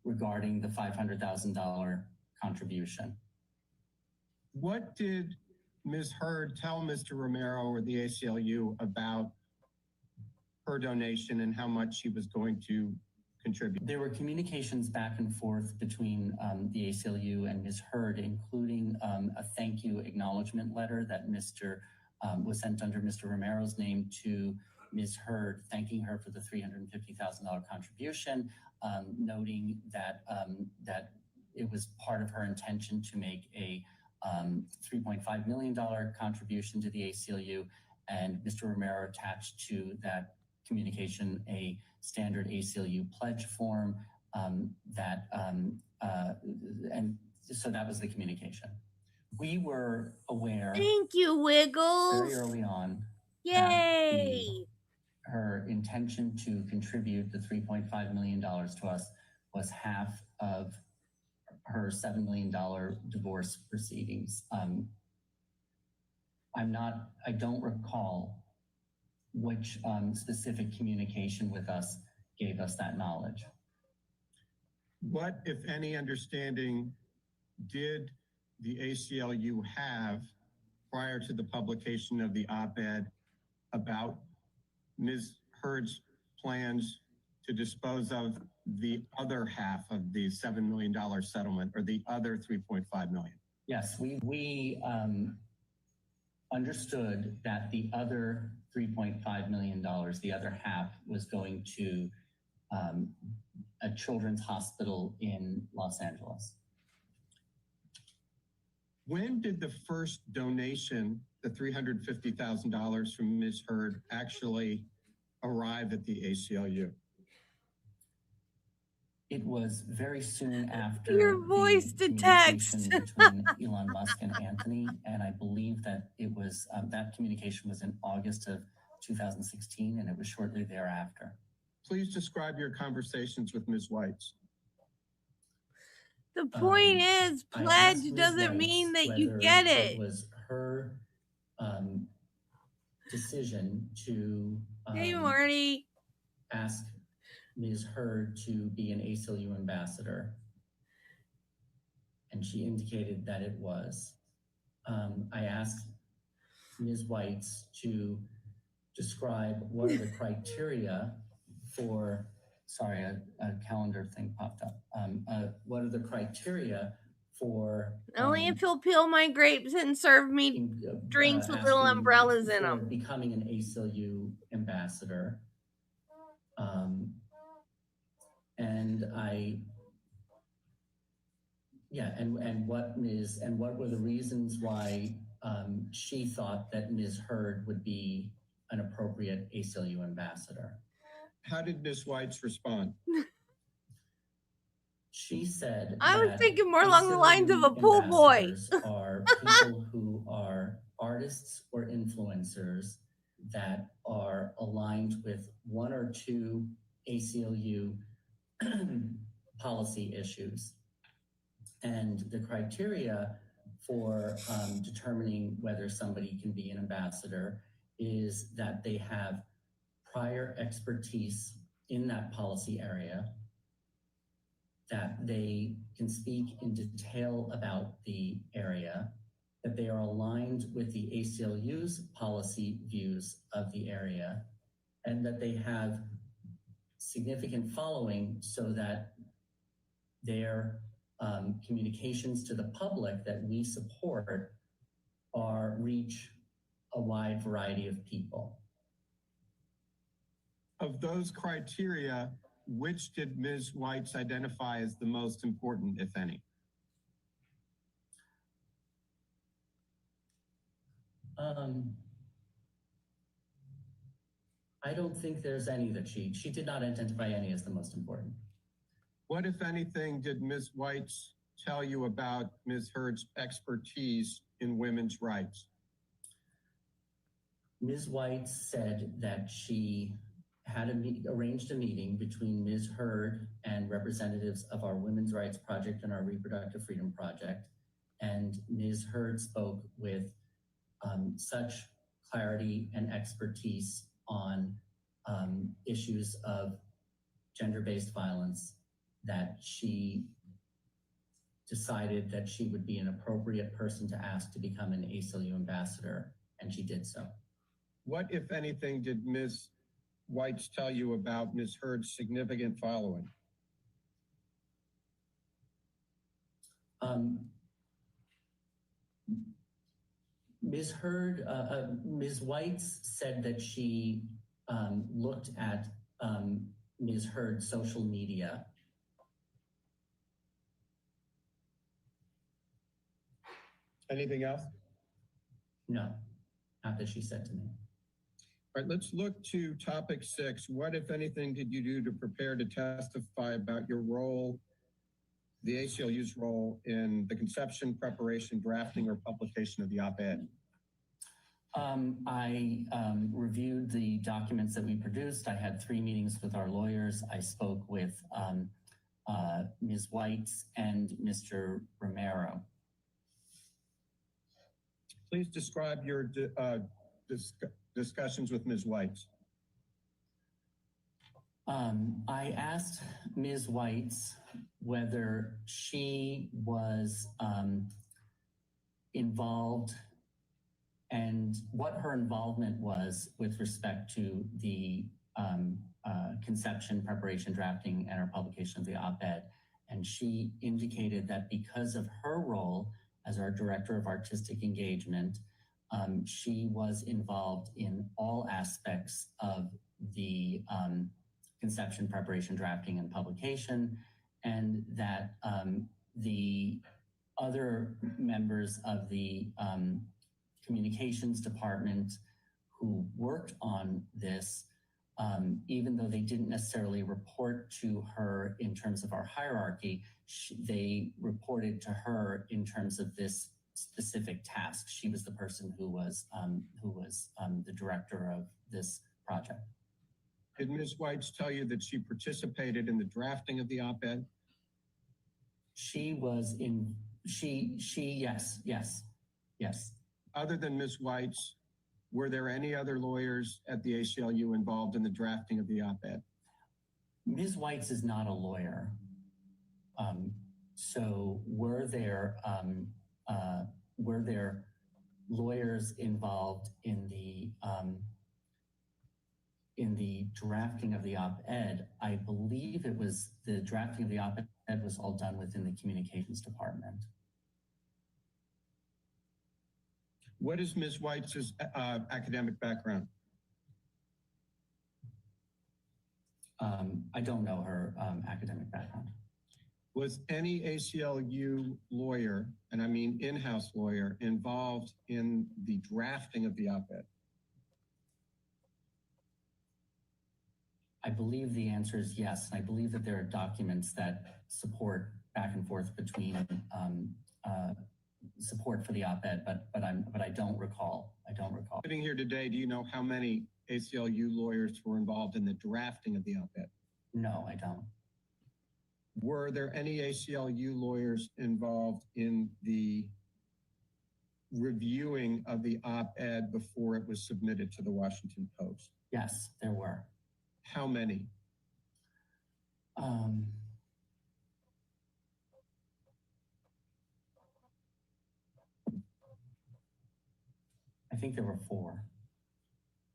regarding the $500,000 contribution. What did Ms. Heard tell Mr. Romero or the ACLU about her donation and how much she was going to contribute? There were communications back and forth between the ACLU and Ms. Heard, including a thank you acknowledgement letter that was sent under Mr. Romero's name to Ms. Heard, thanking her for the $350,000 contribution, noting that it was part of her intention to make a $3.5 million contribution to the ACLU, and Mr. Romero attached to that communication a standard ACLU pledge form and so that was the communication. We were aware. Thank you, Wiggles. Very early on. Yay! Her intention to contribute the $3.5 million to us was half of her $7 million divorce proceedings. I don't recall which specific communication with us gave us that knowledge. What, if any, understanding did the ACLU have prior to the publication of the op-ed about Ms. Heard's plans to dispose of the other half of the $7 million settlement, or the other $3.5 million? Yes, we understood that the other $3.5 million, the other half, was going to a children's hospital in Los Angeles. When did the first donation, the $350,000 from Ms. Heard, actually arrive at the ACLU? It was very soon after Your voice the to text. communication between Elon Musk and Anthony, and I believe that it was that communication was in August of 2016, and it was shortly thereafter. Please describe your conversations with Ms. Weitz. The point is, pledge Ms. doesn't Weitz mean that you whether get it it. was her decision to Hey, Marty. ask Ms. Heard to be an ACLU ambassador, and she indicated that it was. I asked Ms. Weitz to describe what are the criteria for, sorry, a calendar thing popped up. What are the criteria for Only if he'll peel my grapes and serve me drinks with little umbrellas in them. Becoming an ACLU ambassador. And what were the reasons why she thought that Ms. Heard would be an appropriate ACLU ambassador? How did Ms. Weitz respond? She said, I was thinking more along the lines of a pool boy. Are people who are artists or influencers that are aligned with one or two ACLU policy issues. And the criteria for determining whether somebody can be an ambassador is that they have prior expertise in that policy area, that they can speak in detail about the area, that they are aligned with the ACLU's policy views of the area, and that they have significant following so that their communications to the public that we support reach a wide variety of people. Of those criteria, which did Ms. Weitz identify as the most important, if any? I don't think there's any that she did not identify any as the most important. What, if anything, did Ms. Weitz tell you about Ms. Heard's expertise in women's rights? Ms. Weitz said that she had arranged a meeting between Ms. Heard and representatives of our Women's Rights Project and our Reproductive Freedom Project. And Ms. Heard spoke with such clarity and expertise on issues of gender-based violence that she decided that she would be an appropriate person to ask to become an ACLU ambassador, and she did so. What, if anything, did Ms. Weitz tell you about Ms. Heard's significant following? Ms. Heard, Ms. Weitz said that she looked at Ms. Heard's social media. Anything else? No, not that she said to me. All right, let's look to topic 6. What, if anything, did you do to prepare to testify about your role, the ACLU's role in the conception, preparation, drafting, or publication of the op-ed? I reviewed the documents that we produced. I had 3 meetings with our lawyers. I spoke with Ms. Weitz and Mr. Romero. Please describe your discussions with Ms. Weitz. I asked Ms. Weitz whether she was involved and what her involvement was with respect to the conception, preparation, drafting, and our publication of the op-ed. And she indicated that because of her role as our Director of Artistic Engagement, she was involved in all aspects of the conception, preparation, drafting, and publication, and that the other members of the communications department who worked on this even though they didn't necessarily report to her in terms of our hierarchy, they reported to her in terms of this specific task. She was the person who was the director of this project. Did Ms. Weitz tell you that she participated in the drafting of the op-ed? Yes. Other than Ms. Weitz, were there any other lawyers at the ACLU involved in the drafting of the op-ed? Ms. Weitz is not a lawyer. So were there lawyers involved in the drafting of the op-ed? I believe it was the drafting of the op-ed was all done within the communications department. What is Ms. Weitz's academic background? I don't know her academic background. Was any ACLU lawyer, and I mean in-house lawyer, involved in the drafting of the op-ed? I believe the answer is yes. I believe that there are documents that support back and forth between support for the op-ed, but I don't recall. Sitting here today, do you know how many ACLU lawyers were involved in the drafting of the op-ed? No, I don't. Were there any ACLU lawyers involved in the reviewing of the op-ed before it was submitted to the Washington Post? Yes, there were. How many? I think there were 4.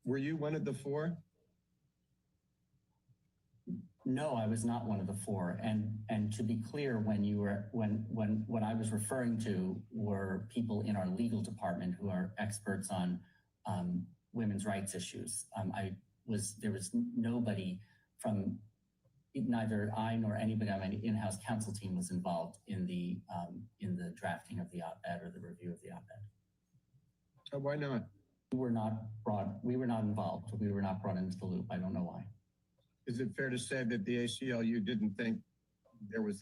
Were you one of the 4? No, I was not one of the 4. And to be clear, when what I was referring to were people in our legal department who are experts on women's rights issues. There was nobody from, neither I nor anybody on my in-house counsel team was involved in the drafting of the op-ed or the review of the op-ed. Why not? We were not involved. We were not brought into the loop. I don't know why. Is it fair to say that the ACLU didn't think there were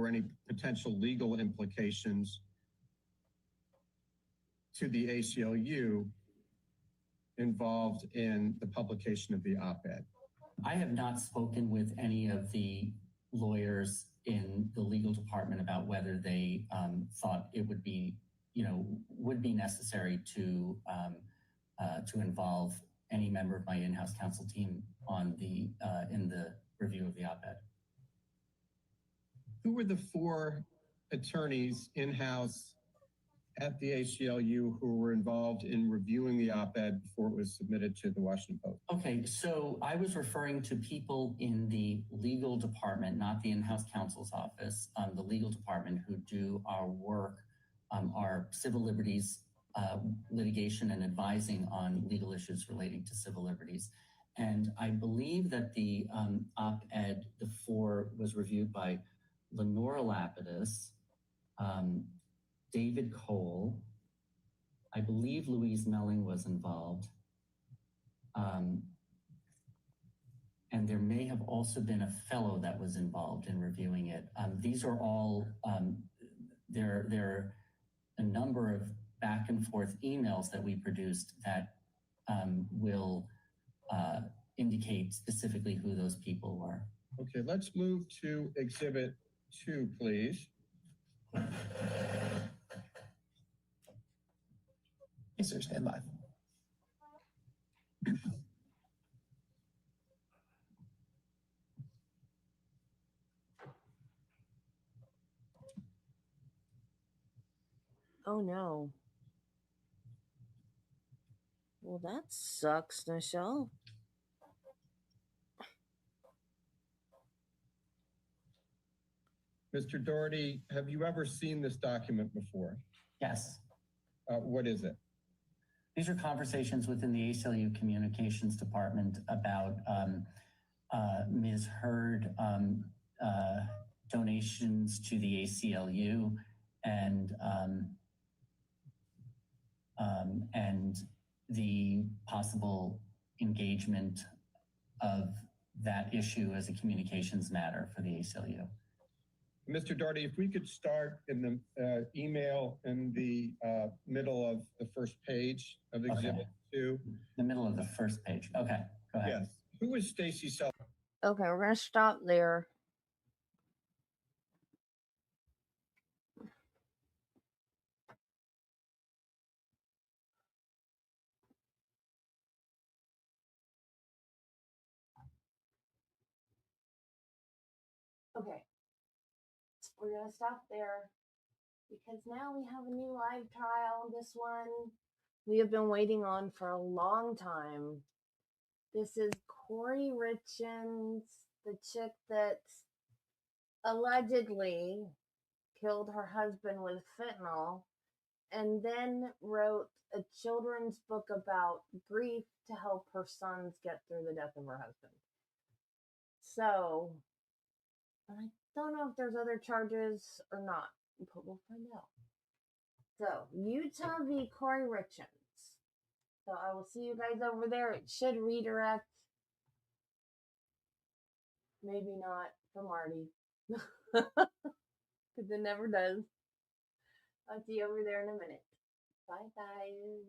any potential legal implications to the ACLU involved in the publication of the op-ed? I have not spoken with any of the lawyers in the legal department about whether they thought it would be necessary to involve any member of my in-house counsel team in the review of the op-ed. Who were the 4 attorneys in-house at the ACLU who were involved in reviewing the op-ed before it was submitted to the Washington Post? Okay, so I was referring to people in the legal department, not the in-house counsel's office, the legal department who do our work, our civil liberties litigation and advising on legal issues relating to civil liberties. And I believe that the op-ed, the 4, was reviewed by Lenora Lapidus, David Cole, I believe Louise Melling was involved. And there may have also been a fellow that was involved in reviewing it. These are all, there are a number of back and forth emails that we produced that will indicate specifically who those people were. Okay, let's move to Exhibit 2, please. Yes, sir, stand by. Oh no. Well, that sucks, Michelle. Mr. Doherty, have you ever seen this document before? Yes. What is it? These are conversations within the ACLU communications department about Ms. Hurd donations to the ACLU and the possible engagement of that issue as a communications matter for the ACLU. Mr. Doherty, if we could start in the email in the middle of the first page of Exhibit 2. The middle of the first page. Okay, go ahead. Yes. Who is Stacy Self? Okay, we're going to stop there. Okay, we're going to stop there because now we have a new live trial. This one we have been waiting on for a long time. This is Corey Richens, the chick that allegedly killed her husband with fentanyl and then wrote a children's book about grief to help her sons get through the death of her husband. So, I don't know if there's other charges or not, but we'll find out. So, Utah v. Corey Richens. So, I will see you guys over there. It should redirect. Maybe not for Marty. Because it never does. I'll see you over there in a minute. Bye, guys.